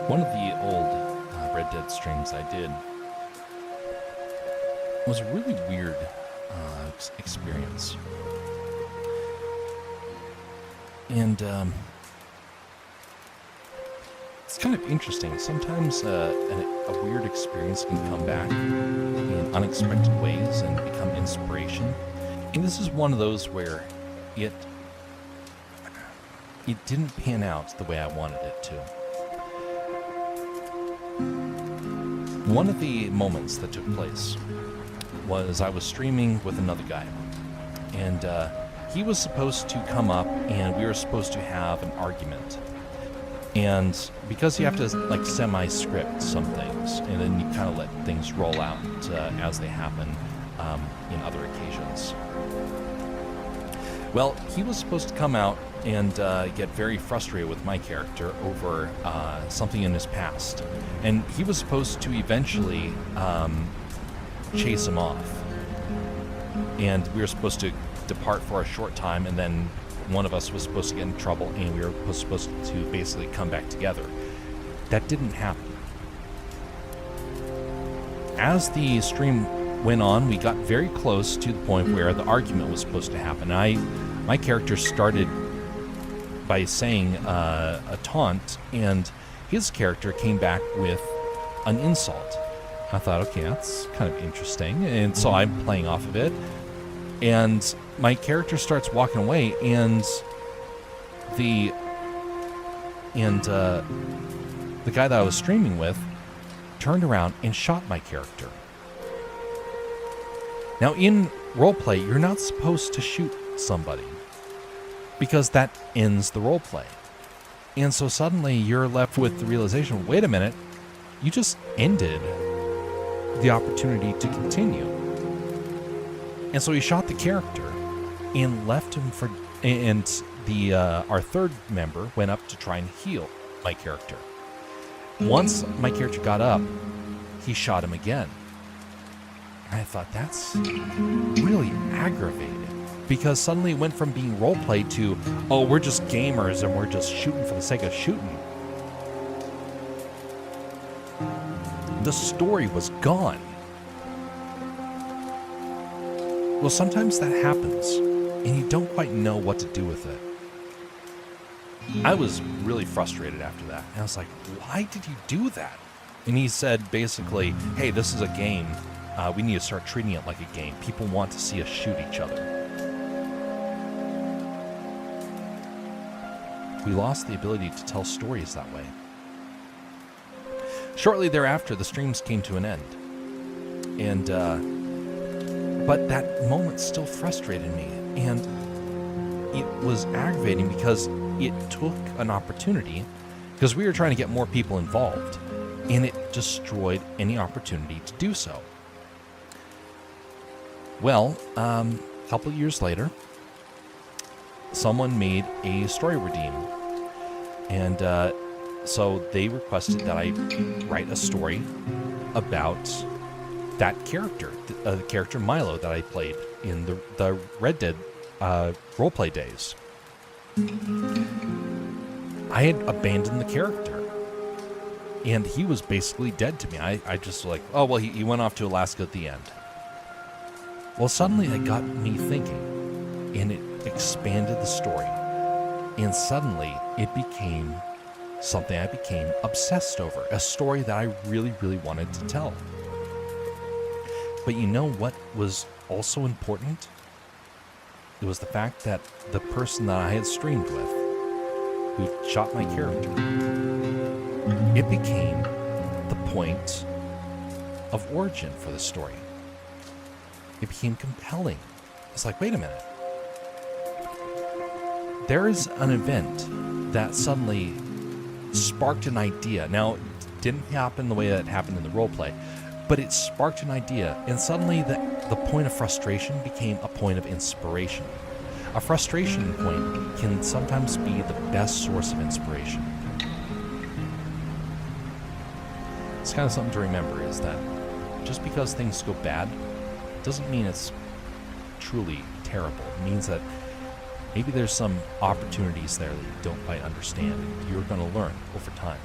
One of the old Red Dead streams I did was a really weird experience. And it's kind of interesting. Sometimes a weird experience can come back in unexpected ways and become inspiration. And this is one of those where it didn't pan out the way I wanted it to. One of the moments that took place was I was streaming with another guy, and he was supposed to come up and we were supposed to have an argument. And because you have to like semi-script some things, and then you kind of let things roll out as they happen in other occasions. Well, he was supposed to come out and get very frustrated with my character over something in his past. And he was supposed to eventually chase him off. And we were supposed to depart for a short time, and then one of us was supposed to get in trouble, and we were supposed to basically come back together. That didn't happen. As the stream went on, we got very close to the point where the argument was supposed to happen. My character started by saying a taunt, and his character came back with an insult. I thought, okay, that's kind of interesting, and so I'm playing off of it, and my character starts walking away, and the guy that I was streaming with turned around and shot my character. Now, in roleplay, you're not supposed to shoot somebody, because that ends the roleplay. And so suddenly you're left with the realization, wait a minute, you just ended the opportunity to continue. And so he shot the character and left him for, and our third member went up to try and heal my character. Once my character got up, he shot him again. And I thought, that's really aggravating. Because suddenly it went from being roleplay to, oh, we're just gamers and we're just shooting for the sake of shooting. The story was gone. Well, sometimes that happens, and you don't quite know what to do with it. I was really frustrated after that. And I was like, why did you do that? And he said basically, hey, this is a game. We need to start treating it like a game. People want to see us shoot each other. We lost the ability to tell stories that way. Shortly thereafter, the streams came to an end. And, but that moment still frustrated me. And it was aggravating because it took an opportunity, because we were trying to get more people involved, and it destroyed any opportunity to do so. Well, a couple of years later, someone made a story redeem. And so they requested that I write a story about that character, the character Milo that I played in the Red Dead roleplay days. I had abandoned the character, and he was basically dead to me. I just was like, oh, well, he went off to Alaska at the end. Well, suddenly that got me thinking, and it expanded the story. And suddenly it became something I became obsessed over, a story that I really, really wanted to tell. But you know what was also important? It was the fact that the person that I had streamed with, who shot my character, it became the point of origin for the story. It became compelling. It's like, wait a minute. There is an event that suddenly sparked an idea. Now, it didn't happen the way that it happened in the roleplay, but it sparked an idea, and suddenly the point of frustration became a point of inspiration. A frustration point can sometimes be the best source of inspiration. It's kind of something to remember, is that just because things go bad doesn't mean it's truly terrible. It means that maybe there's some opportunities there that you don't quite understand, and you're going to learn over time.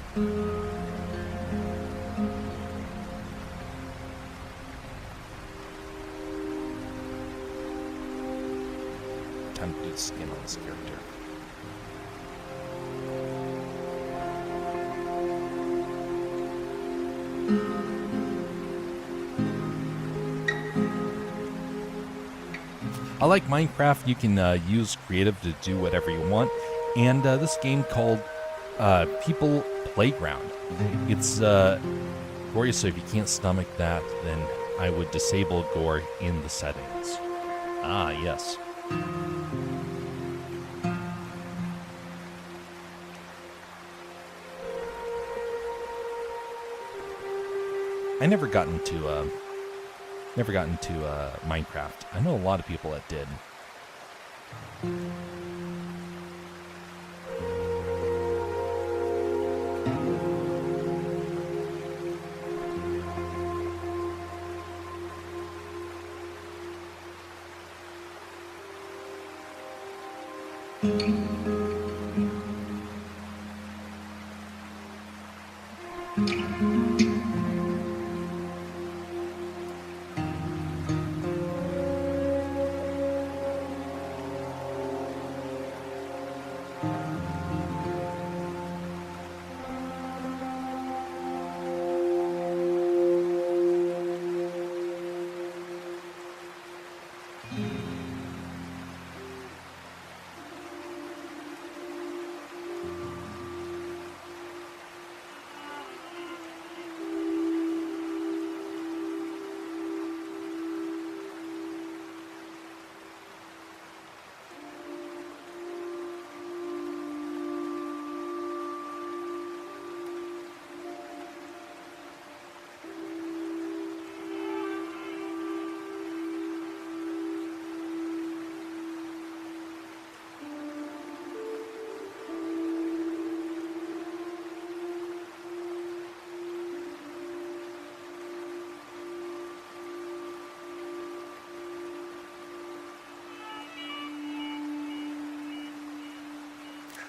Time to do the skin on this character. I like Minecraft. You can use creative to do whatever you want. And this game called People Playground. It's gory, so if you can't stomach that, then I would disable gore in the settings. Ah, yes. I never got into Minecraft. I know a lot of people that did.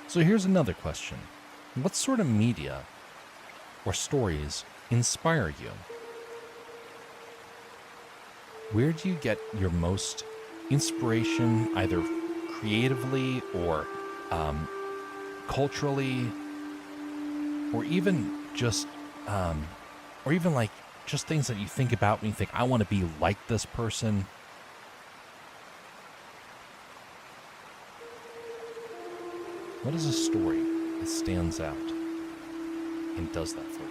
So here's another question. What sort of media or stories inspire you? Where do you get your most inspiration, either creatively or culturally, or even just, or even like just things that you think about when you think, I want to be like this person. What is a story that stands out and does that for you?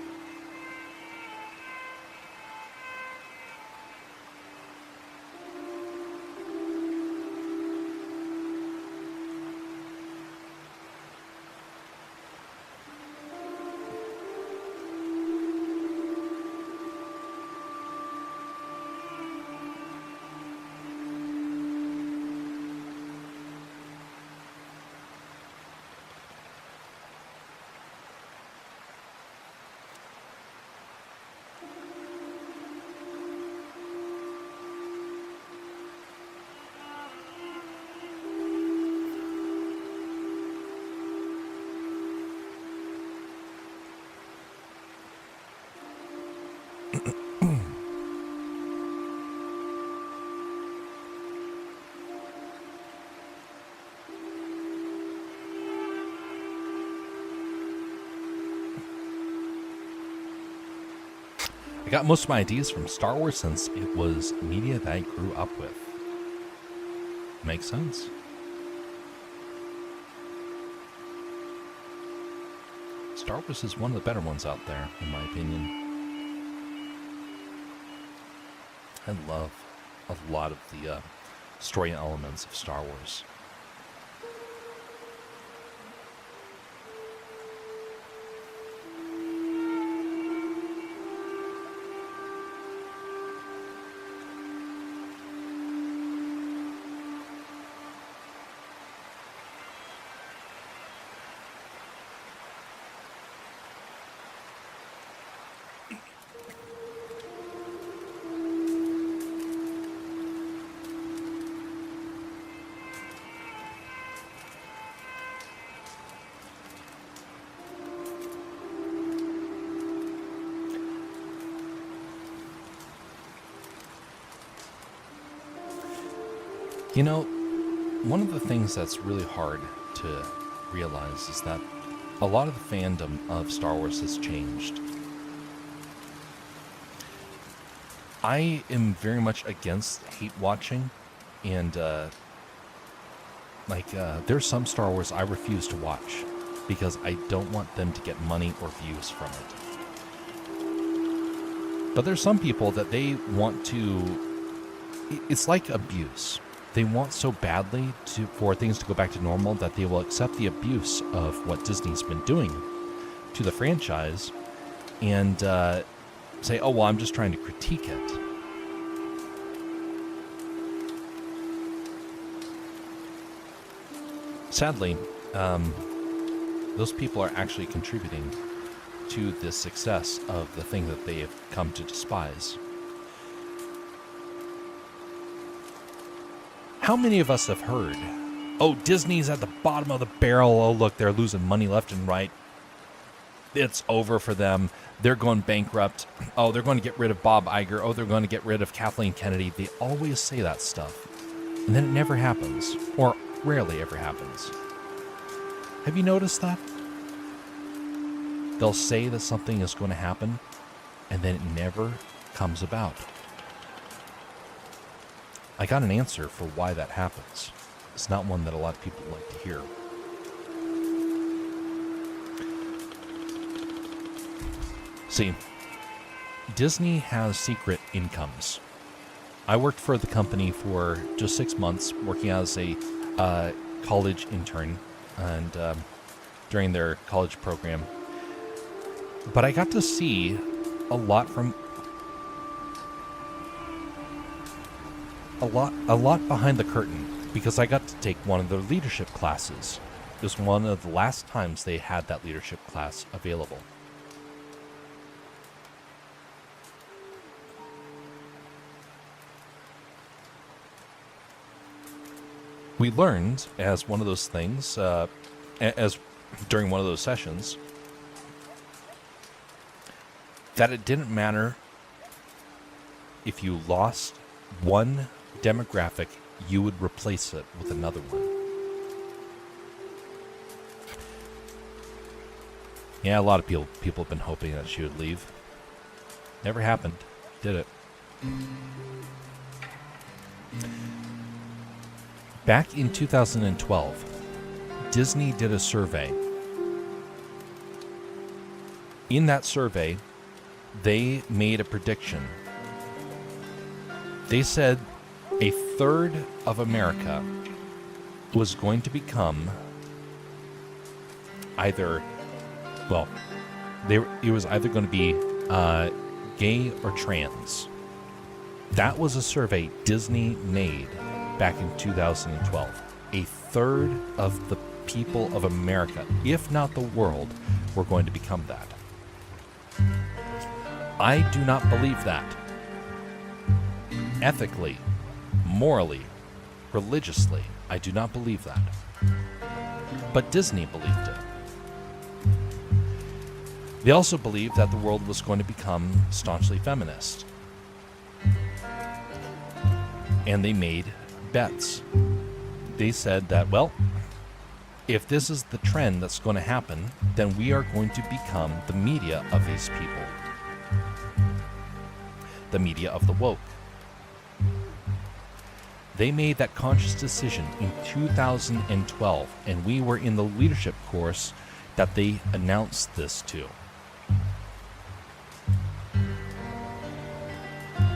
I got most of my ideas from Star Wars since it was media that I grew up with. Makes sense. Star Wars is one of the better ones out there, in my opinion. I love a lot of the story elements of Star Wars. You know, one of the things that's really hard to realize is that a lot of the fandom of Star Wars has changed. I am very much against hate watching, and there's some Star Wars I refuse to watch because I don't want them to get money or views from it. But there's some people that they want to, it's like abuse. They want so badly for things to go back to normal that they will accept the abuse of what Disney's been doing to the franchise and say, oh, well, I'm just trying to critique it. Sadly, those people are actually contributing to the success of the thing that they have come to despise. How many of us have heard, oh, Disney's at the bottom of the barrel. Oh, look, they're losing money left and right. It's over for them. They're going bankrupt. Oh, they're going to get rid of Bob Iger. Oh, they're going to get rid of Kathleen Kennedy. They always say that stuff. And then it never happens, or rarely ever happens. Have you noticed that? They'll say that something is going to happen, and then it never comes about. I got an answer for why that happens. It's not one that a lot of people like to hear. See, Disney has secret incomes. I worked for the company for just 6 months, working as a college intern and during their college program. But I got to see a lot behind the curtain because I got to take one of their leadership classes. It was one of the last times they had that leadership class available. We learned as one of those things, as during one of those sessions, that it didn't matter if you lost one demographic, you would replace it with another one. Yeah, a lot of people have been hoping that she would leave. Never happened. Did it. Back in 2012, Disney did a survey. In that survey, they made a prediction. They said a third of America was going to become either, well, it was either going to be gay or trans. That was a survey Disney made back in 2012. A third of the people of America, if not the world, were going to become that. I do not believe that. Ethically, morally, religiously, I do not believe that. But Disney believed it. They also believed that the world was going to become staunchly feminist. And they made bets. They said that, well, if this is the trend that's going to happen, then we are going to become the media of these people. The media of the woke. They made that conscious decision in 2012, and we were in the leadership course that they announced this to.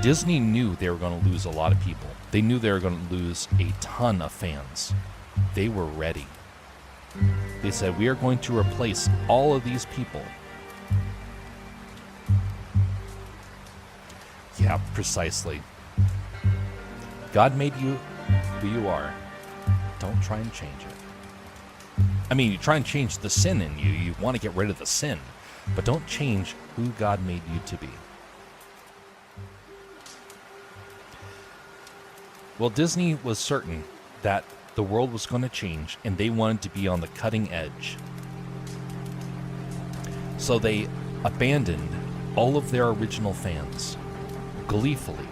Disney knew they were going to lose a lot of people. They knew they were going to lose a ton of fans. They were ready. They said, we are going to replace all of these people. Yeah, precisely. God made you who you are. Don't try and change it. I mean, you try and change the sin in you. You want to get rid of the sin. But don't change who God made you to be. Well, Disney was certain that the world was going to change, and they wanted to be on the cutting edge. So they abandoned all of their original fans, gleefully,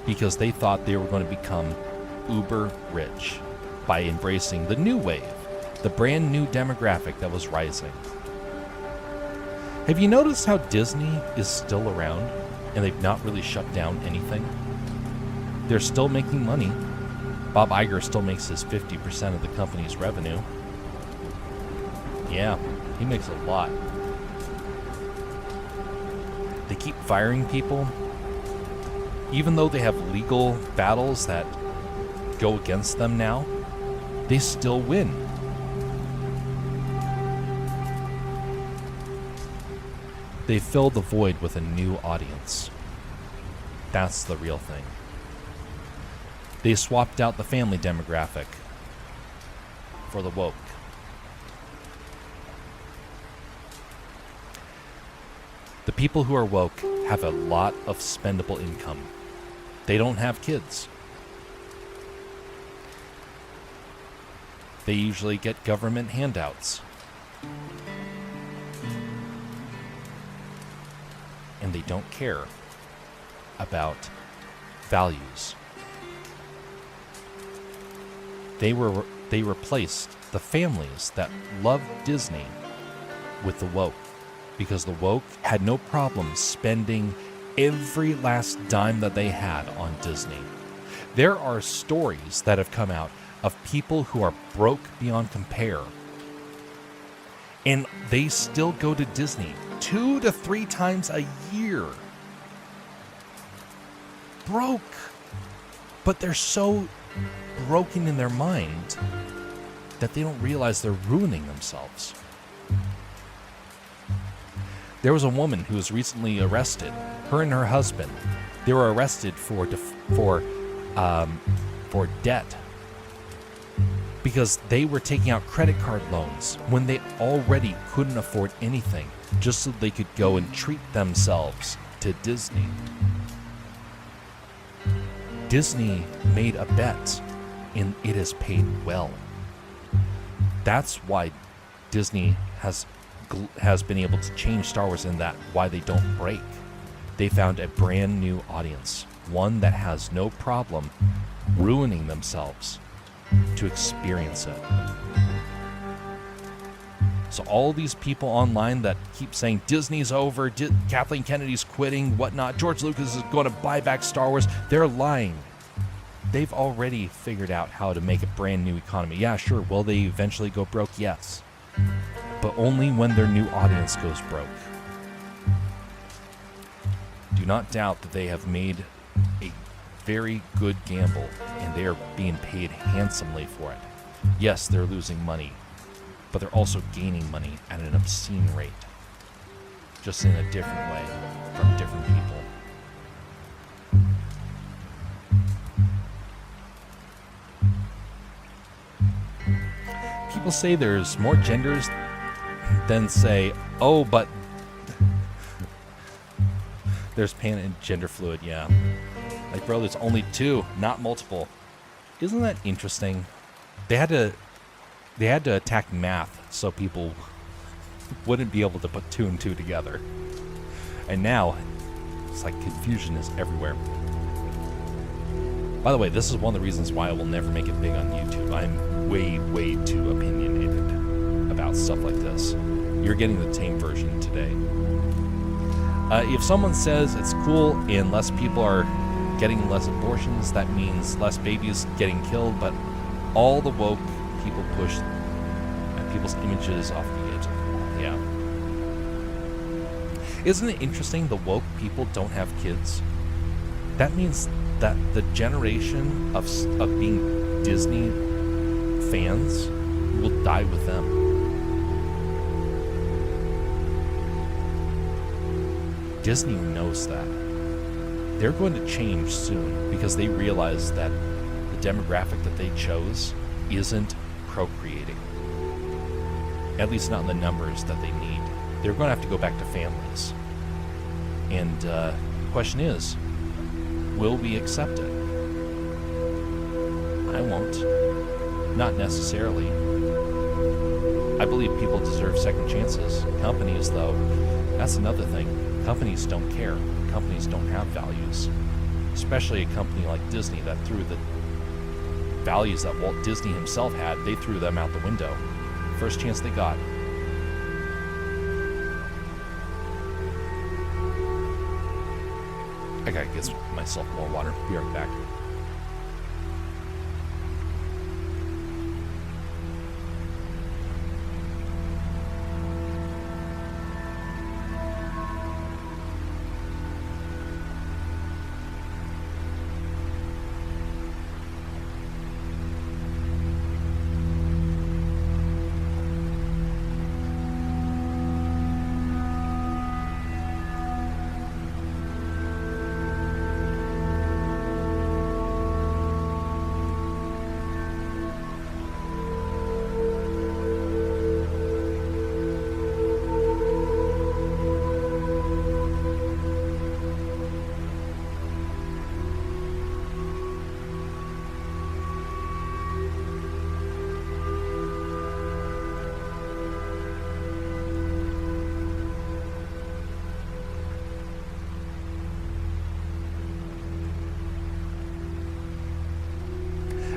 because they thought they were going to become uber rich by embracing the new wave, the brand new demographic that was rising. Have you noticed how Disney is still around, and they've not really shut down anything? They're still making money. Bob Iger still makes his 50% of the company's revenue. Yeah, he makes a lot. They keep firing people. Even though they have legal battles that go against them now, they still win. They fill the void with a new audience. That's the real thing. They swapped out the family demographic for the woke. The people who are woke have a lot of spendable income. They don't have kids. They usually get government handouts. And they don't care about values. They replaced the families that loved Disney with the woke, because the woke had no problem spending every last dime that they had on Disney. There are stories that have come out of people who are broke beyond compare, and they still go to Disney 2 to 3 times a year. Broke. But they're so broken in their mind that they don't realize they're ruining themselves. There was a woman who was recently arrested. Her and her husband, they were arrested for debt because they were taking out credit card loans when they already couldn't afford anything, just so they could go and treat themselves to Disney. Disney made a bet, and it has paid well. That's why Disney has been able to change Star Wars in that, why they don't break. They found a brand new audience, one that has no problem ruining themselves to experience it. So all these people online that keep saying Disney's over, Kathleen Kennedy's quitting, whatnot, George Lucas is going to buy back Star Wars, they're lying. They've already figured out how to make a brand new economy. Yeah, sure, will they eventually go broke? Yes. But only when their new audience goes broke. Do not doubt that they have made a very good gamble, and they are being paid handsomely for it. Yes, they're losing money, but they're also gaining money at an obscene rate, just in a different way from different people. People say there's more genders than say, oh, but there's pan and gender fluid, yeah. Like, bro, there's only 2, not multiple. Isn't that interesting? They had to attack math so people wouldn't be able to put 2 and 2 together. And now, it's like confusion is everywhere. By the way, this is one of the reasons why I will never make it big on YouTube. I'm way, way too opinionated about stuff like this. You're getting the tame version today. If someone says it's cool and less people are getting less abortions, that means less babies getting killed, but all the woke people push people's images off the edge of the wall. Yeah. Isn't it interesting the woke people don't have kids? That means that the generation of being Disney fans will die with them. Disney knows that. They're going to change soon because they realize that the demographic that they chose isn't procreating. At least not in the numbers that they need. They're going to have to go back to families. And the question is, will we accept it? I won't. Not necessarily. I believe people deserve second chances. Companies, though, that's another thing. Companies don't care. Companies don't have values. Especially a company like Disney that threw the values that Walt Disney himself had, they threw them out the window. First chance they got. I gotta get myself more water. Be right back.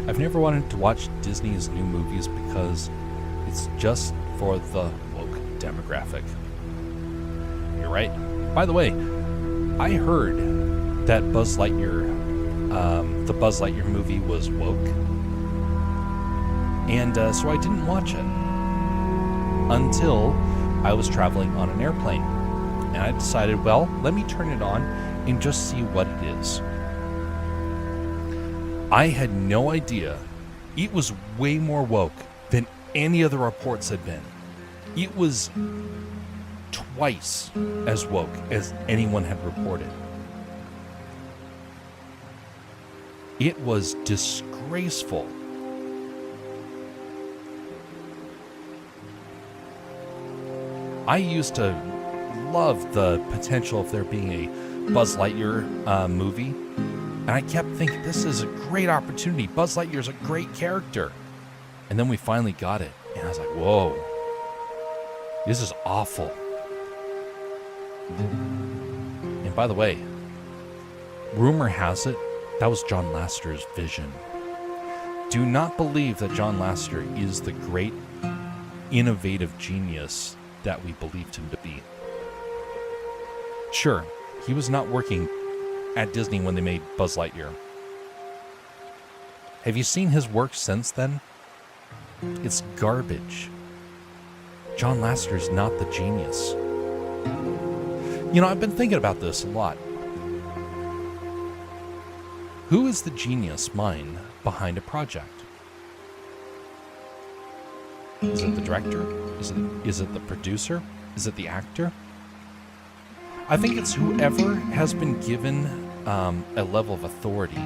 I've never wanted to watch Disney's new movies because it's just for the woke demographic. You're right. By the way, I heard that Buzz Lightyear, the Buzz Lightyear movie was woke. And so I didn't watch it until I was traveling on an airplane. And I decided, well, let me turn it on and just see what it is. I had no idea it was way more woke than any of the reports had been. It was twice as woke as anyone had reported. It was disgraceful. I used to love the potential of there being a Buzz Lightyear movie. And I kept thinking, this is a great opportunity. Buzz Lightyear's a great character. And then we finally got it. And I was like, whoa, this is awful. And by the way, rumor has it, that was John Lasseter's vision. Do not believe that John Lasseter is the great innovative genius that we believed him to be. Sure, he was not working at Disney when they made Buzz Lightyear. Have you seen his work since then? It's garbage. John Lasseter's not the genius. You know, I've been thinking about this a lot. Who is the genius mind behind a project? Is it the director? Is it the producer? Is it the actor? I think it's whoever has been given a level of authority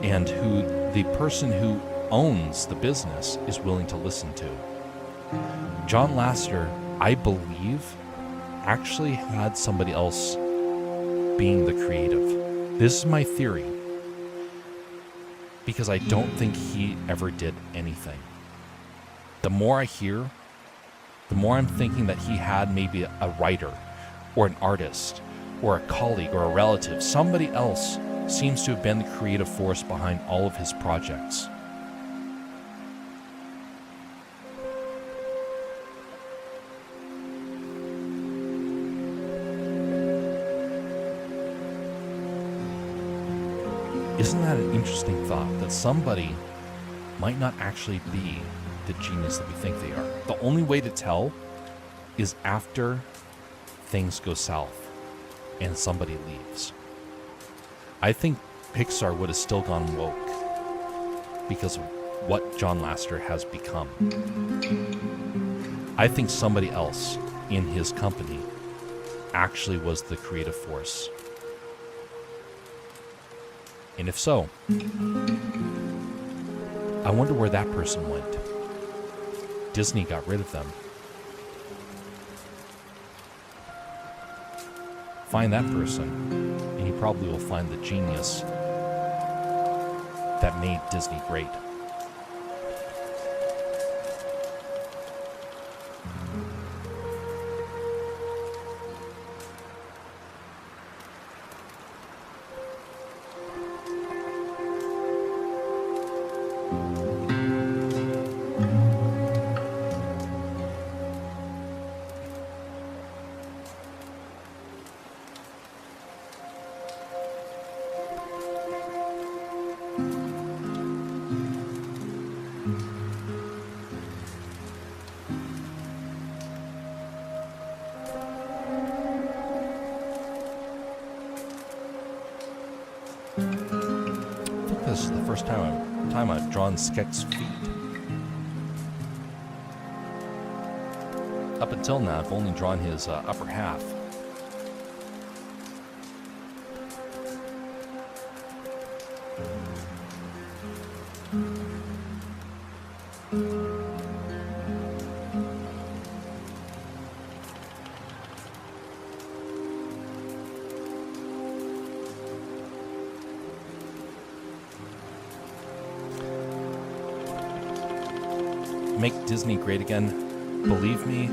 and who the person who owns the business is willing to listen to. John Lasseter, I believe, actually had somebody else being the creative. This is my theory, because I don't think he ever did anything. The more I hear, the more I'm thinking that he had maybe a writer or an artist or a colleague or a relative. Somebody else seems to have been the creative force behind all of his projects. Isn't that an interesting thought, that somebody might not actually be the genius that we think they are? The only way to tell is after things go south and somebody leaves. I think Pixar would have still gone woke because of what John Lasseter has become. I think somebody else in his company actually was the creative force. And if so, I wonder where that person went. Disney got rid of them. Find that person, and you probably will find the genius that made Disney great. This is the first time I've drawn Skek's feet. Up until now, I've only drawn his upper half. Make Disney great again. Believe me,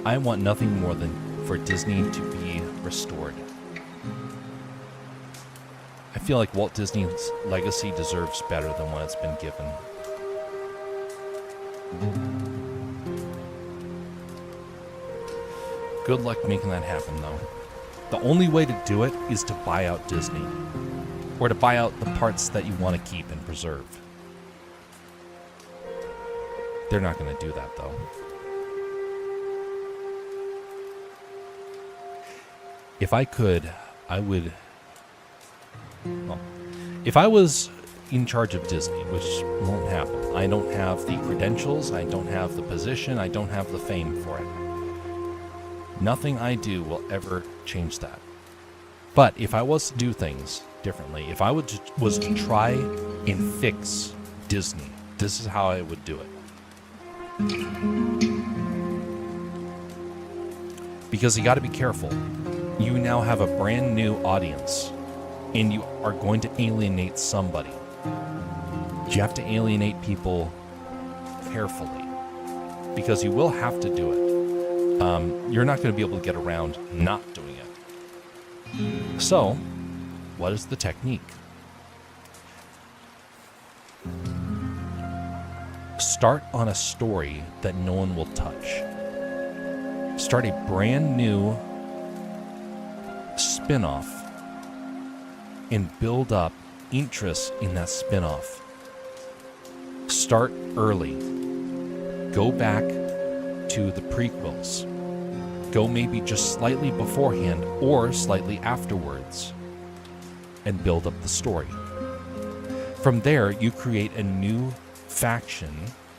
I want nothing more than for Disney to be restored. I feel like Walt Disney's legacy deserves better than what it's been given. Good luck making that happen, though. The only way to do it is to buy out Disney, or to buy out the parts that you want to keep and preserve. They're not going to do that, though. If I could, I would... Well, if I was in charge of Disney, which won't happen, I don't have the credentials, I don't have the position, I don't have the fame for it. Nothing I do will ever change that. But if I was to do things differently, if I was to try and fix Disney, this is how I would do it. Because you got to be careful. You now have a brand new audience, and you are going to alienate somebody. You have to alienate people carefully, because you will have to do it. You're not going to be able to get around not doing it. So, what is the technique? Start on a story that no one will touch. Start a brand new spin-off and build up interest in that spin-off. Start early. Go back to the prequels. Go maybe just slightly beforehand or slightly afterwards and build up the story. From there, you create a new faction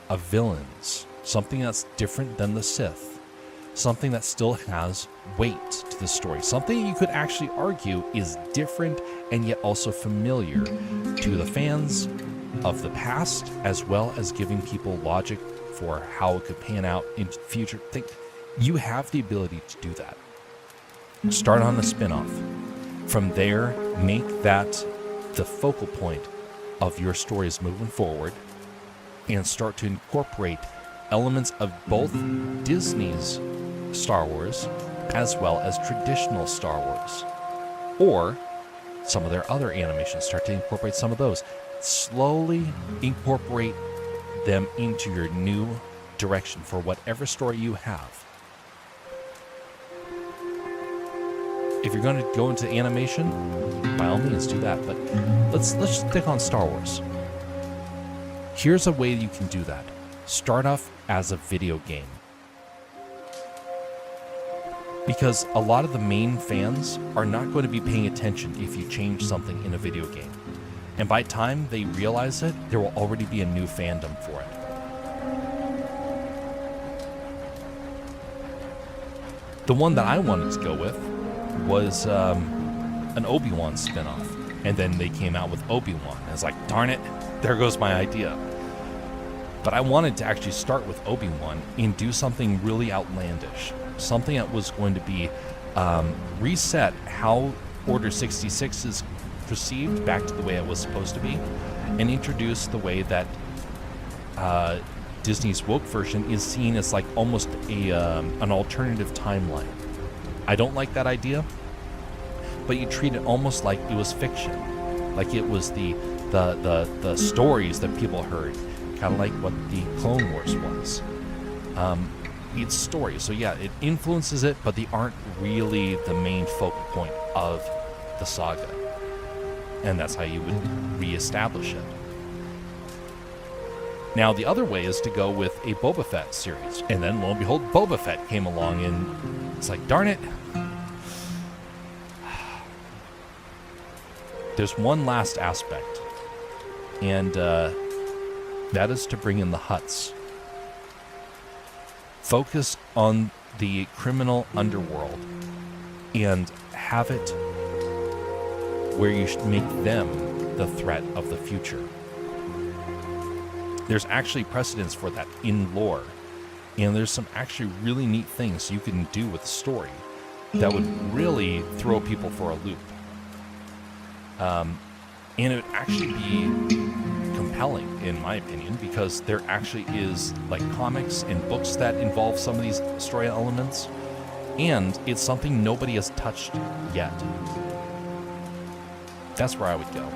of villains, something that's different than the Sith, something that still has weight to the story, something you could actually argue is different and yet also familiar to the fans of the past, as well as giving people logic for how it could pan out in future. You have the ability to do that. Start on the spin-off. From there, make that the focal point of your stories moving forward and start to incorporate elements of both Disney's Star Wars as well as traditional Star Wars. Or some of their other animations, start to incorporate some of those. Slowly incorporate them into your new direction for whatever story you have. If you're going to go into animation, by all means do that, but let's stick on Star Wars. Here's a way you can do that. Start off as a video game. Because a lot of the main fans are not going to be paying attention if you change something in a video game. And by the time they realize it, there will already be a new fandom for it. The one that I wanted to go with was an Obi-Wan spinoff. And then they came out with Obi-Wan. I was like, darn it, there goes my idea. But I wanted to actually start with Obi-Wan and do something really outlandish. Something that was going to be reset how Order 66 is perceived back to the way it was supposed to be, and introduce the way that Disney's woke version is seen as like almost an alternative timeline. I don't like that idea, but you treat it almost like it was fiction, like it was the stories that people heard, kind of like what the Clone Wars was. It's stories, so yeah, it influences it, but they aren't really the main focal point of the saga. And that's how you would reestablish it. Now, the other way is to go with a Boba Fett series. And then, lo and behold, Boba Fett came along, and it's like, darn it. There's one last aspect, and that is to bring in the Hutts. Focus on the criminal underworld and have it where you should make them the threat of the future. There's actually precedence for that in lore, and there's some actually really neat things you can do with the story that would really throw people for a loop. And it would actually be compelling, in my opinion, because there actually is like comics and books that involve some of these story elements, and it's something nobody has touched yet. That's where I would go.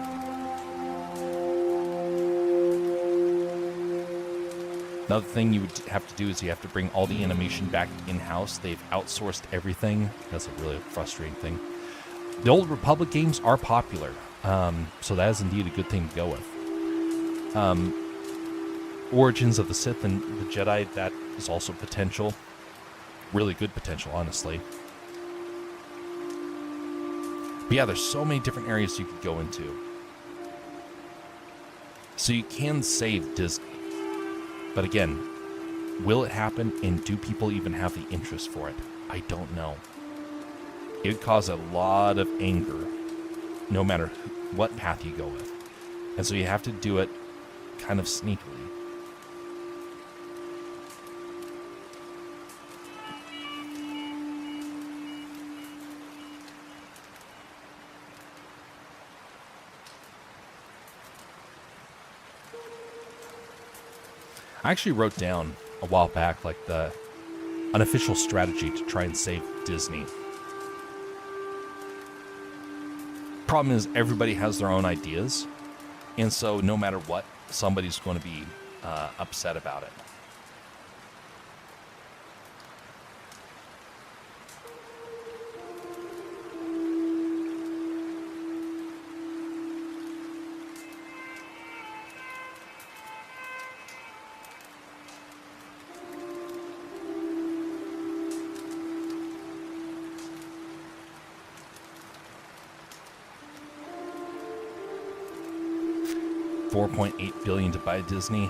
Another thing you would have to do is you have to bring all the animation back in-house. They've outsourced everything. That's a really frustrating thing. The Old Republic games are popular, so that is indeed a good thing to go with. Origins of the Sith and the Jedi, that is also potential. Really good potential, honestly. But yeah, there's so many different areas you could go into. So you can save Disney. But again, will it happen, and do people even have the interest for it? I don't know. It would cause a lot of anger, no matter what path you go with. And so you have to do it kind of sneakily. I actually wrote down a while back like the unofficial strategy to try and save Disney. Problem is, everybody has their own ideas, and so no matter what, somebody's going to be upset about it. $4.8 billion to buy Disney.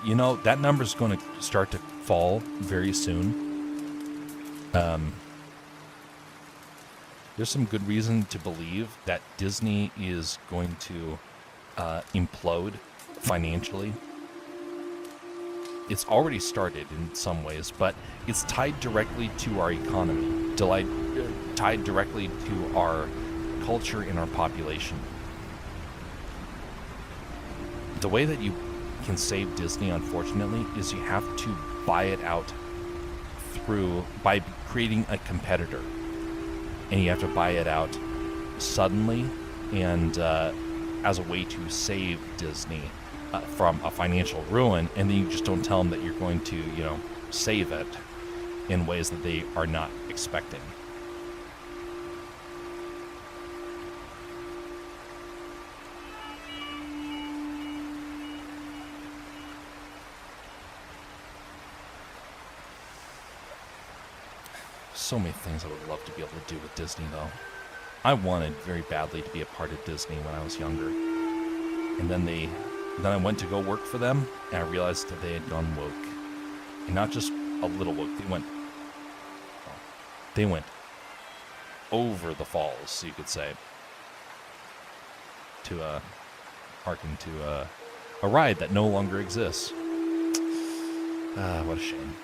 You know, that number's going to start to fall very soon. There's some good reason to believe that Disney is going to implode financially. It's already started in some ways, but it's tied directly to our economy, tied directly to our culture and our population. The way that you can save Disney, unfortunately, is you have to buy it out by creating a competitor. And you have to buy it out suddenly and as a way to save Disney from a financial ruin. And then you just don't tell them that you're going to, save it in ways that they are not expecting. So many things I would love to be able to do with Disney, though. I wanted very badly to be a part of Disney when I was younger. And then I went to go work for them, and I realized that they had gone woke. And not just a little woke, they went over the falls, you could say, to hearken to a ride that no longer exists. What a shame.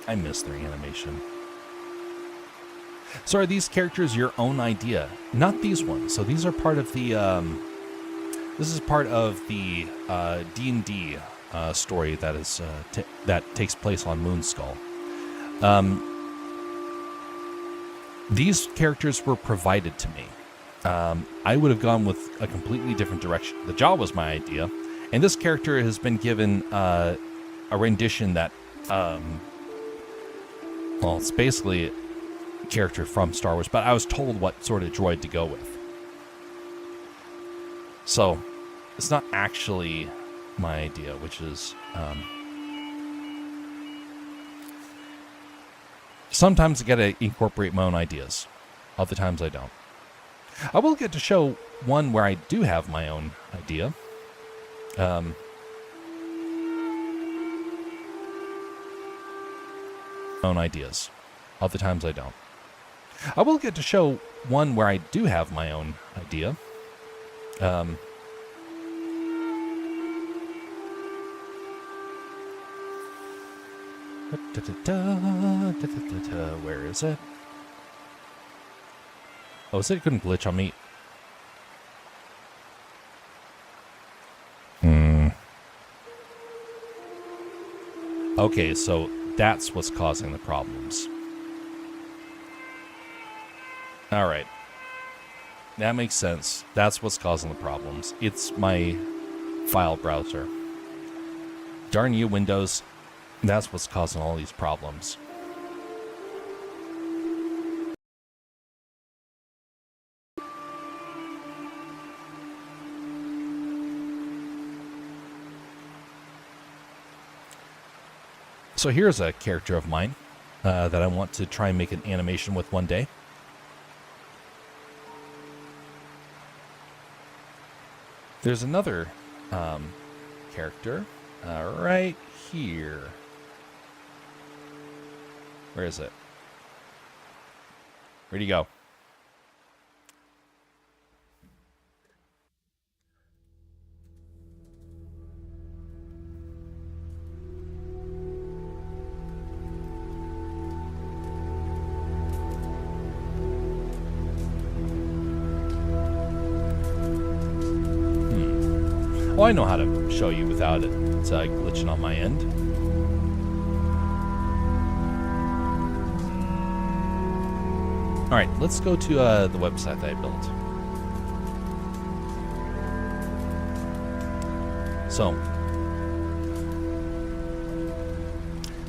I miss their animation. So are these characters your own idea? Not these ones. So these are part of the, this is part of the D&D story that is that takes place on Moonskull. These characters were provided to me. I would have gone with a completely different direction. The Jaw was my idea, and this character has been given a rendition that, well, it's basically a character from Star Wars, but I was told what sort of droid to go with. So, it's not actually my idea, which is, sometimes I get to incorporate my own ideas. Other times I don't. I will get to show one where I do have my own idea. Own ideas. Other times I don't. I will get to show one where I do have my own idea. Where is it? Oh, it said it couldn't glitch on me. Okay, so that's what's causing the problems. Alright. That makes sense. That's what's causing the problems. It's my file browser. Darn you, Windows. That's what's causing all these problems. So here's a character of mine that I want to try and make an animation with one day. There's another character right here. Where is it? Where'd he go? Well, I know how to show you without it glitching on my end. All right, let's go to the website that I built. So,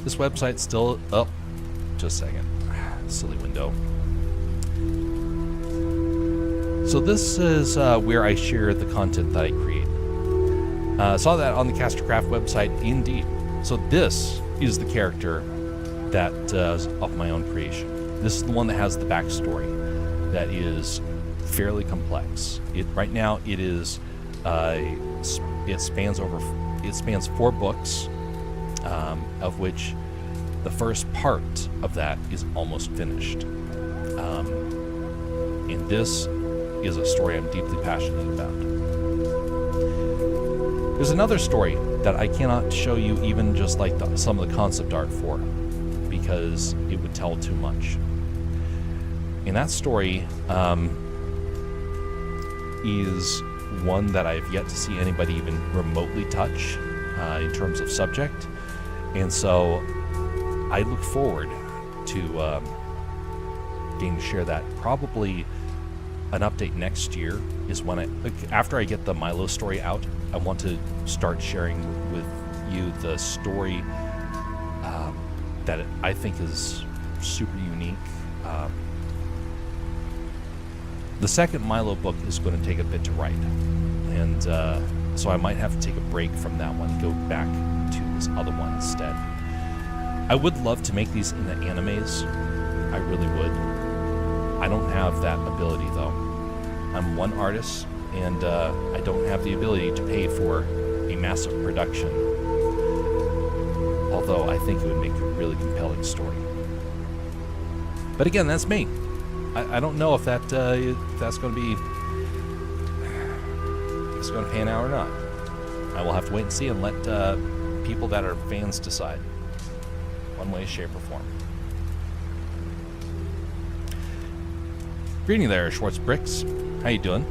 this website's still up. Just a second. Silly window. So this is where I share the content that I create. Saw that on the Castercraft website, indeed. So this is the character that is of my own creation. This is the one that has the backstory that is fairly complex. Right now it is it spans 4 books, of which the first part of that is almost finished. And this is a story I'm deeply passionate about. There's another story that I cannot show you even just like some of the concept art for, because it would tell too much. And that story is one that I've yet to see anybody even remotely touch in terms of subject. And so I look forward to getting to share that. Probably an update next year is when after I get the Milo story out, I want to start sharing with you the story that I think is super unique. The second Milo book is going to take a bit to write, and so I might have to take a break from that one, go back to this other one instead. I would love to make these into animes. I really would. I don't have that ability, though. I'm one artist, and I don't have the ability to pay for a massive production, although I think it would make a really compelling story. But again, that's me. I don't know if that's going to be, if it's going to pan out or not. I will have to wait and see and let people that are fans decide, one way, shape, or form. Greeting there, Schwartz Bricks. How you doing?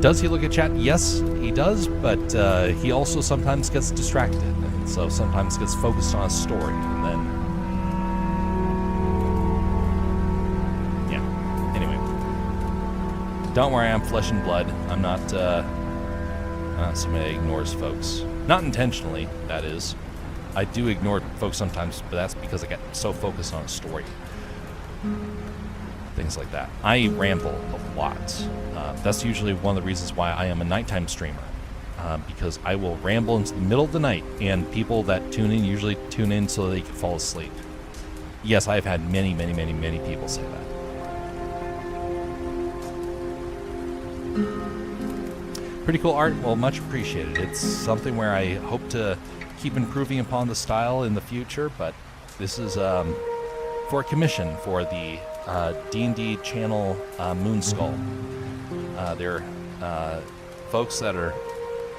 Does he look at chat? Yes, he does, but he also sometimes gets distracted, and so sometimes gets focused on a story, and then... yeah, anyway. Don't worry, I'm flesh and blood. I'm not somebody that ignores folks. Not intentionally, that is. I do ignore folks sometimes, but that's because I get so focused on a story. Things like that. I ramble a lot. That's usually one of the reasons why I am a nighttime streamer, because I will ramble into the middle of the night, and people that tune in usually tune in so they can fall asleep. Yes, I've had many, many, many, many people say that. Pretty cool art. Well, much appreciated. It's something where I hope to keep improving upon the style in the future, but this is for a commission for the D&D channel Moonskull. They're folks that are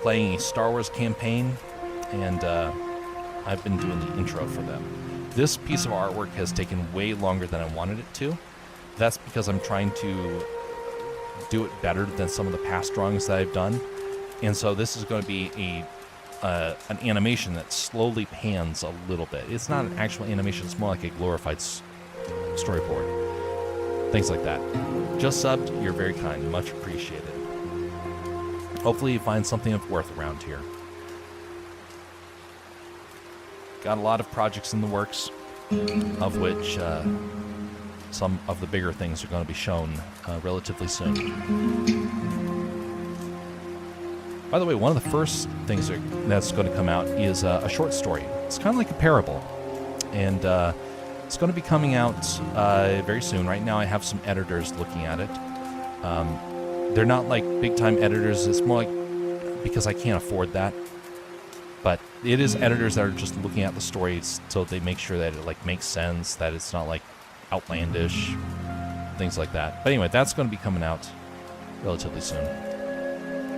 playing a Star Wars campaign, and I've been doing the intro for them. This piece of artwork has taken way longer than I wanted it to. That's because I'm trying to do it better than some of the past drawings that I've done, and so this is going to be an animation that slowly pans a little bit. It's not an actual animation, it's more like a glorified storyboard. Things like that. Just subbed, you're very kind, much appreciated. Hopefully you find something of worth around here. Got a lot of projects in the works, of which some of the bigger things are going to be shown relatively soon. By the way, one of the first things that's going to come out is a short story. It's kind of like a parable, and it's going to be coming out very soon. Right now I have some editors looking at it. They're not like big-time editors. It's more like, because I can't afford that. But it is editors that are just looking at the stories so they make sure that it like makes sense, that it's not like outlandish, things like that. But anyway, that's going to be coming out relatively soon,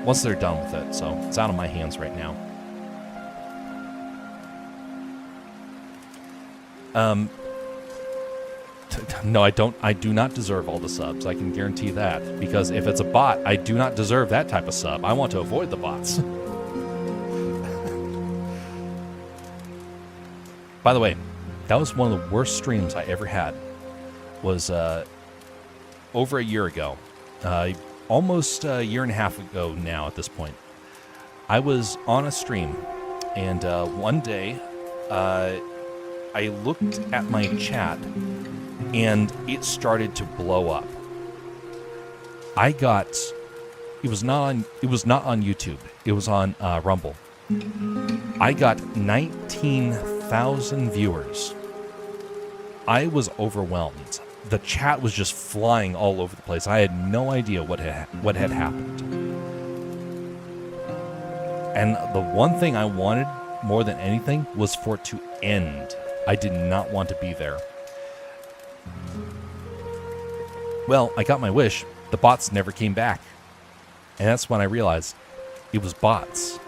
once they're done with it. So it's out of my hands right now. No, I don't. I do not deserve all the subs. I can guarantee that. Because if it's a bot, I do not deserve that type of sub. I want to avoid the bots. By the way, that was one of the worst streams I ever had. Was over a year ago. Almost a year and a half ago now at this point. I was on a stream, and one day I looked at my chat, and it started to blow up. It was not on YouTube. It was on Rumble. I got 19,000 viewers. I was overwhelmed. The chat was just flying all over the place. I had no idea what had happened. And the one thing I wanted more than anything was for it to end. I did not want to be there. Well, I got my wish. The bots never came back. And that's when I realized it was bots.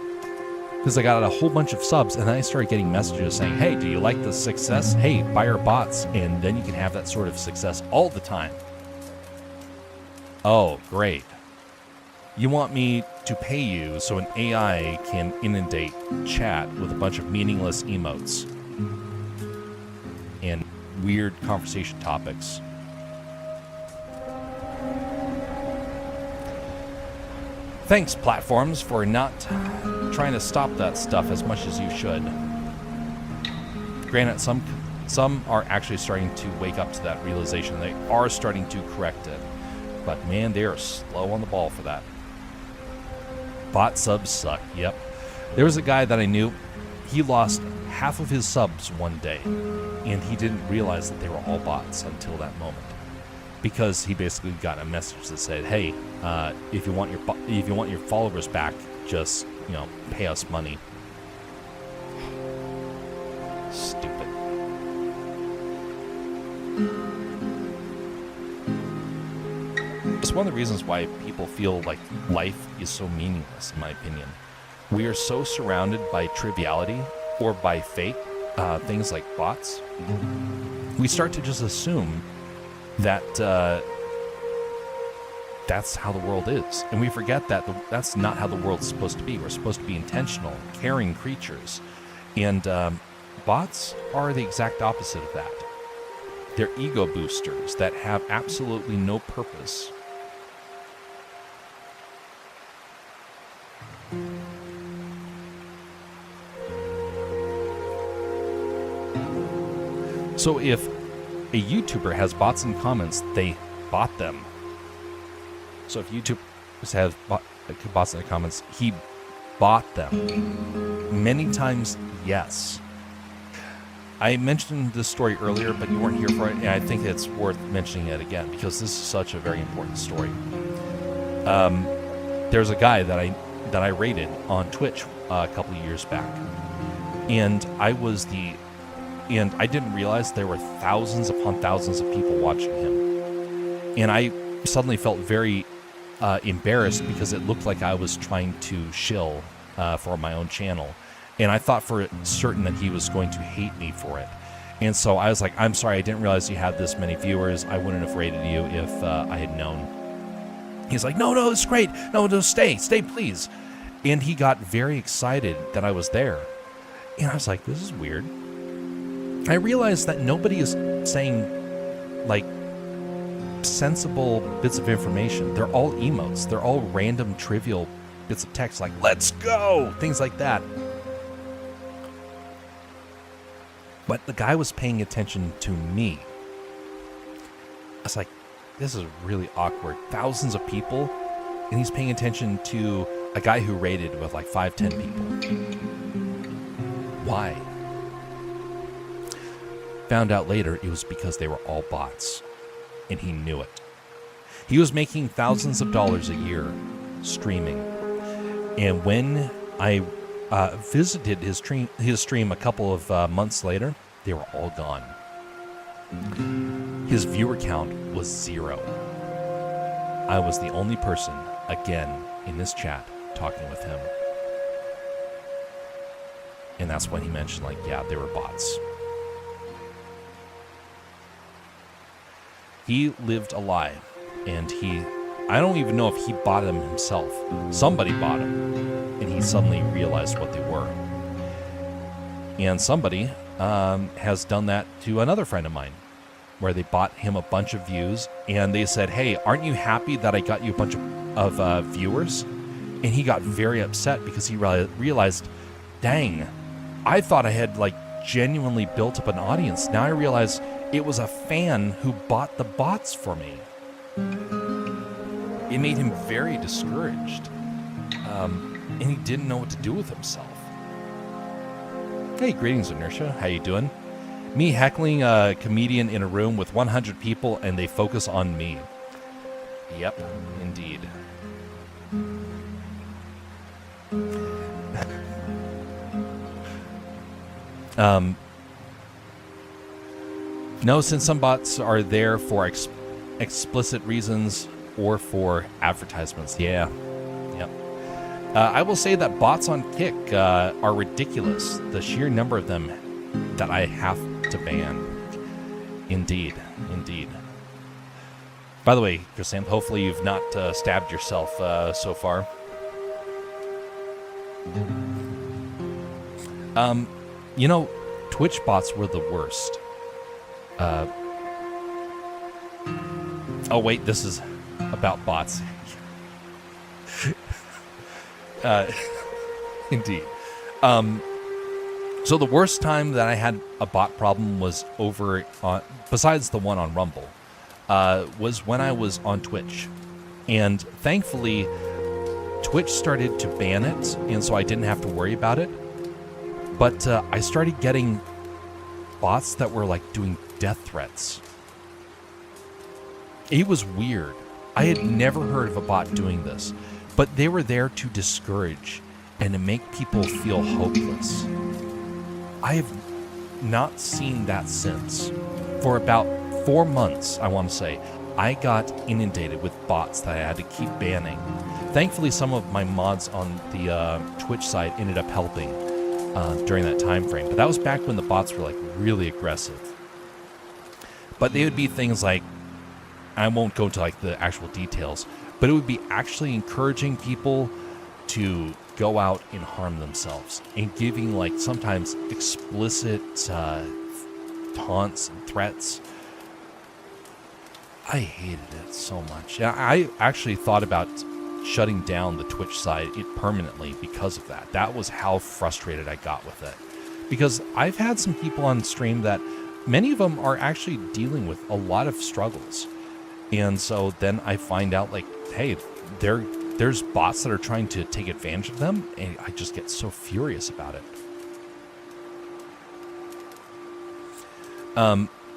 Because I got a whole bunch of subs, and then I started getting messages saying, hey, do you like the success? Hey, buy our bots, and then you can have that sort of success all the time. Oh, great. You want me to pay you so an AI can inundate chat with a bunch of meaningless emotes and weird conversation topics. Thanks, platforms, for not trying to stop that stuff as much as you should. Granted, some are actually starting to wake up to that realization. They are starting to correct it. But man, they are slow on the ball for that. Bot subs suck, yep. There was a guy that I knew, he lost half of his subs one day, and he didn't realize that they were all bots until that moment. Because he basically got a message that said, hey, if you want your followers back, just, pay us money. Stupid. It's one of the reasons why people feel like life is so meaningless, in my opinion. We are so surrounded by triviality or by fake things like bots. We start to just assume that that's how the world is. And we forget that that's not how the world's supposed to be. We're supposed to be intentional, caring creatures. And bots are the exact opposite of that. They're ego boosters that have absolutely no purpose. So if a YouTuber has bots in comments, they bought them. So if YouTubers have bots in the comments, he bought them. Many times, yes. I mentioned this story earlier, but you weren't here for it, and I think it's worth mentioning it again because this is such a very important story. There's a guy that I rated on Twitch a couple of years back, and I didn't realize there were thousands upon thousands of people watching him. And I suddenly felt very embarrassed because it looked like I was trying to shill for my own channel. And I thought for certain that he was going to hate me for it. And so I was like, I'm sorry, I didn't realize you had this many viewers. I wouldn't have rated you if I had known. He's like, no, it's great. No, stay, please. And he got very excited that I was there. And I was like, this is weird. I realized that nobody is saying, like, sensible bits of information. They're all emotes. They're all random, trivial bits of text like, let's go! Things like that. But the guy was paying attention to me. I was like, this is really awkward. Thousands of people, and he's paying attention to a guy who rated with like 5-10 people. Why? Found out later it was because they were all bots, and he knew it. He was making thousands of dollars a year streaming, and when I visited his stream a couple of months later, they were all gone. His viewer count was 0. I was the only person, again, in this chat talking with him. And that's when he mentioned, like, yeah, they were bots. He lived a lie, and I don't even know if he bought them himself. Somebody bought them, and he suddenly realized what they were. And somebody has done that to another friend of mine, where they bought him a bunch of views, and they said, hey, aren't you happy that I got you a bunch of viewers? And he got very upset because he realized, dang, I thought I had genuinely built up an audience. Now I realize it was a fan who bought the bots for me. It made him very discouraged, and he didn't know what to do with himself. Hey, greetings, Inertia. How you doing? Me heckling a comedian in a room with 100 people, and they focus on me. Yep, indeed. No, since some bots are there for explicit reasons or for advertisements. Yeah. Yep. I will say that bots on Kick are ridiculous. The sheer number of them that I have to ban. Indeed. Indeed. By the way, Chrysanth, hopefully you've not stabbed yourself so far. Twitch bots were the worst. Oh, wait, this is about bots. Indeed. So the worst time that I had a bot problem was over on, besides the one on Rumble, was when I was on Twitch. And thankfully, Twitch started to ban it, and so I didn't have to worry about it. But I started getting bots that were doing death threats. It was weird. I had never heard of a bot doing this, but they were there to discourage and to make people feel hopeless. I have not seen that since. For about 4 months, I want to say, I got inundated with bots that I had to keep banning. Thankfully, some of my mods on the Twitch side ended up helping during that time frame, but that was back when the bots were really aggressive. But they would be things like, I won't go into the actual details, but it would be actually encouraging people to go out and harm themselves and giving sometimes explicit taunts and threats. I hated it so much. I actually thought about shutting down the Twitch side permanently because of that. That was how frustrated I got with it. Because I've had some people on stream that many of them are actually dealing with a lot of struggles. And so then I find out hey, there's bots that are trying to take advantage of them, and I just get so furious about it.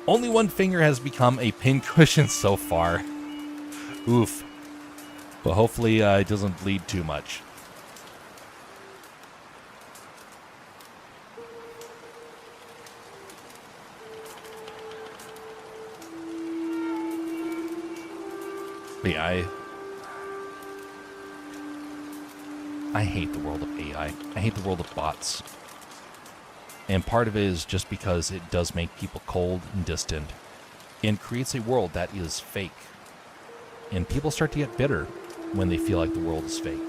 Only one finger has become a pincushion so far. Oof. But hopefully it doesn't bleed too much. But yeah, I hate the world of AI. I hate the world of bots. And part of it is just because it does make people cold and distant and creates a world that is fake. And people start to get bitter when they feel like the world is fake.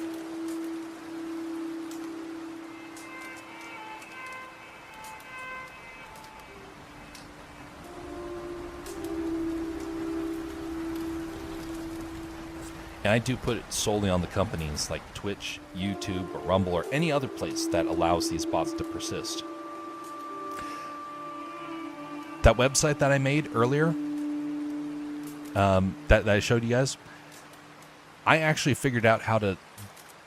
And I do put it solely on the companies like Twitch, YouTube, or Rumble, or any other place that allows these bots to persist. That website that I made earlier, that I showed you guys, I actually figured out how to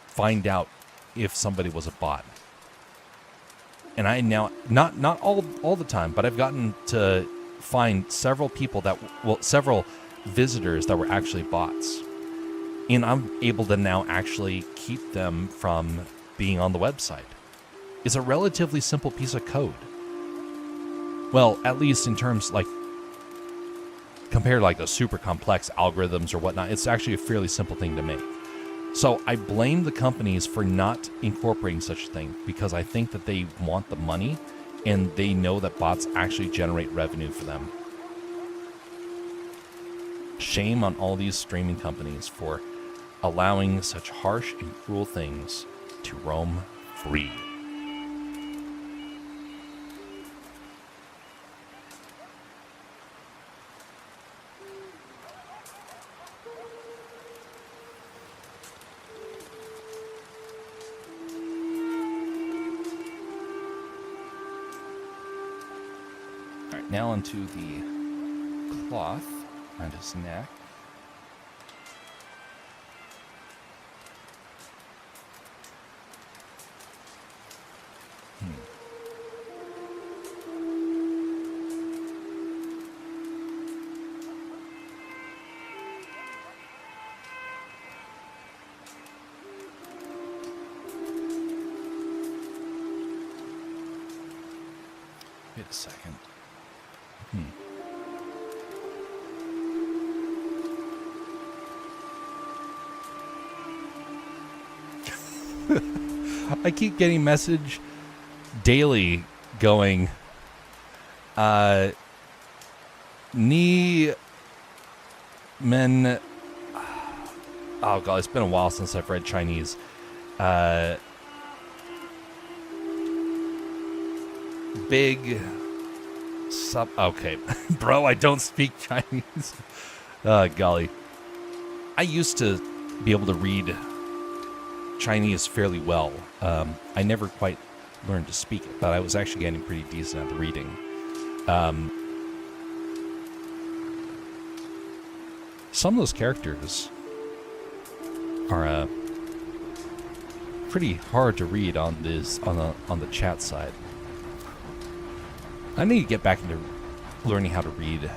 find out if somebody was a bot. And I now, not all the time, but I've gotten to find several people several visitors that were actually bots. And I'm able to now actually keep them from being on the website. It's a relatively simple piece of code. Well, at least in terms compared to the super complex algorithms or whatnot, it's actually a fairly simple thing to make. So I blame the companies for not incorporating such a thing because I think that they want the money and they know that bots actually generate revenue for them. Shame on all these streaming companies for allowing such harsh and cruel things to roam free. All right, now onto the cloth around his neck. Wait a second. I keep getting message daily going, Ni Men. Oh god, it's been a while since I've read Chinese. Big sub. Okay, bro, I don't speak Chinese. Golly. I used to be able to read Chinese fairly well. I never quite learned to speak it, but I was actually getting pretty decent at the reading. Some of those characters are pretty hard to read on this on the chat side. I need to get back into learning how to read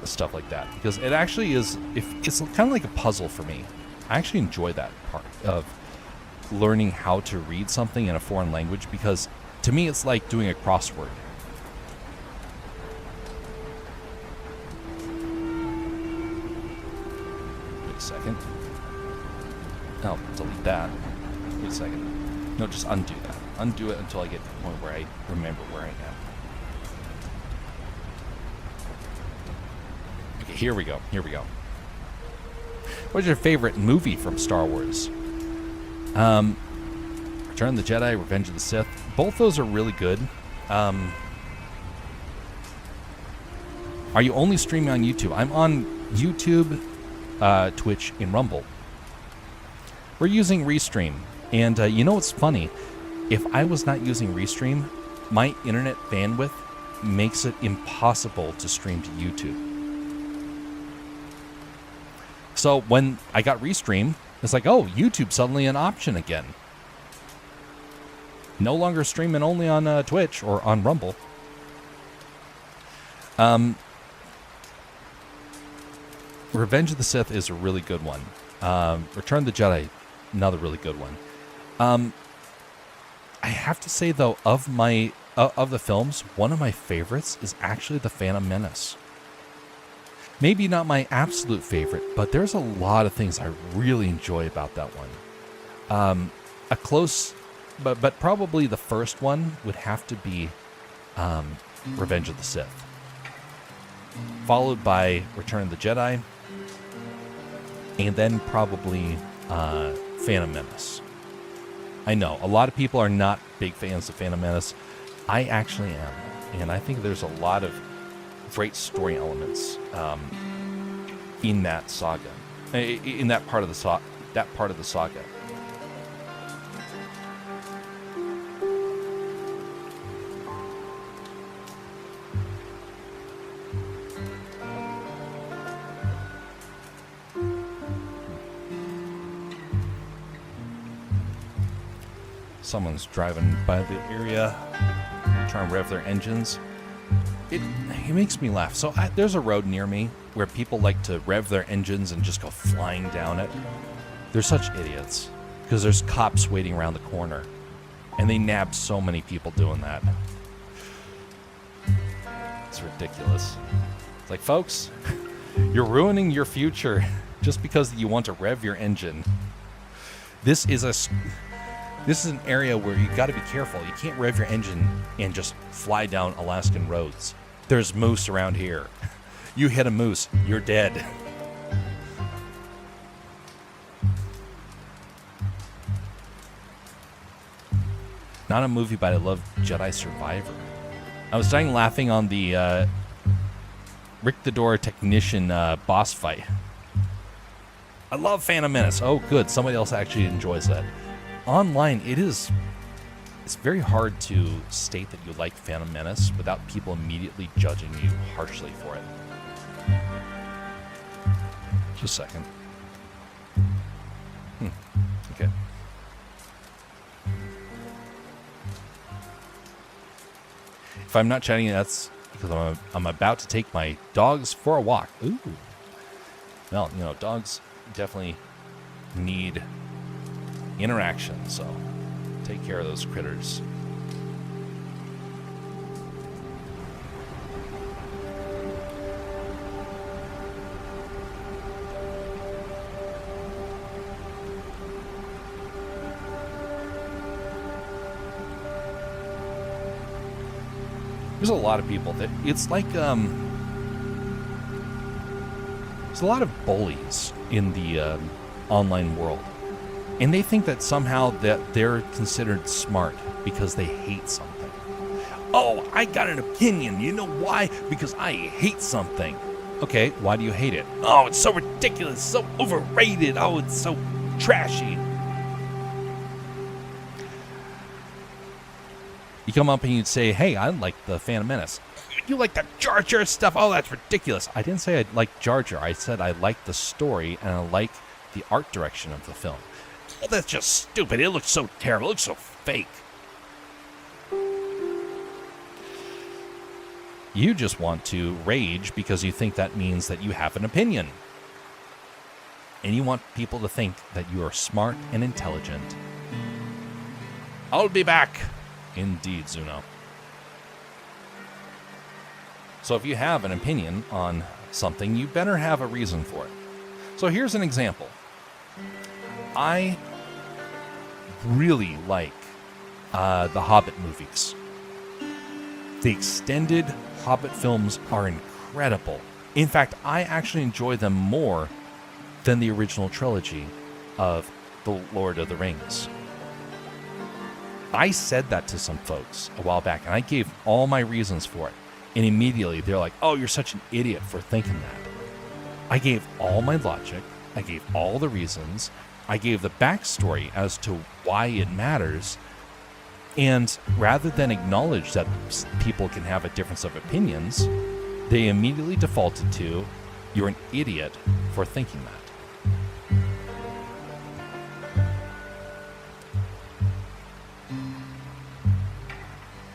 stuff like that, because it actually is. It's kind of like a puzzle for me. I actually enjoy that part of learning how to read something in a foreign language, because to me it's like doing a crossword. Wait a second. Oh, delete that. Wait a second. No, just undo that. Undo it until I get to the point where I remember where I am. Okay, here we go. Here we go. What's your favorite movie from Star Wars? Return of the Jedi, Revenge of the Sith. Both those are really good. Are you only streaming on YouTube? I'm on YouTube, Twitch, and Rumble. We're using Restream. And you know what's funny? If I was not using Restream, my internet bandwidth makes it impossible to stream to YouTube. So when I got Restream, it's like, oh, YouTube's suddenly an option again. No longer streaming only on Twitch or on Rumble. Revenge of the Sith is a really good one. Return of the Jedi, another really good one. I have to say, though, of the films, one of my favorites is actually The Phantom Menace. Maybe not my absolute favorite, but there's a lot of things I really enjoy about that one. A close, but probably the first one would have to be Revenge of the Sith, followed by Return of the Jedi, and then probably Phantom Menace. I know a lot of people are not big fans of Phantom Menace. I actually am, and I think there's a lot of great story elements in that saga, in that part of the saga. Someone's driving by the area, trying to rev their engines. It makes me laugh. So there's a road near me where people like to rev their engines and just go flying down it. They're such idiots, because there's cops waiting around the corner, and they nab so many people doing that. It's ridiculous. It's like, folks, you're ruining your future just because you want to rev your engine. This is an area where you got to be careful. You can't rev your engine and just fly down Alaskan roads. There's moose around here. You hit a moose, you're dead. Not a movie, but I love Jedi Survivor. I was dying laughing on the Rick the Door Technician boss fight. I love Phantom Menace. Oh, good. Somebody else actually enjoys that. Online, it's very hard to state that you like Phantom Menace without people immediately judging you harshly for it. Just a second. Okay. If I'm not chatting, that's because I'm about to take my dogs for a walk. Ooh. Well, dogs definitely need interaction, so take care of those critters. There's a lot of people that it's like there's a lot of bullies in the online world, and they think that somehow that they're considered smart because they hate something. Oh, I got an opinion. You know why? Because I hate something. Okay, why do you hate it? Oh, it's so ridiculous, so overrated. Oh, it's so trashy. You come up and you'd say, hey, I like the Phantom Menace. You like the Jar Jar stuff? Oh, that's ridiculous. I didn't say I like Jar Jar. I said I like the story and I like the art direction of the film. Oh, that's just stupid. It looks so terrible. It looks so fake. You just want to rage because you think that means that you have an opinion. And you want people to think that you are smart and intelligent. I'll be back. Indeed, Zuno. So if you have an opinion on something, you better have a reason for it. So here's an example. I really like the Hobbit movies. The extended Hobbit films are incredible. In fact, I actually enjoy them more than the original trilogy of The Lord of the Rings. I said that to some folks a while back, and I gave all my reasons for it. And immediately they're like, oh, you're such an idiot for thinking that. I gave all my logic. I gave all the reasons. I gave the backstory as to why it matters. And rather than acknowledge that people can have a difference of opinions, they immediately defaulted to, you're an idiot for thinking that.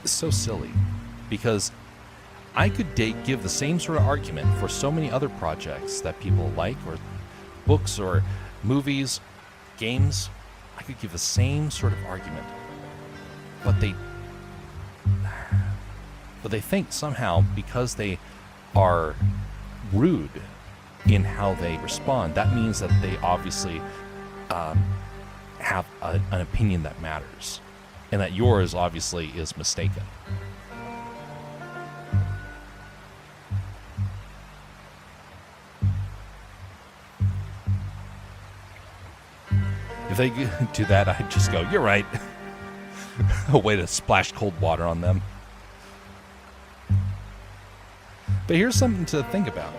It's so silly, because I could give the same sort of argument for so many other projects that people like, or books or movies, games. I could give the same sort of argument, but they think somehow because they are rude in how they respond, that means that they obviously have an opinion that matters, and that yours obviously is mistaken. If they do that, I'd just go, you're right. A way to splash cold water on them. But here's something to think about.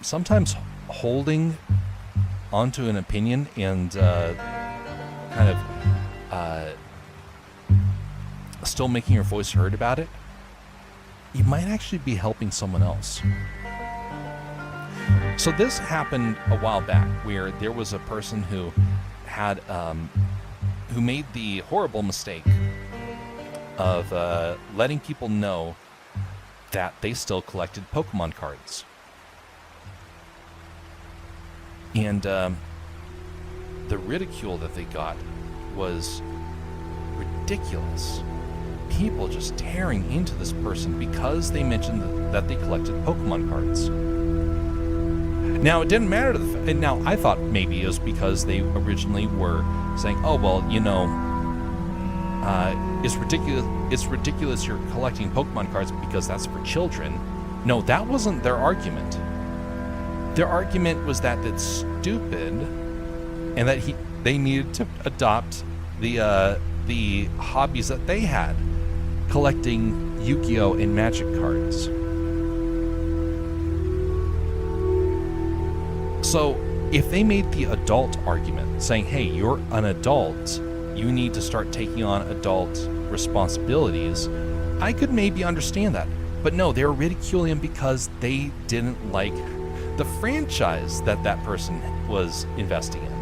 Sometimes holding onto an opinion and kind of still making your voice heard about it, you might actually be helping someone else. So this happened a while back, where there was a person who had who made the horrible mistake of letting people know that they still collected Pokemon cards. And the ridicule that they got was ridiculous. People just tearing into this person because they mentioned that they collected Pokemon cards. Now, it didn't matter to now, I thought maybe it was because they originally were saying, oh, well, it's ridiculous you're collecting Pokemon cards because that's for children. No, that wasn't their argument. Their argument was that it's stupid, and that they needed to adopt the hobbies that they had, collecting Yu-Gi-Oh! And Magic cards. So if they made the adult argument, saying, hey, you're an adult, you need to start taking on adult responsibilities, I could maybe understand that. But no, they were ridiculing him because they didn't like the franchise that that person was investing in.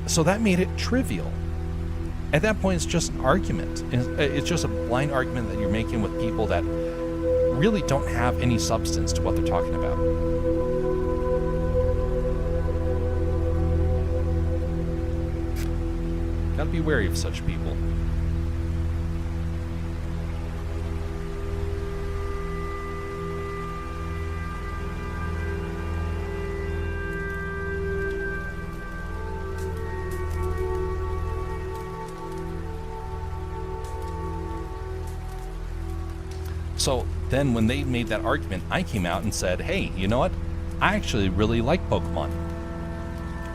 So that made it trivial. At that point, it's just an argument. It's just a blind argument that you're making with people that really don't have any substance to what they're talking about. Gotta be wary of such people. So then when they made that argument, I came out and said, hey, you know what? I actually really like Pokemon.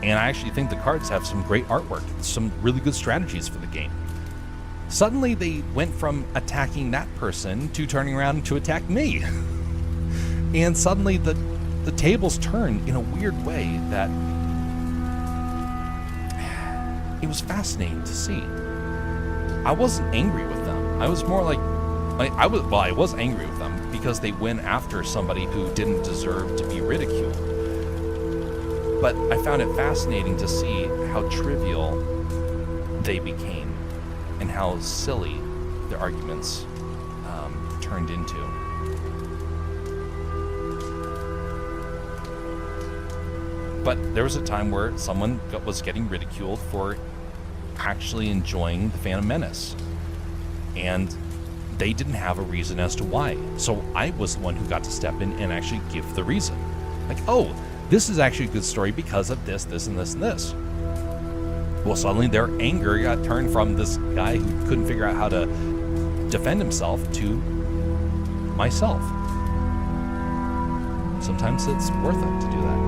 And I actually think the cards have some great artwork, some really good strategies for the game. Suddenly they went from attacking that person to turning around to attack me. And suddenly the tables turned in a weird way that it was fascinating to see. I wasn't angry with them. I was more like, I was angry with them because they went after somebody who didn't deserve to be ridiculed. But I found it fascinating to see how trivial they became and how silly their arguments turned into. But there was a time where someone was getting ridiculed for actually enjoying the Phantom Menace. And they didn't have a reason as to why. So I was the one who got to step in and actually give the reason. Like, oh, this is actually a good story because of this, this, and this, and this. Well, suddenly their anger got turned from this guy who couldn't figure out how to defend himself to myself. Sometimes it's worth it to do that.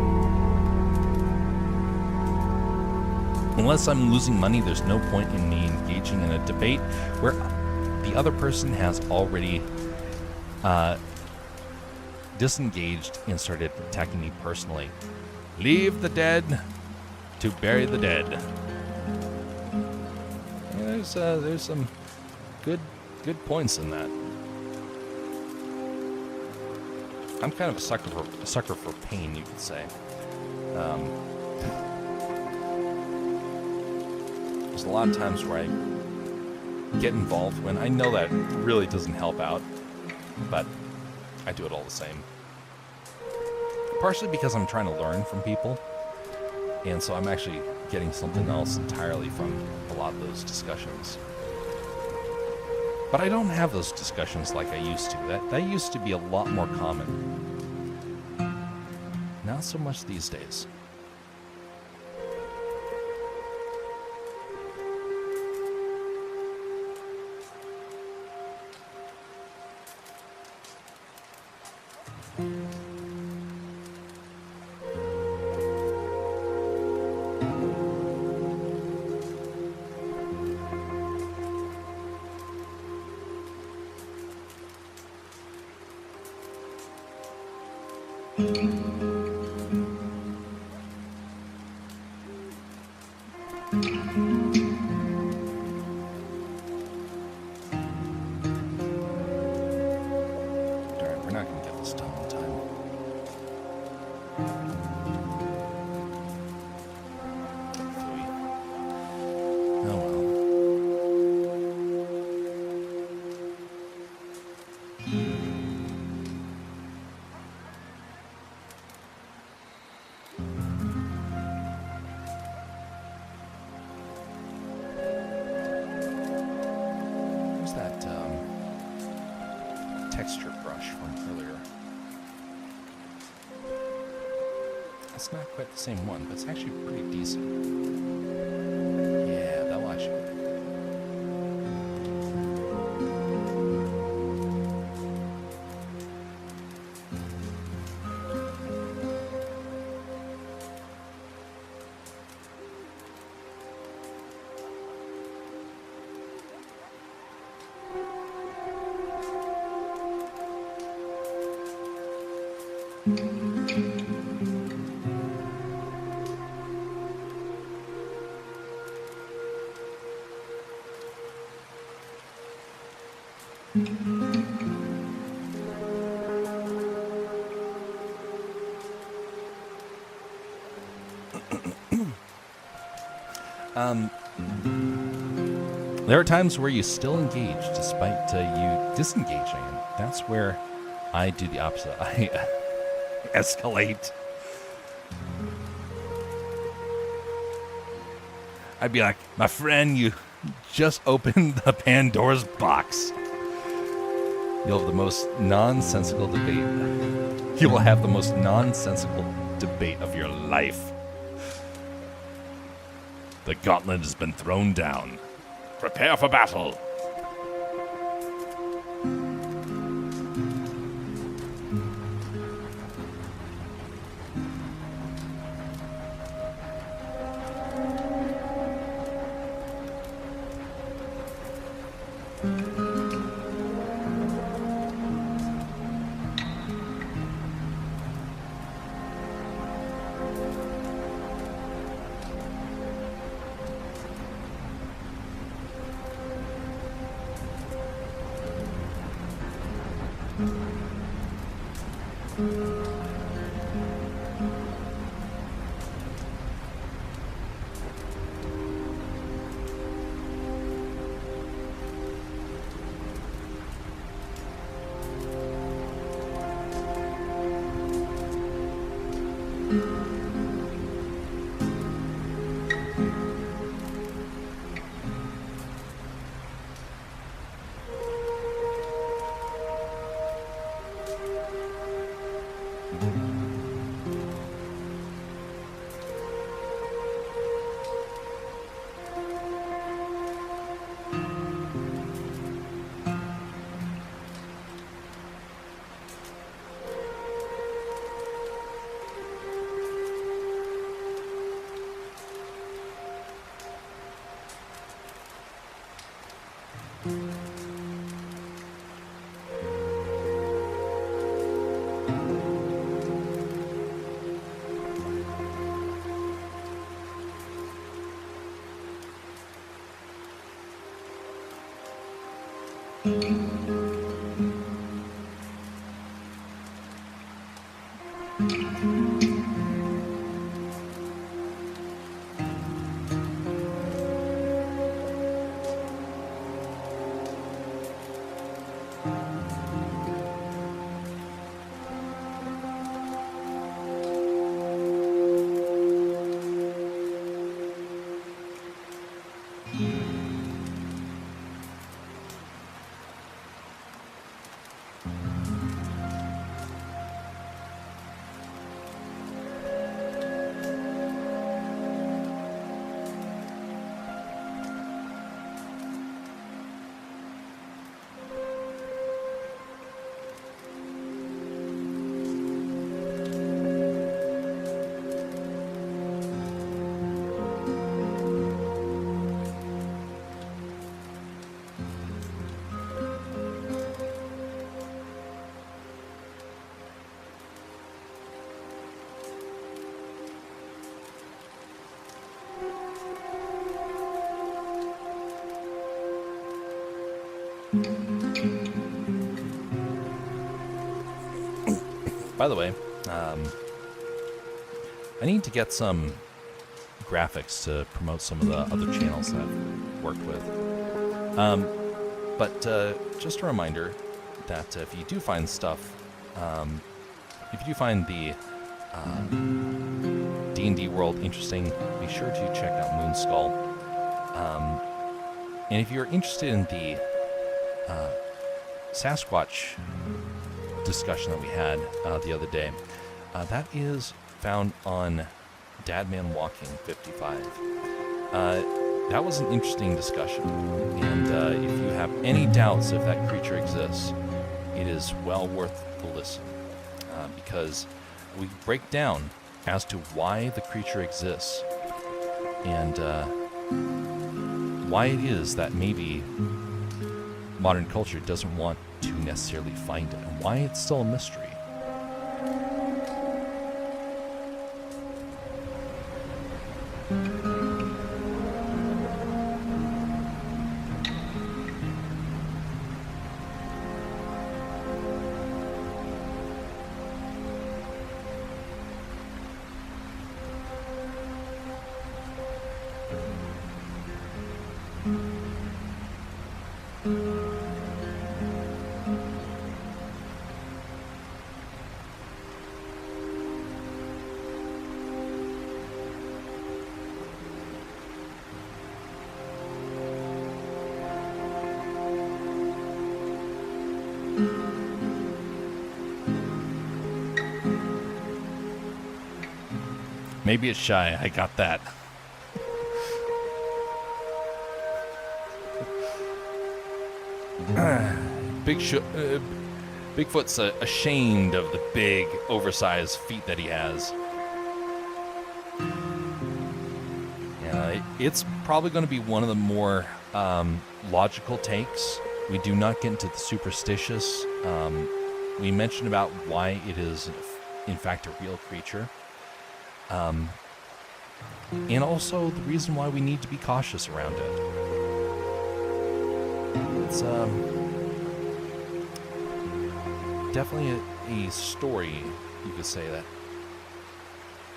Unless I'm losing money, there's no point in me engaging in a debate where the other person has already disengaged and started attacking me personally. Leave the dead to bury the dead. Yeah, there's some good points in that. I'm kind of a sucker for pain, you could say. There's a lot of times where I get involved when I know that really doesn't help out, but I do it all the same. Partially because I'm trying to learn from people, and so I'm actually getting something else entirely from a lot of those discussions. But I don't have those discussions like I used to. That used to be a lot more common. Not so much these days. Darn, we're not going to get this done in time. Oh well. Where's that texture brush from earlier? It's not quite the same one, but it's actually pretty decent. Yeah, that will actually. There are times where you still engage despite you disengaging, and that's where I do the opposite. I escalate. I'd be like, my friend, you just opened the Pandora's box. You'll have the most nonsensical debate. You will have the most nonsensical debate of your life. The gauntlet has been thrown down. Prepare for battle. By the way, I need to get some graphics to promote some of the other channels that I've worked with. But just a reminder that if you do find stuff, if you do find the D&D world interesting, be sure to check out Moonskull. And if you're interested in the Sasquatch discussion that we had the other day, that is found on Dadman Walking 55. That was an interesting discussion, and if you have any doubts if that creature exists, it is well worth the listen, because we break down as to why the creature exists and why it is that maybe modern culture doesn't want to necessarily find it, and why it's still a mystery. Maybe it's shy. I got that. Bigfoot's ashamed of the big, oversized feet that he has. It's probably going to be one of the more logical takes. We do not get into the superstitious. We mentioned about why it is, in fact, a real creature. And also the reason why we need to be cautious around it. It's definitely a story, you could say, that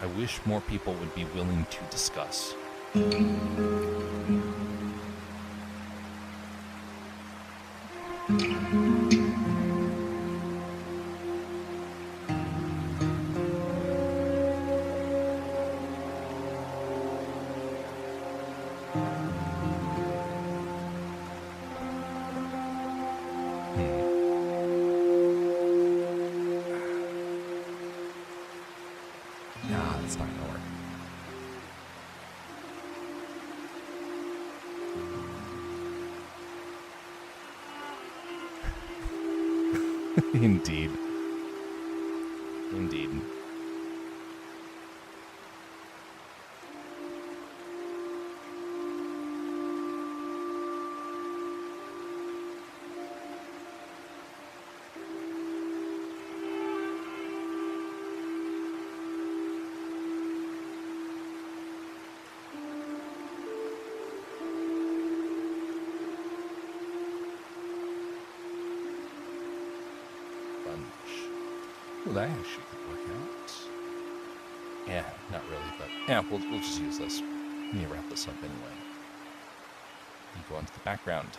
I wish more people would be willing to discuss. Nah, that's not gonna work. Indeed. Indeed. Well, that actually could work out. Yeah, not really, but yeah, we'll just use this. Let me wrap this up anyway. You go into the background.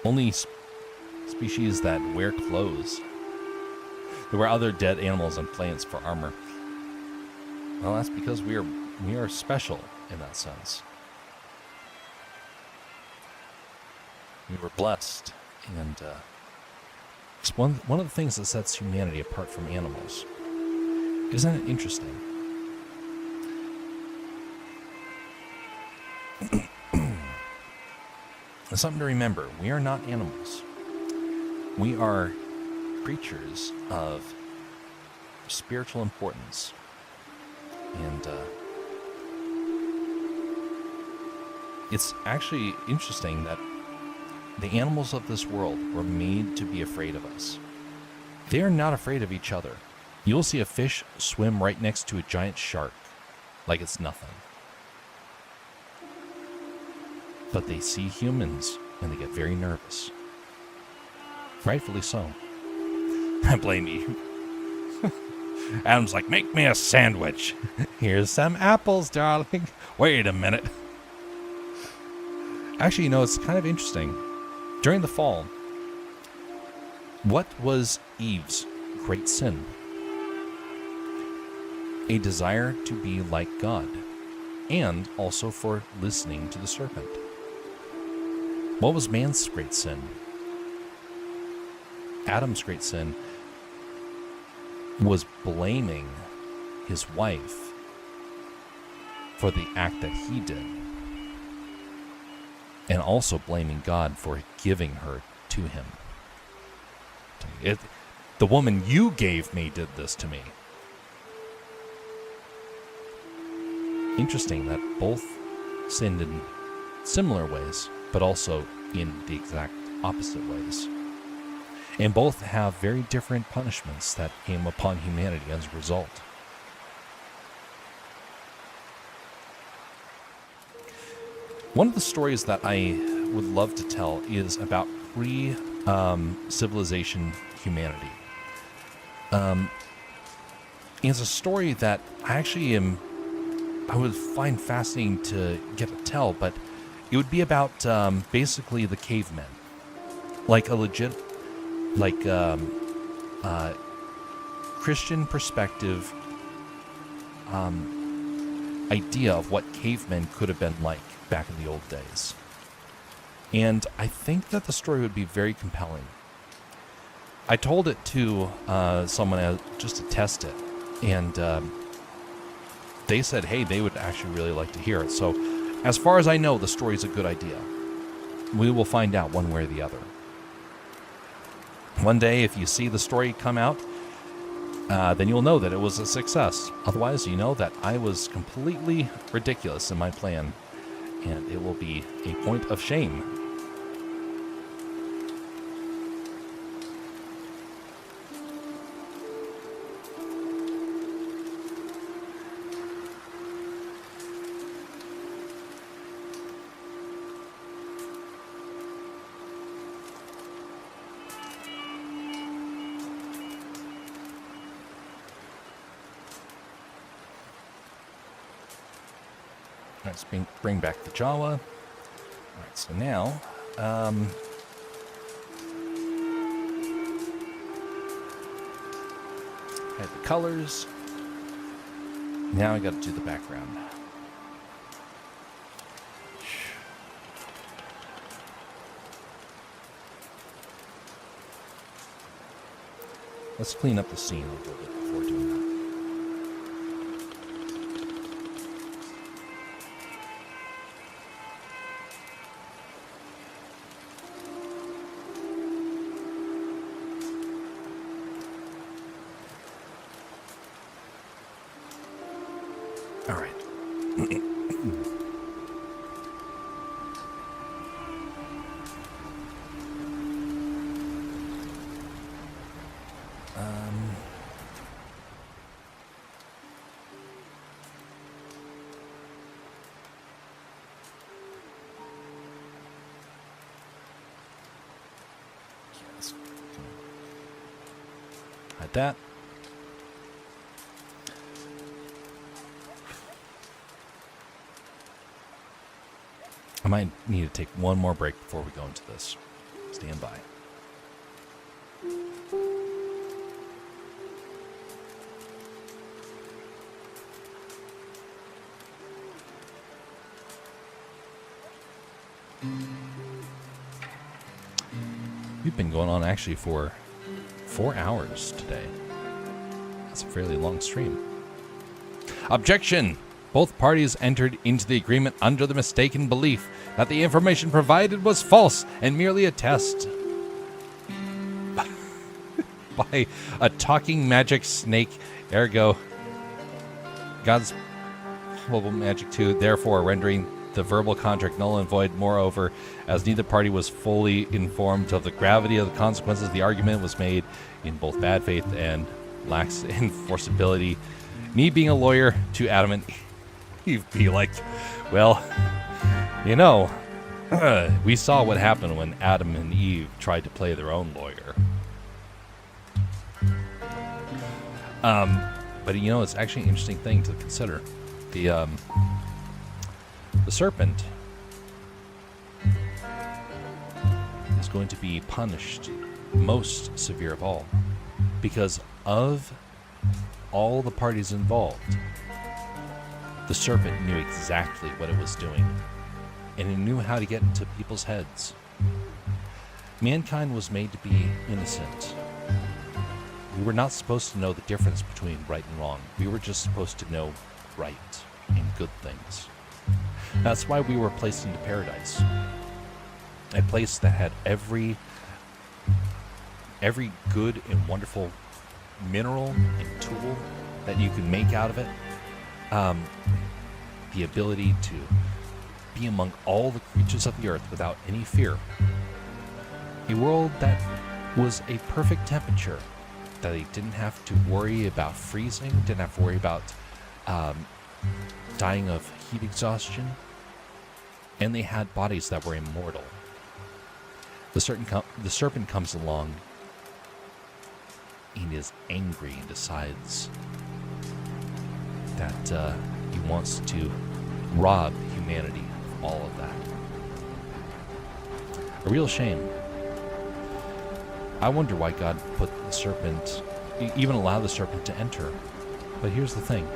Only species that wear clothes. There were other dead animals and plants for armor. Well, that's because we are special in that sense. We were blessed, and it's one of the things that sets humanity apart from animals. Isn't it interesting? It's something to remember. We are not animals. We are creatures of spiritual importance. And it's actually interesting that the animals of this world were made to be afraid of us. They are not afraid of each other. You'll see a fish swim right next to a giant shark like it's nothing. But they see humans and they get very nervous. Rightfully so. I blame you. Adam's like, make me a sandwich. Here's some apples, darling. Wait a minute. Actually, it's kind of interesting. During the fall, what was Eve's great sin? A desire to be like God, and also for listening to the serpent. What was man's great sin? Adam's great sin was blaming his wife for the act that he did. And also blaming God for giving her to him. The woman you gave me did this to me. Interesting that both sinned in similar ways, but also in the exact opposite ways. And both have very different punishments that came upon humanity as a result. One of the stories that I would love to tell is about pre-civilization humanity. It's a story that I would find fascinating to get to tell, but it would be about basically the cavemen. Like a legit, Christian perspective idea of what cavemen could have been like back in the old days. And I think that the story would be very compelling. I told it to someone just to test it, and they said, hey, they would actually really like to hear it. So as far as I know, the story's a good idea. We will find out one way or the other. One day, if you see the story come out, then you'll know that it was a success. Otherwise, you know that I was completely ridiculous in my plan, and it will be a point of shame. Let's bring back the Jawa. All right, so now, add the colors. Now I got to do the background. Let's clean up the scene a little bit before doing that. All right. Yes. Hide that. I might need to take one more break before we go into this. Stand by. We've been going on actually for 4 hours today. That's a fairly long stream. Objection! Both parties entered into the agreement under the mistaken belief that the information provided was false and merely a test by a talking magic snake, ergo God's mobile magic too, therefore rendering the verbal contract null and void. Moreover, as neither party was fully informed of the gravity of the consequences, the argument was made in both bad faith and lacks enforceability. Me being a lawyer to Adam and Eve be like, well, you know, we saw what happened when Adam and Eve tried to play their own lawyer. But you know, it's actually an interesting thing to consider. The serpent is going to be punished most severe of all because of all the parties involved. The serpent knew exactly what it was doing, and it knew how to get into people's heads. Mankind was made to be innocent. We were not supposed to know the difference between right and wrong. We were just supposed to know right and good things. That's why we were placed into paradise. A place that had every good and wonderful mineral and tool that you could make out of it. The ability to be among all the creatures of the earth without any fear. A world that was a perfect temperature, that they didn't have to worry about freezing, didn't have to worry about dying of heat exhaustion, and they had bodies that were immortal. The serpent comes along and is angry and decides that he wants to rob humanity of all of that. A real shame. I wonder why God put the serpent, even allowed the serpent to enter. But here's the thing.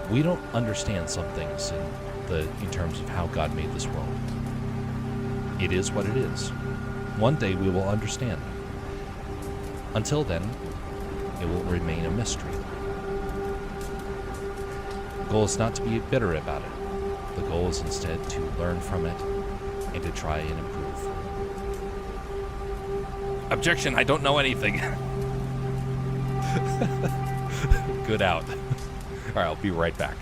We don't understand some things in terms of how God made this world. It is what it is. One day we will understand. Until then, it will remain a mystery. The goal is not to be bitter about it. The goal is instead to learn from it and to try and improve. Objection, I don't know anything. Good out. All right, I'll be right back.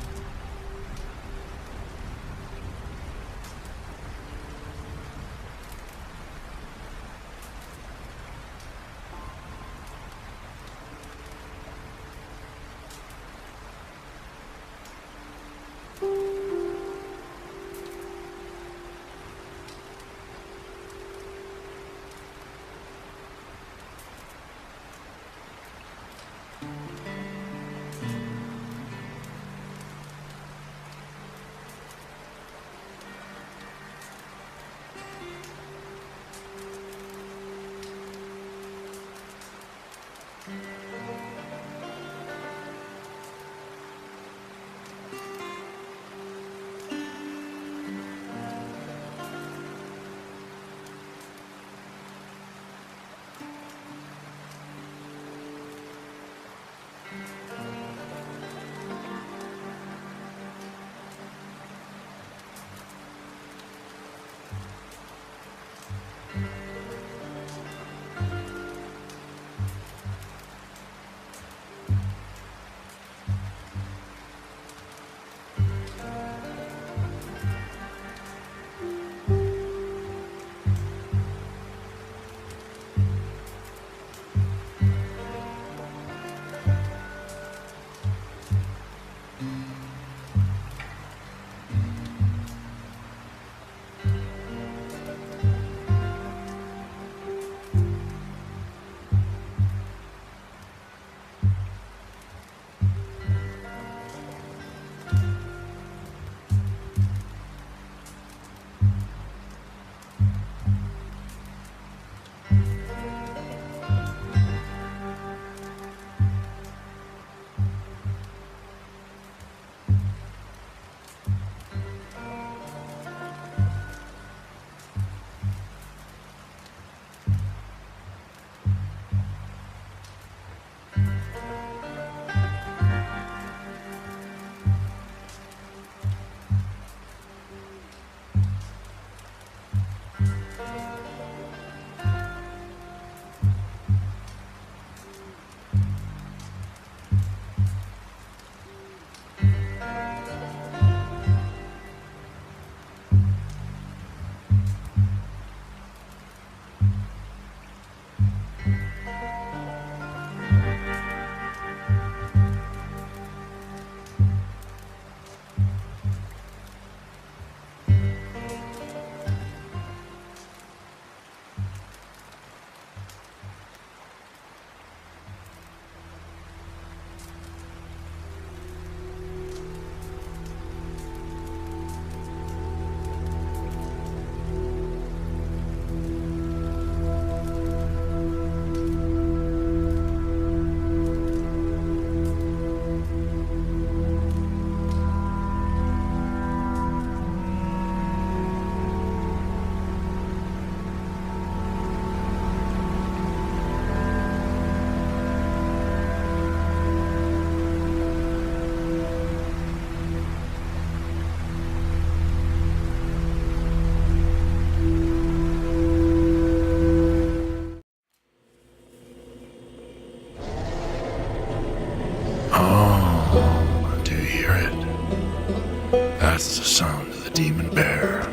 That's the sound of the demon bear.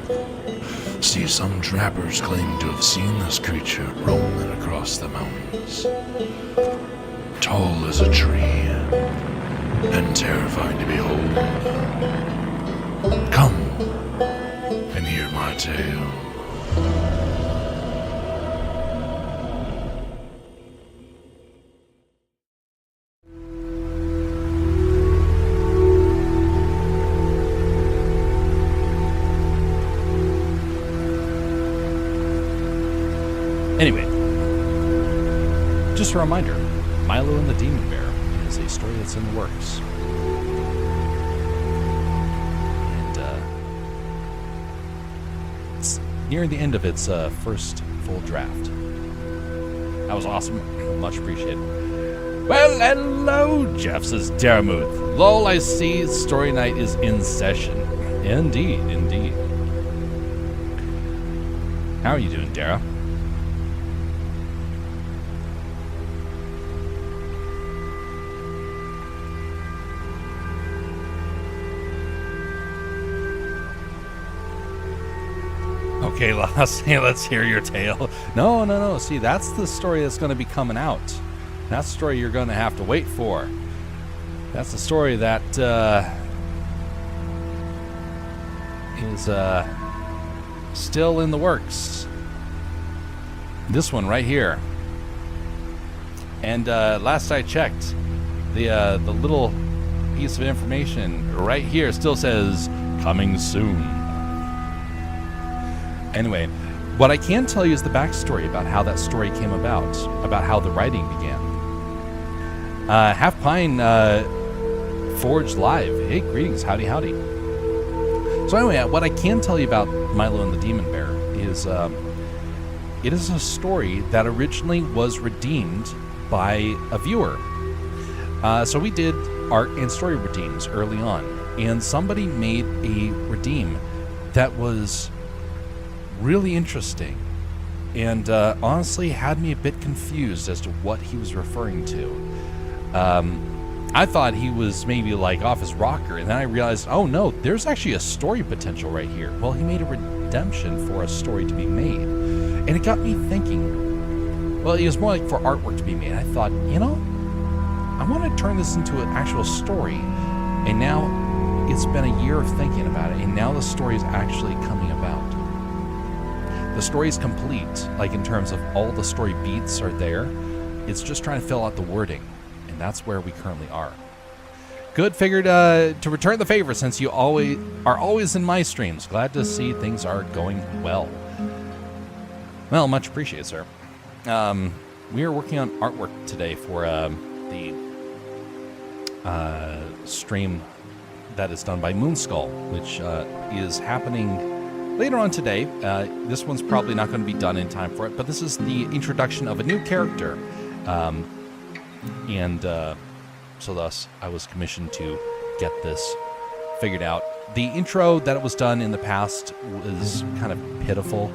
See, some trappers claim to have seen this creature roaming across the mountains. Tall as a tree, and terrifying to behold. Come and hear my tale. Anyway, just a reminder, Milo and the Demon Bear is a story that's in the works. And nearing the end of its first full draft. That was awesome. Much appreciated. Well, hello, Jeff, says Daramuth. Lol, I see story night is in session. Indeed, indeed. How are you doing, Dara? Okay, let's hear your tale. No. See, that's the story that's going to be coming out. That's the story you're going to have to wait for. That's the story that is still in the works. This one right here. And last I checked, the little piece of information right here still says coming soon. Anyway, what I can tell you is the backstory about how that story came about how the writing began. Half Pine Forge Live. Hey, greetings, howdy. So anyway, what I can tell you about Milo and the Demon Bear is it is a story that originally was redeemed by a viewer. So we did art and story redeems early on, and somebody made a redeem that was really interesting and honestly had me a bit confused as to what he was referring to. I thought he was maybe like off his rocker, and then I realized, oh no, there's actually a story potential right here. Well, he made a redemption for a story to be made, and it got me thinking. Well, it was more like for artwork to be made. I thought, I want to turn this into an actual story, and now it's been a year of thinking about it, and now the story is actually coming about. The story is complete, like in terms of all the story beats are there. It's just trying to fill out the wording, and that's where we currently are. Good, figured to return the favor since you are always in my streams. Glad to see things are going well. Well, much appreciated, sir. We are working on artwork today for the stream that is done by Moonskull, which is happening later on today. This one's probably not going to be done in time for it, but this is the introduction of a new character. So thus I was commissioned to get this figured out. The intro that was done in the past was kind of pitiful,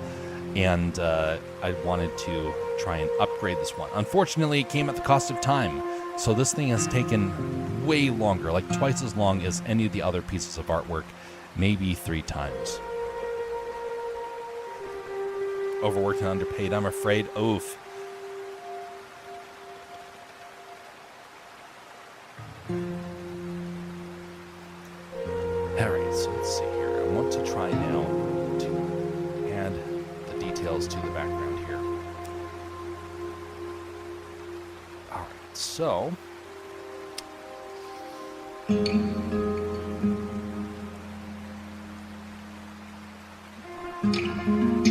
and I wanted to try and upgrade this one. Unfortunately, it came at the cost of time, so this thing has taken way longer, like twice as long as any of the other pieces of artwork, maybe 3 times. Overworked and underpaid, I'm afraid. Oof. Alright, so let's see here. I want to try now to add the details to the background here. Alright, so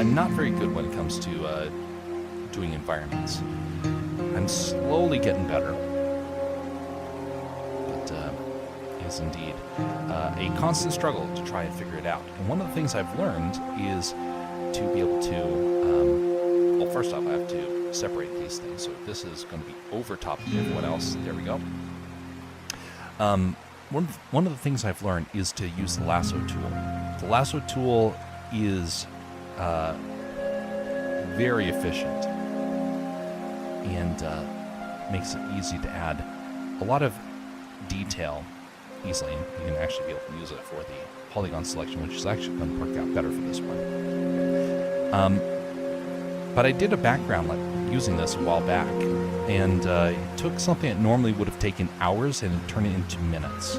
I'm not very good when it comes to doing environments. I'm slowly getting better, but it is indeed a constant struggle to try and figure it out. And one of the things I've learned is to be able to, well, first off, I have to separate these things. So this is going to be over top of everyone else. There we go. One of the things I've learned is to use the lasso tool. The lasso tool is very efficient and makes it easy to add a lot of detail easily. You can actually be able to use it for the polygon selection, which is actually going to work out better for this one. But I did a background using this a while back, and it took something that normally would have taken hours and turned it into minutes.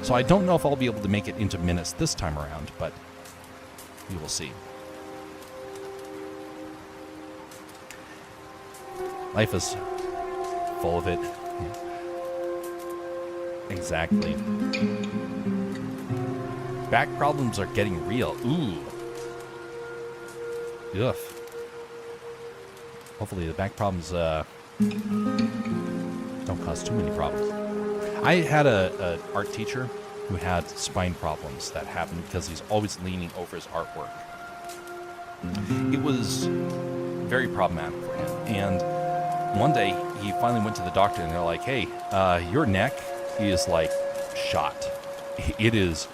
So I don't know if I'll be able to make it into minutes this time around, but we will see. Life is full of it. Exactly. Back problems are getting real. Ooh. Ugh. Hopefully the back problems don't cause too many problems. I had an art teacher who had spine problems that happened because he's always leaning over his artwork. it was very problematic for him. And one day he finally went to the doctor and they're like, hey, your neck is like shot. It is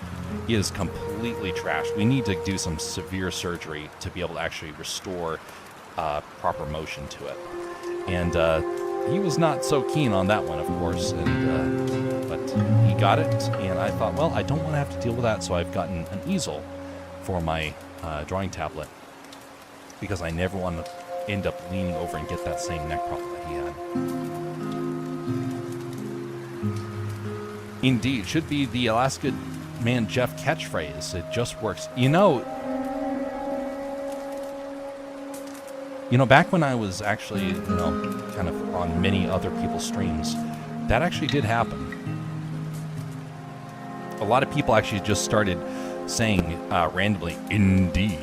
completely trashed. We need to do some severe surgery to be able to actually restore proper motion to it. And he was not so keen on that one, of course, but he got it, and I thought, well, I don't want to have to deal with that, so I've gotten an easel for my drawing tablet, because I never want to end up leaning over and get that same neck problem that he had. Indeed, should be the Alaska Man Jeff catchphrase. It just works. You know, back when I was actually, kind of on many other people's streams, that actually did happen. A lot of people actually just started saying randomly, indeed,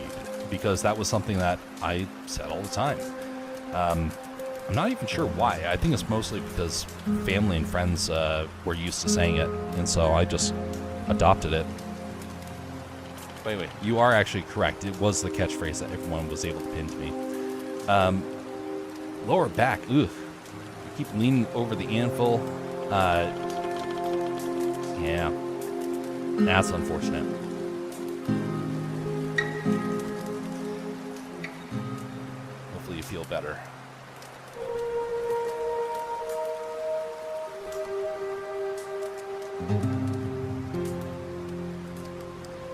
because that was something that I said all the time. I'm not even sure why. I think it's mostly because family and friends were used to saying it, and so I just adopted it. But anyway, you are actually correct. It was the catchphrase that everyone was able to pin to me. Lower back, ugh. I keep leaning over the anvil. Yeah. That's unfortunate. Hopefully you feel better.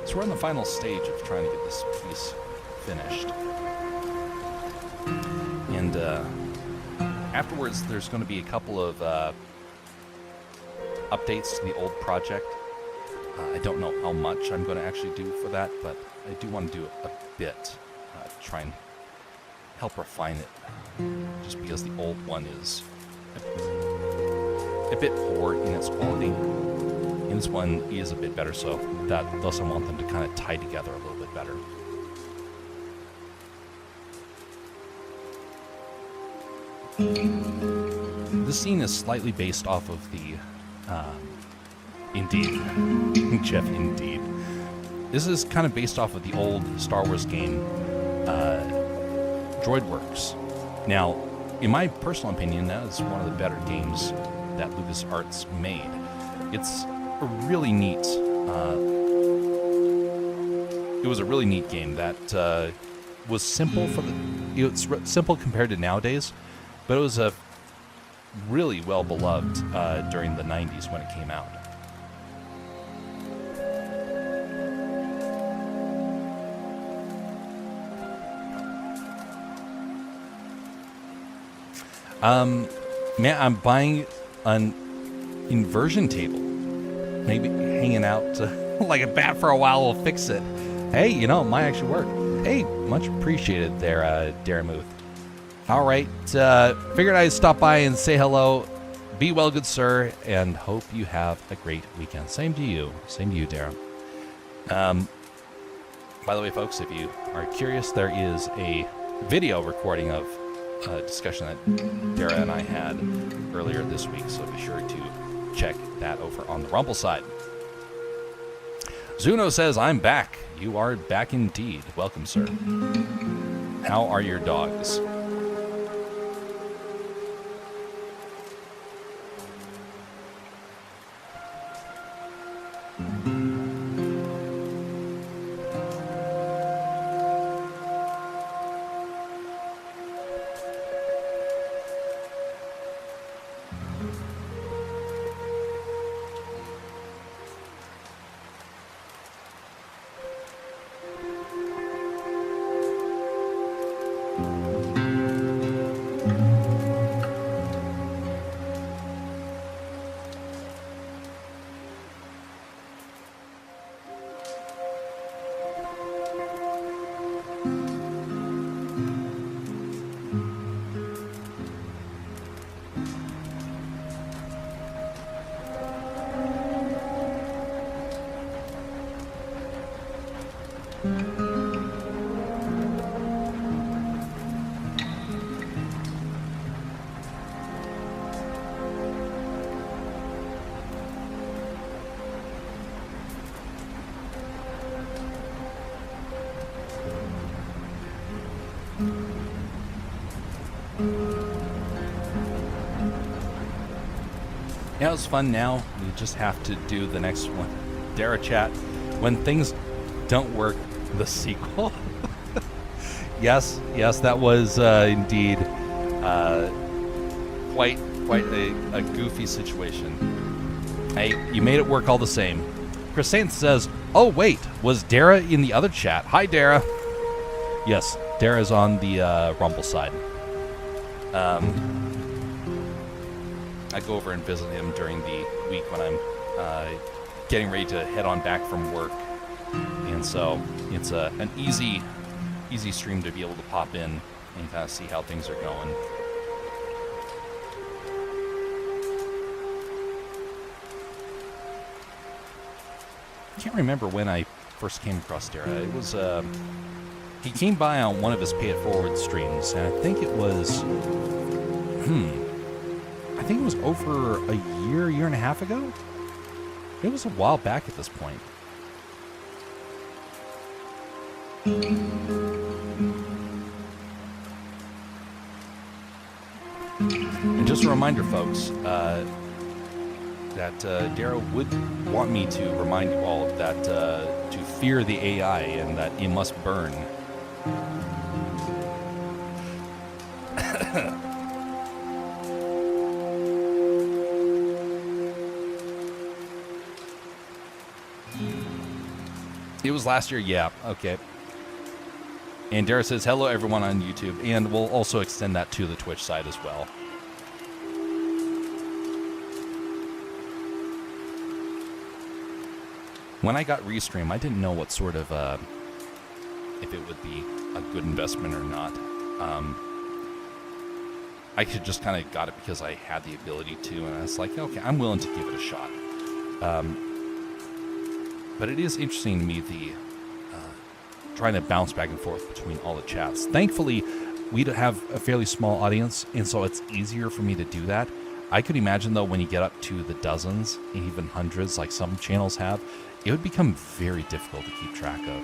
So we're on the final stage of trying to get this piece finished. And afterwards, there's going to be a couple of updates to the old project. I don't know how much I'm going to actually do for that, but I do want to do a bit to try and help refine it, just because the old one is a bit poor in its quality, and this one is a bit better, so thus I want them to kind of tie together a little bit better. This scene is slightly based off of the, indeed, Jeff, indeed. This is kind of based off of the old Star Wars game, DroidWorks. Now, in my personal opinion, that is one of the better games that LucasArts made. It's a really neat, it was a really neat game that was simple it's simple compared to nowadays, but it was a really well beloved during the 90s when it came out. Man, I'm buying an inversion table. Maybe hanging out like a bat for a while will fix it. Hey, it might actually work. Hey, much appreciated there, Daramuth. All right, figured I'd stop by and say hello. Be well, good sir, and hope you have a great weekend. Same to you, Dara. By the way, folks, if you are curious, there is a video recording of a discussion that Dara and I had earlier this week, so be sure to check that over on the Rumble side. Zuno says, I'm back. You are back indeed. Welcome, sir. How are your dogs? Yeah, it was fun. Now we just have to do the next one. Dara chat. When things don't work, the sequel. Yes, that was indeed quite a goofy situation. Hey, you made it work all the same. Chris Saints says, "Oh wait, was Dara in the other chat?" Hi, Dara. Yes, Dara's on the Rumble side. I go over and visit him during the week when I'm getting ready to head on back from work, and so it's an easy stream to be able to pop in and kind of see how things are going. I can't remember when I first came across Dara. It was he came by on one of his Pay It Forward streams, and I think it was I think it was over a year and a half ago. It was a while back at this point. And just a reminder, folks, that Dara would want me to remind you all that to fear the AI and that it must burn. It was last year, yeah, okay. And Dara says, hello everyone on YouTube, and we'll also extend that to the Twitch side as well. When I got Restream, I didn't know what sort of, if it would be a good investment or not. I just kind of got it because I had the ability to, and I was like, okay, I'm willing to give it a shot. But it is interesting to me, the trying to bounce back and forth between all the chats. Thankfully, we have a fairly small audience, and so it's easier for me to do that. I could imagine, though, when you get up to the dozens and even hundreds, like some channels have, it would become very difficult to keep track of.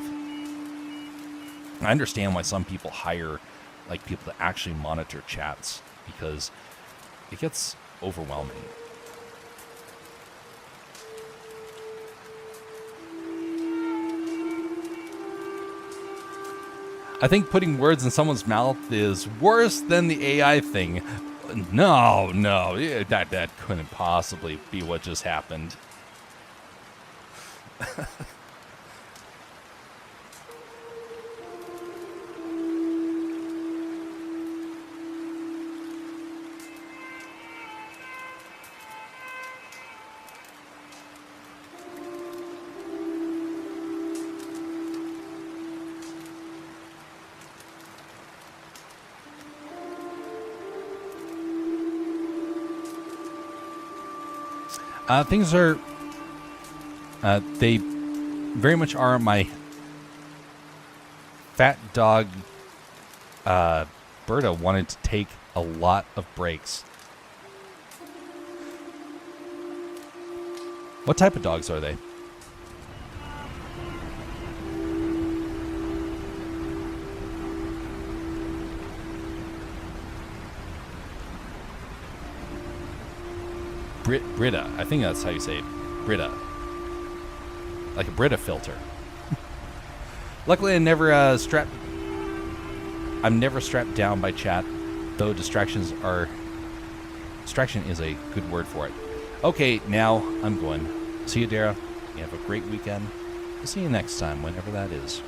I understand why some people hire like people to actually monitor chats, because it gets overwhelming. I think putting words in someone's mouth is worse than the AI thing. No, that couldn't possibly be what just happened. Things are, they very much are. My fat dog, Berta, wanted to take a lot of breaks. What type of dogs are they? Brita. I think that's how you say it. Brita. Like a Brita filter. Luckily, I'm never strapped down by chat, though distraction is a good word for it. Okay, now I'm going. See you, Dara. You have a great weekend. I'll see you next time, whenever that is.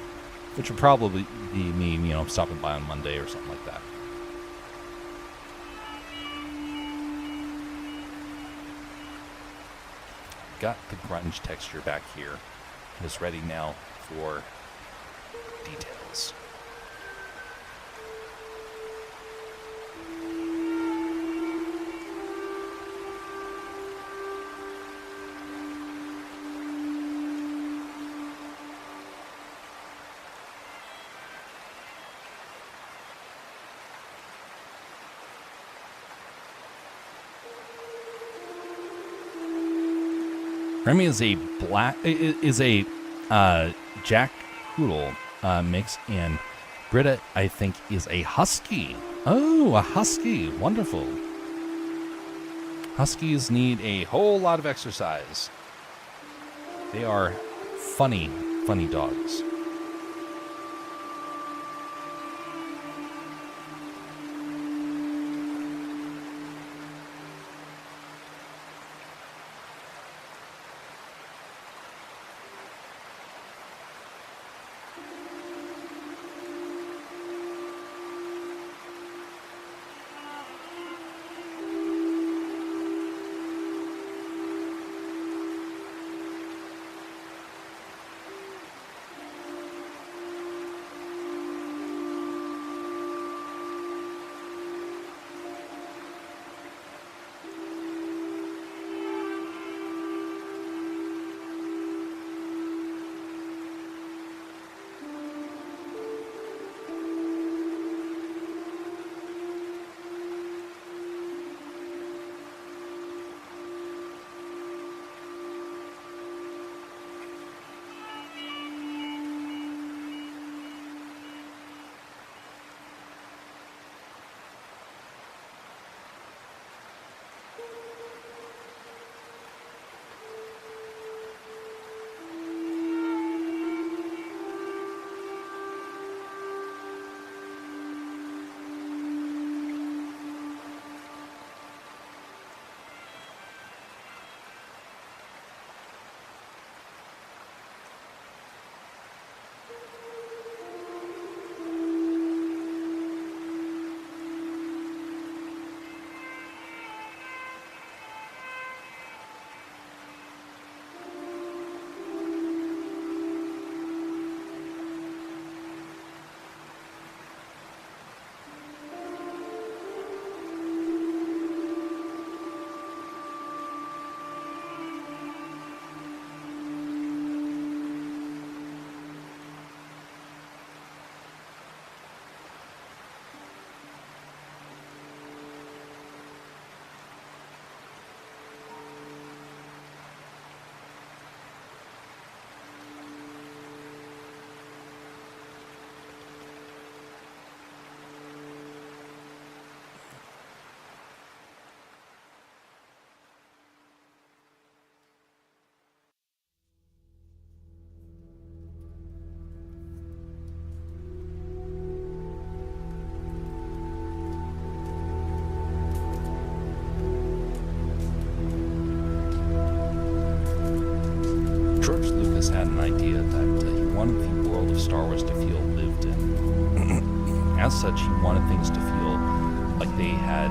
Which will probably be me, stopping by on Monday or something like that. Got the grunge texture back here. It is ready now for details. Remy is a Jack Poodle mix, and Britta, I think, is a husky. Oh, a husky. Wonderful. Huskies need a whole lot of exercise. They are funny, funny dogs. George Lucas had an idea that he wanted the world of Star Wars to feel lived in. As such, he wanted things to feel like they had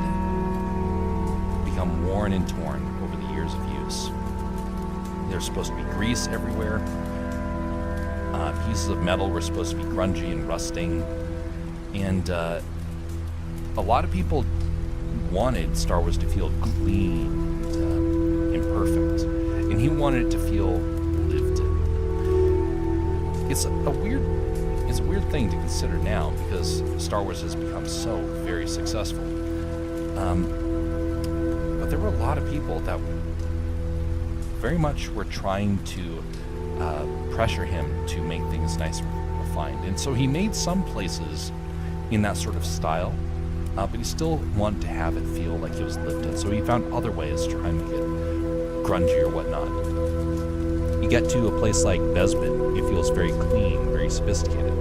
become worn and torn over the years of use. There's supposed to be grease everywhere. Pieces of metal were supposed to be grungy and rusting. And a lot of people wanted Star Wars to feel clean and perfect. And he wanted it to feel lived in. It's a weird thing to consider now because Star Wars has become so very successful. But there were a lot of people that very much were trying to pressure him to make things nice and refined. And so he made some places in that sort of style, but he still wanted to have it feel like it was lived in. So he found other ways to try and make it grungy or whatnot. You get to a place like Bespin, it feels very clean, very sophisticated.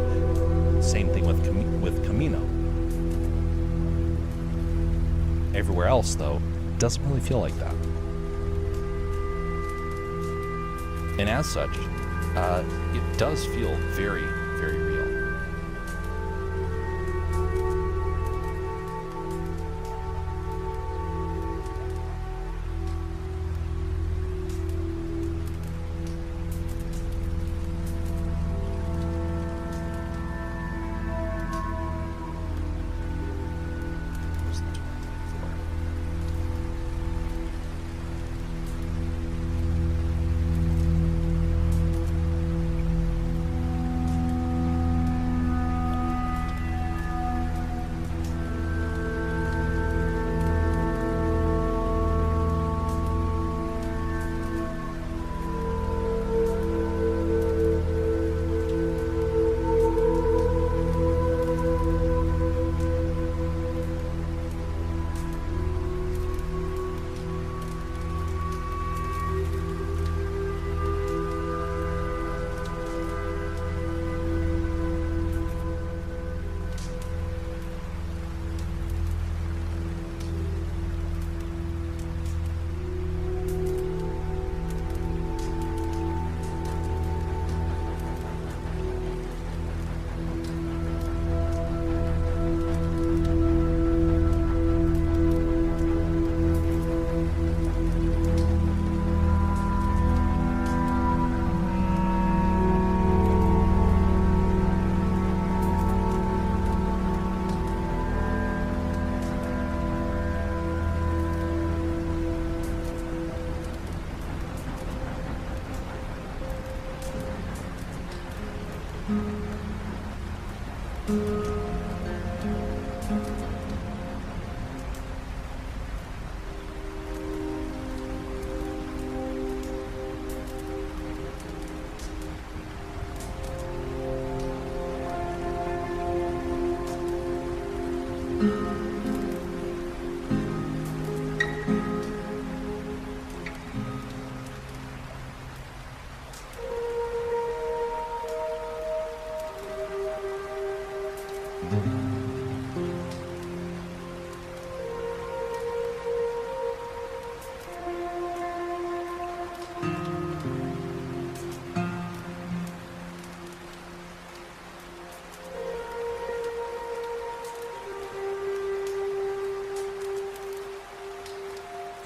Same thing with Kamino. Everywhere else, though, doesn't really feel like that. And as such, it does feel very, very real.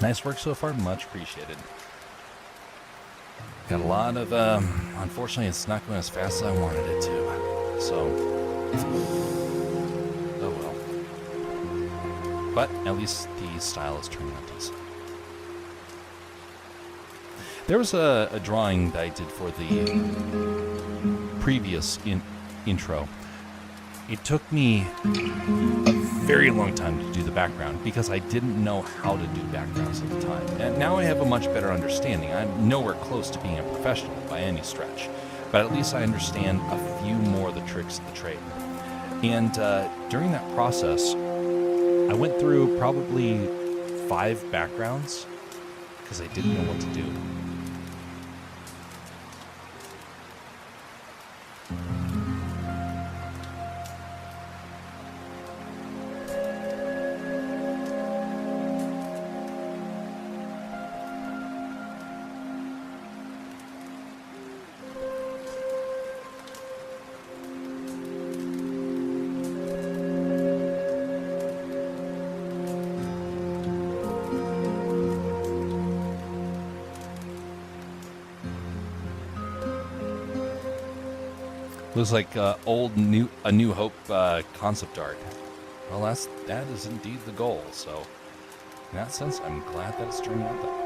Nice work so far, much appreciated. Got a lot of, unfortunately it's not going as fast as I wanted it to, so, oh well. But at least the style is turning out decent. There was a drawing that I did for the previous intro. It took me a very long time to do the background because I didn't know how to do backgrounds at the time. And now I have a much better understanding. I'm nowhere close to being a professional by any stretch, but at least I understand a few more of the tricks of the trade. And during that process, I went through probably 5 backgrounds because I didn't know what to do. Looks like A New Hope concept art. Well, that is indeed the goal. So, in that sense, I'm glad that it's turning out that way.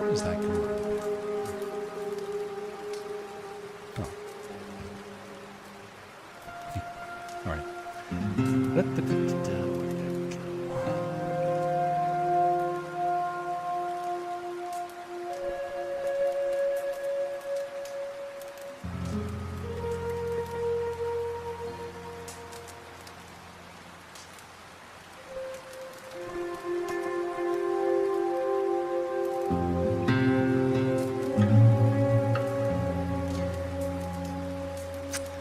Where is that coming from? Oh. All right. Where did it go?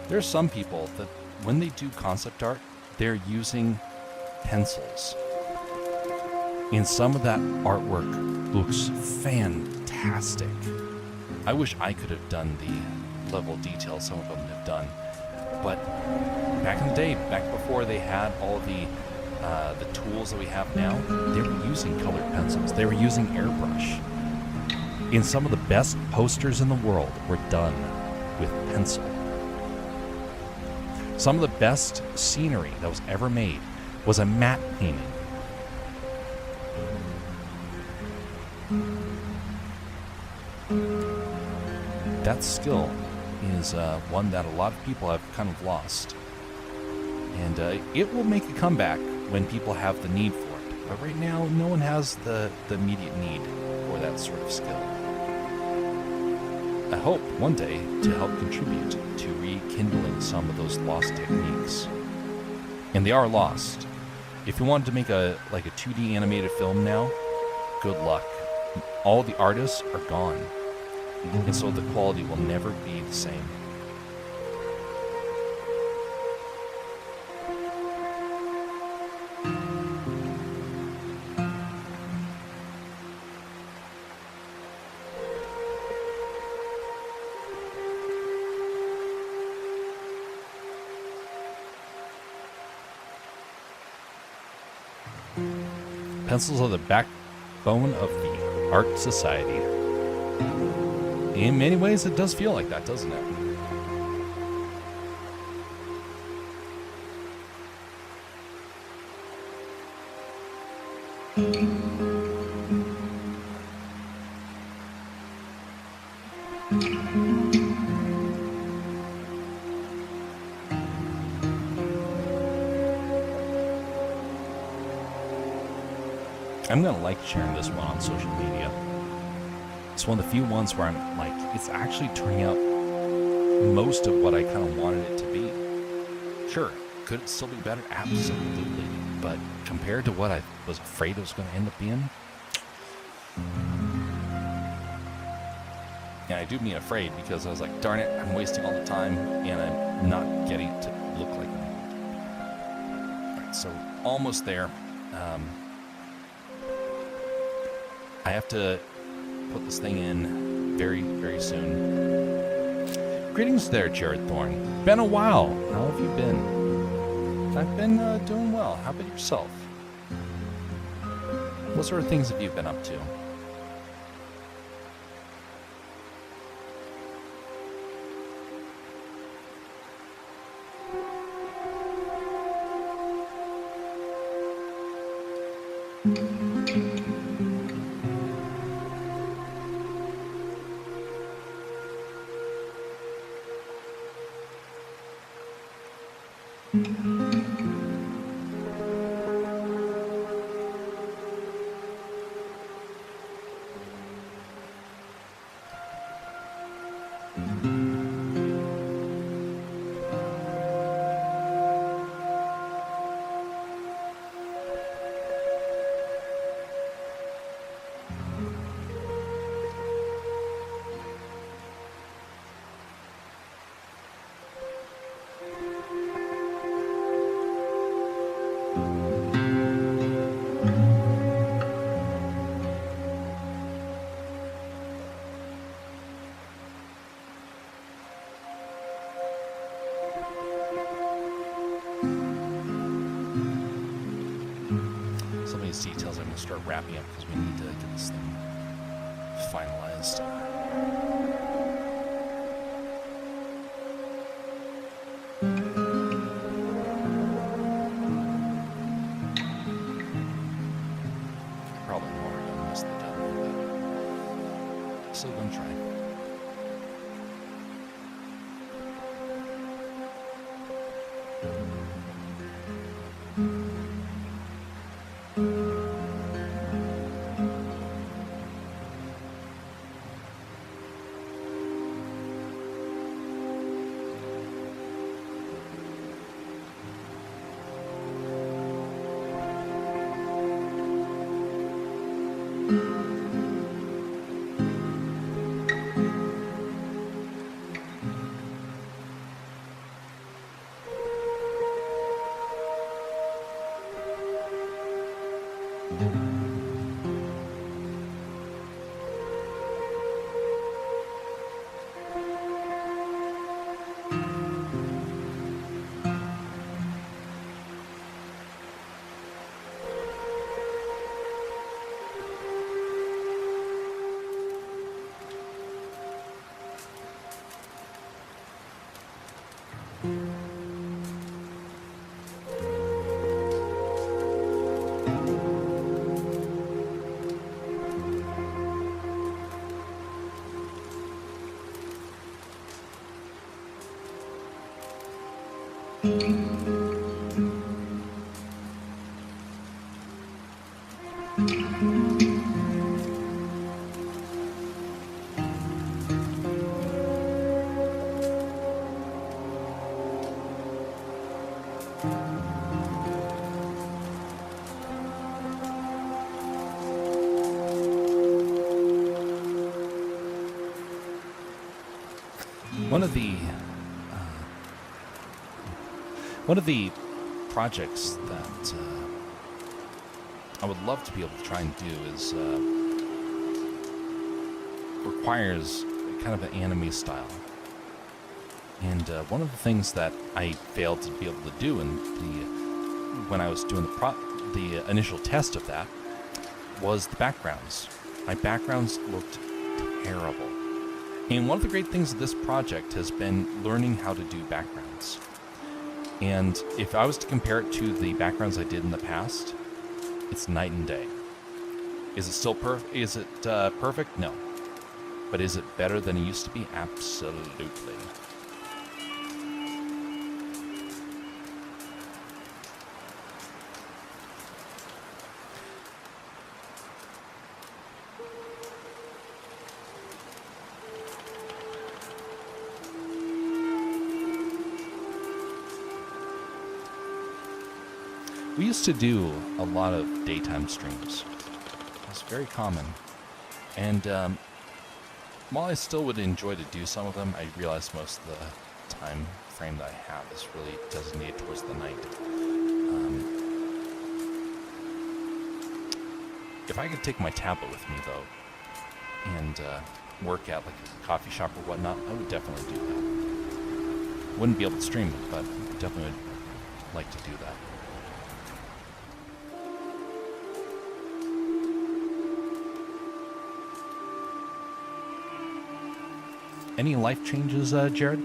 There's some people that when they do concept art, they're using pencils. And some of that artwork looks fantastic. I wish I could have done the level of detail some of them have done. But back in the day, back before they had all the tools that we have now, they were using colored pencils. They were using airbrush. And some of the best posters in the world were done with pencil. Some of the best scenery that was ever made was a matte painting. That skill is one that a lot of people have kind of lost. And it will make a comeback when people have the need for it. But right now, no one has the immediate need for that sort of skill. I hope one day to help contribute to rekindling some of those lost techniques. And they are lost. If you wanted to make a 2D animated film now, good luck. All the artists are gone. And so the quality will never be the same. Pencils are the backbone of the art society. In many ways, it does feel like that, doesn't it? I'm going to like sharing this one on social media. It's one of the few ones where I'm like, it's actually turning out most of what I kind of wanted it to be. Sure, could it still be better? Absolutely. But compared to what I was afraid it was going to end up being, and I do mean afraid because I was like, darn it, I'm wasting all the time and I'm not getting it to look like I want it. All right, so almost there. I have to put this thing in very, very soon. Greetings there, Jared Thorne. Been a while. How have you been? I've been doing well. How about yourself? What sort of things have you been up to? Some of these details I'm going to start wrapping up because we need to get this thing finalized. Probably more going to miss the demo, but still going to try. One of the projects that I would love to be able to try and do is requires kind of an anime style. And one of the things that I failed to be able to do when I was doing the initial test of that was the backgrounds. My backgrounds looked terrible. And one of the great things of this project has been learning how to do backgrounds. And if I was to compare it to the backgrounds I did in the past, it's night and day. Is it still perfect? No. But is it better than it used to be? Absolutely. We used to do a lot of daytime streams. It's very common. And while I still would enjoy to do some of them, I realize most of the time frame that I have is really designated towards the night. If I could take my tablet with me, though, and work at like a coffee shop or whatnot, I would definitely do that. Wouldn't be able to stream it, but definitely would like to do that. Any life changes, Jared?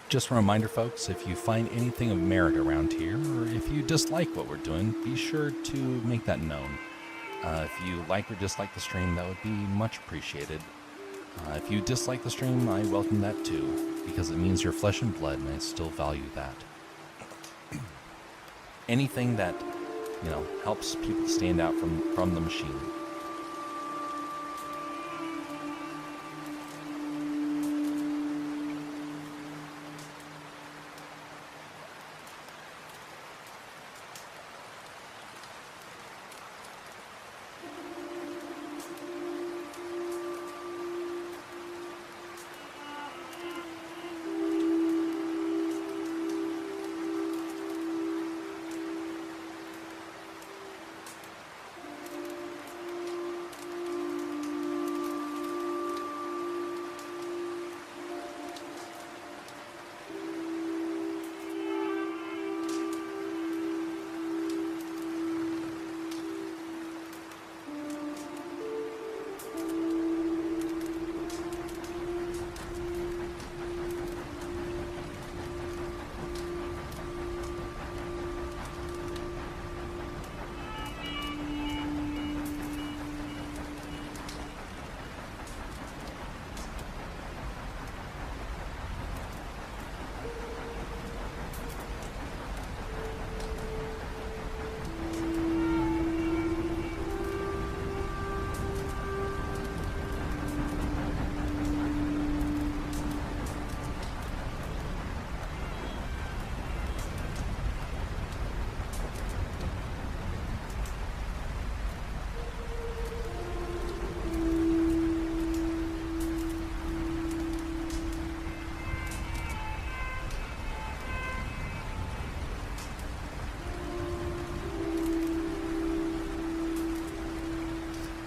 Just a reminder, folks, if you find anything of merit around here, or if you dislike what we're doing, be sure to make that known. If you like or dislike the stream, that would be much appreciated. If you dislike the stream, I welcome that too, because it means you're flesh and blood, and I still value that. Anything that, helps people stand out from the machine.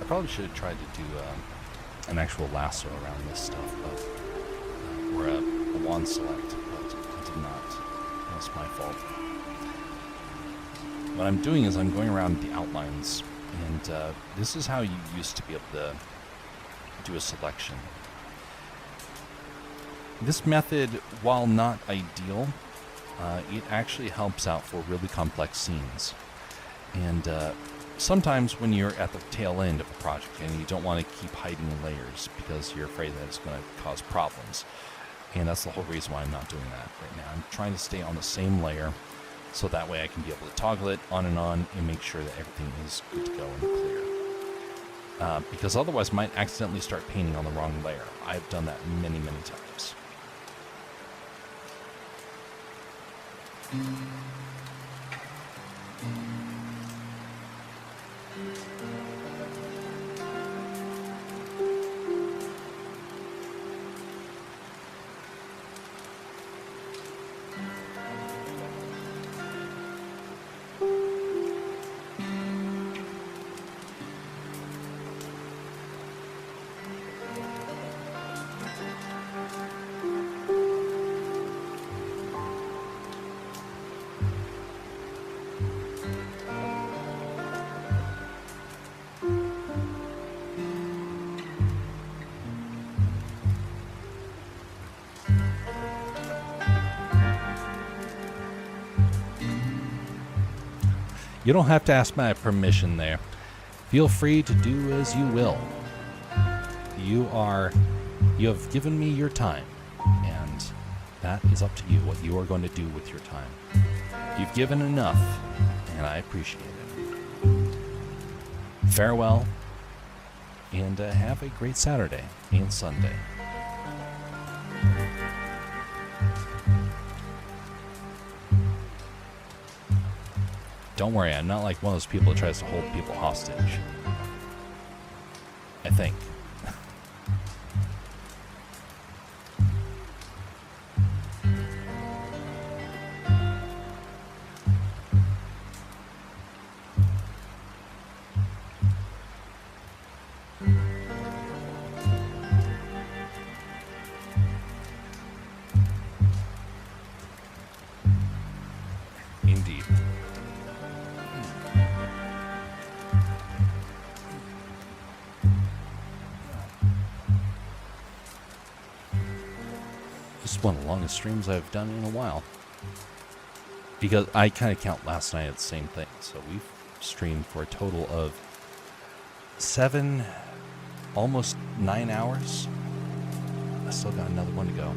Probably should have tried to do an actual lasso around this stuff, but or a wand select, but I did not. That's my fault. What I'm doing is I'm going around the outlines, and this is how you used to be able to do a selection. This method, while not ideal, it actually helps out for really complex scenes. And sometimes when you're at the tail end of a project and you don't want to keep hiding layers because you're afraid that it's going to cause problems. And that's the whole reason why I'm not doing that right now. I'm trying to stay on the same layer so that way I can be able to toggle it on and make sure that everything is good to go and clear. Because otherwise I might accidentally start painting on the wrong layer. I've done that many, many times. You don't have to ask my permission there. Feel free to do as you will. You have given me your time, and that is up to you what you are going to do with your time. You've given enough, and I appreciate it. Farewell, and have a great Saturday and Sunday. Don't worry, I'm not like one of those people that tries to hold people hostage. I think. Indeed. This is one of the longest streams I've done in a while. Because I kind of count last night at the same thing. So we've streamed for a total of 7, almost 9 hours. I still got another one to go.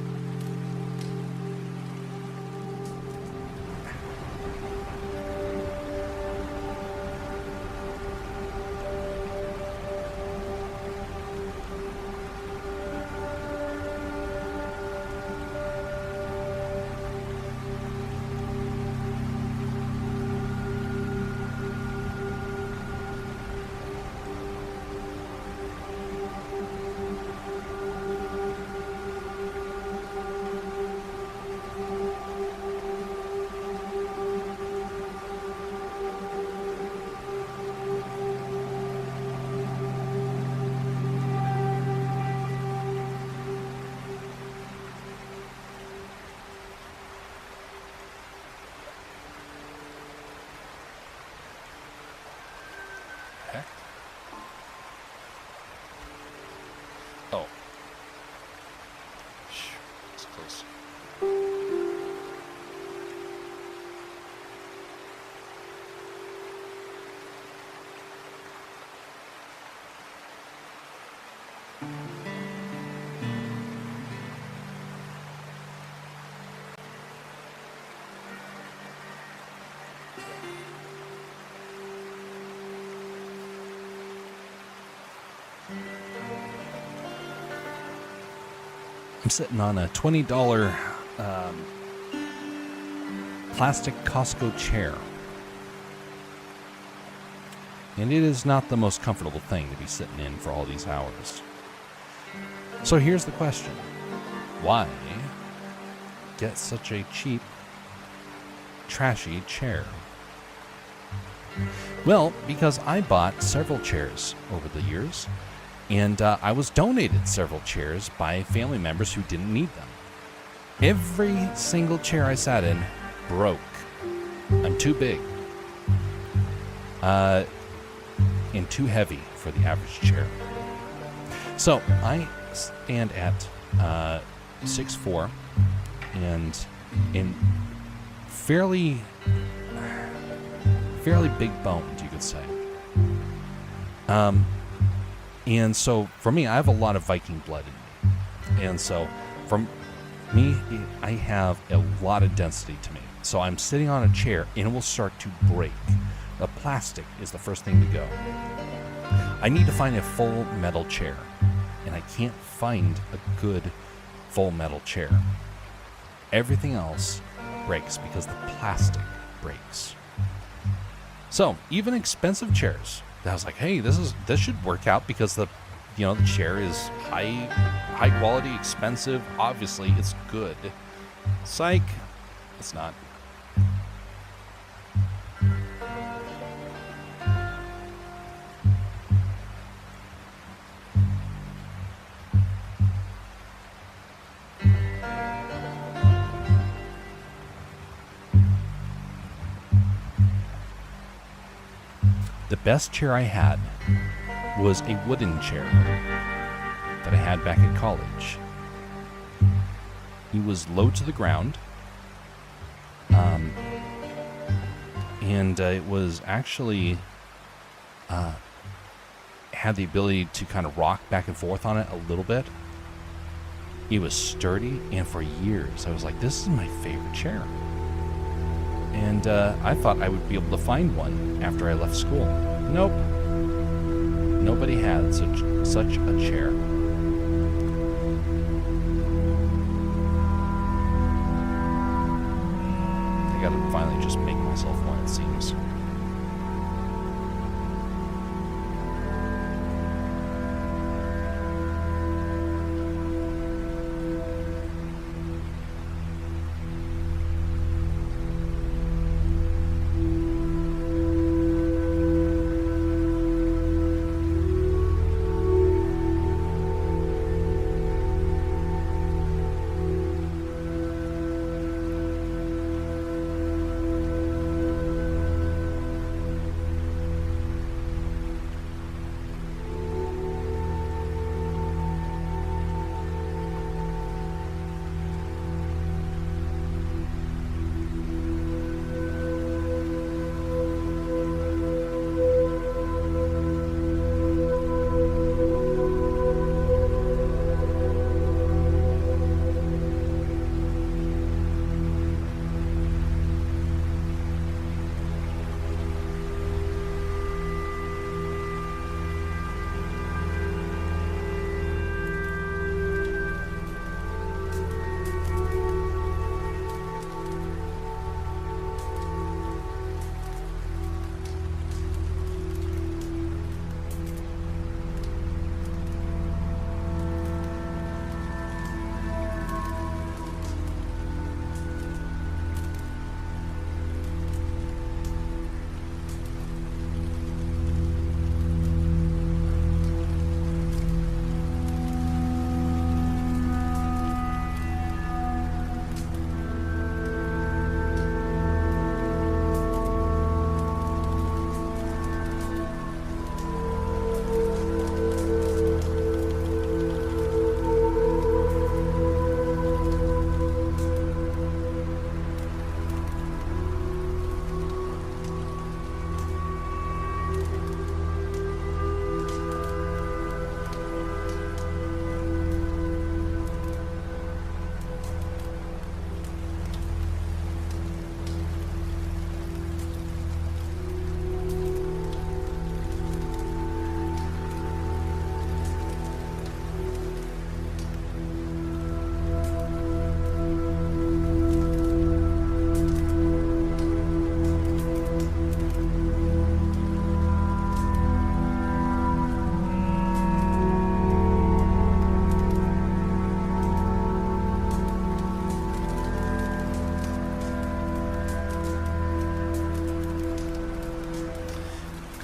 Okay. Oh. Shh, it's close. I'm sitting on a $20 plastic Costco chair. And it is not the most comfortable thing to be sitting in for all these hours. So here's the question. Why get such a cheap, trashy chair? Well, because I bought several chairs over the years. And I was donated several chairs by family members who didn't need them. Every single chair I sat in broke. I'm too big. And too heavy for the average chair. So I stand at 6'4", and in fairly big boned, you could say. And so for me, I have a lot of Viking blood in me. And so from me, I have a lot of density to me. So I'm sitting on a chair and it will start to break. The plastic is the first thing to go. I need to find a full metal chair, and I can't find a good full metal chair. Everything else breaks because the plastic breaks. So even expensive chairs, I was like, hey, this should work out because the chair is high quality, expensive. Obviously, it's good. Psych, it's not. The best chair I had was a wooden chair that I had back at college. He was low to the ground, and it was actually had the ability to kind of rock back and forth on it a little bit. It was sturdy, and for years I was like, this is my favorite chair. And I thought I would be able to find one after I left school. Nope. Nobody had such a chair. I gotta finally just make myself one, it seems.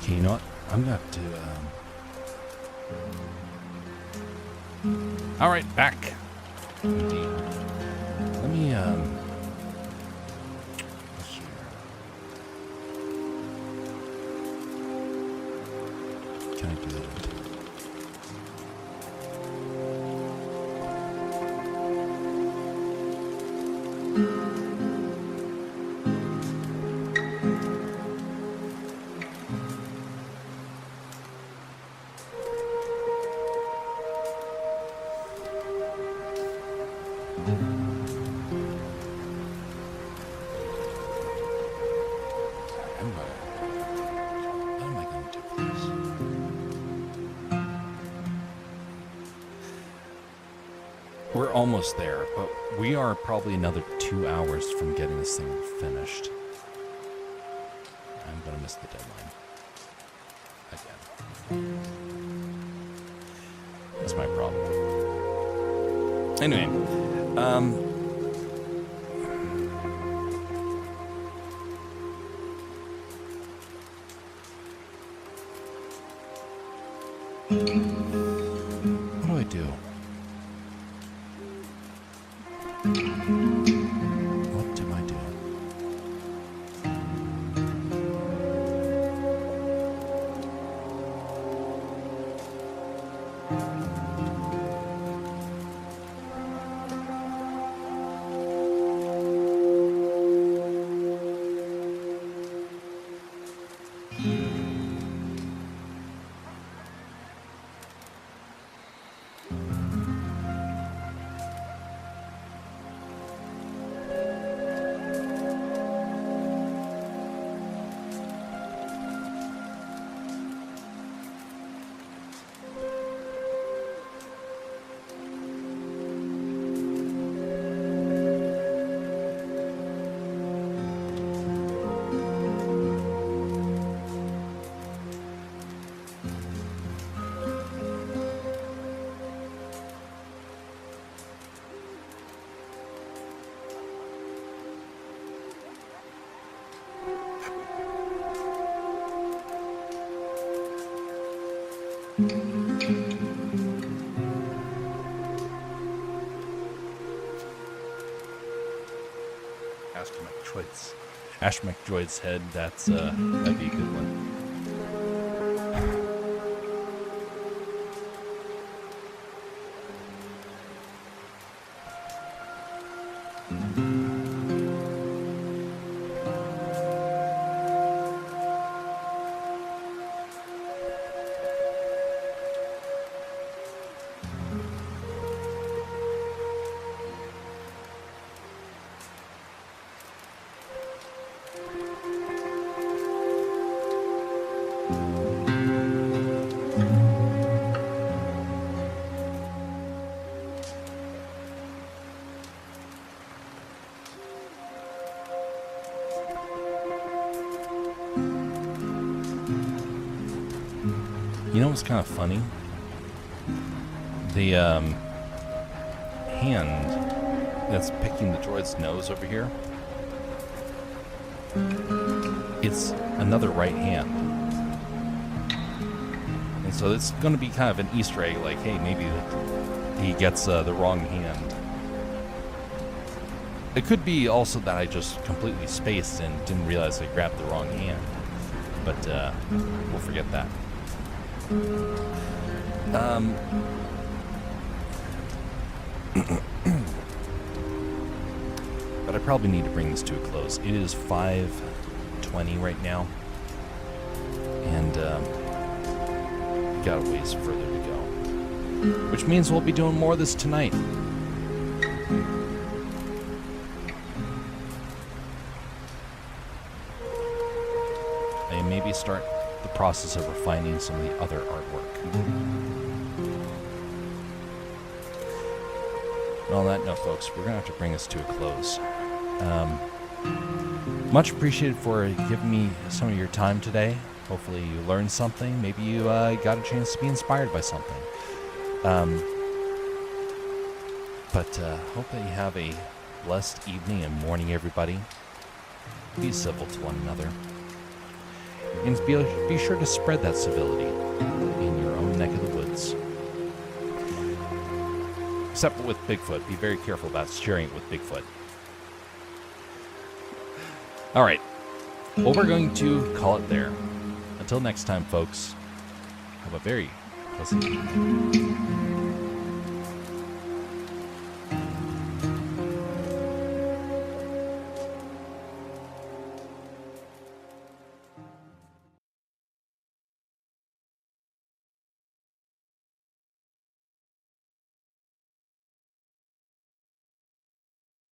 Okay, you know what? I'm gonna have to. All right, back. Indeed. Let me let's see here. Can I do that? What am I going to do with this? We're almost there, but we are probably another 2 hours from getting this thing finished. I'm going to miss the deadline. Again. That's my problem. Anyway, what do I do? What do I do? Ash McDroid's head, that'd be a good one. You know what's kind of funny? The hand that's picking the droid's nose over here, it's another right hand. And so it's going to be kind of an Easter egg, like, hey, maybe he gets the wrong hand. It could be also that I just completely spaced and didn't realize I grabbed the wrong hand. But we'll forget that. But I probably need to bring this to a close. It is 5:20 right now, and got a ways further to go, which means we'll be doing more of this tonight. And maybe start the process of refining some of the other artwork. And on that note, folks, we're going to have to bring this to a close. Much appreciated for giving me some of your time today. Hopefully you learned something. Maybe you got a chance to be inspired by something. But hope that you have a blessed evening and morning, everybody. Be civil to one another. And be sure to spread that civility in your own neck of the woods. Except with Bigfoot. Be very careful about sharing it with Bigfoot. All right. Well, we're going to call it there. Until next time, folks, have a very pleasant evening.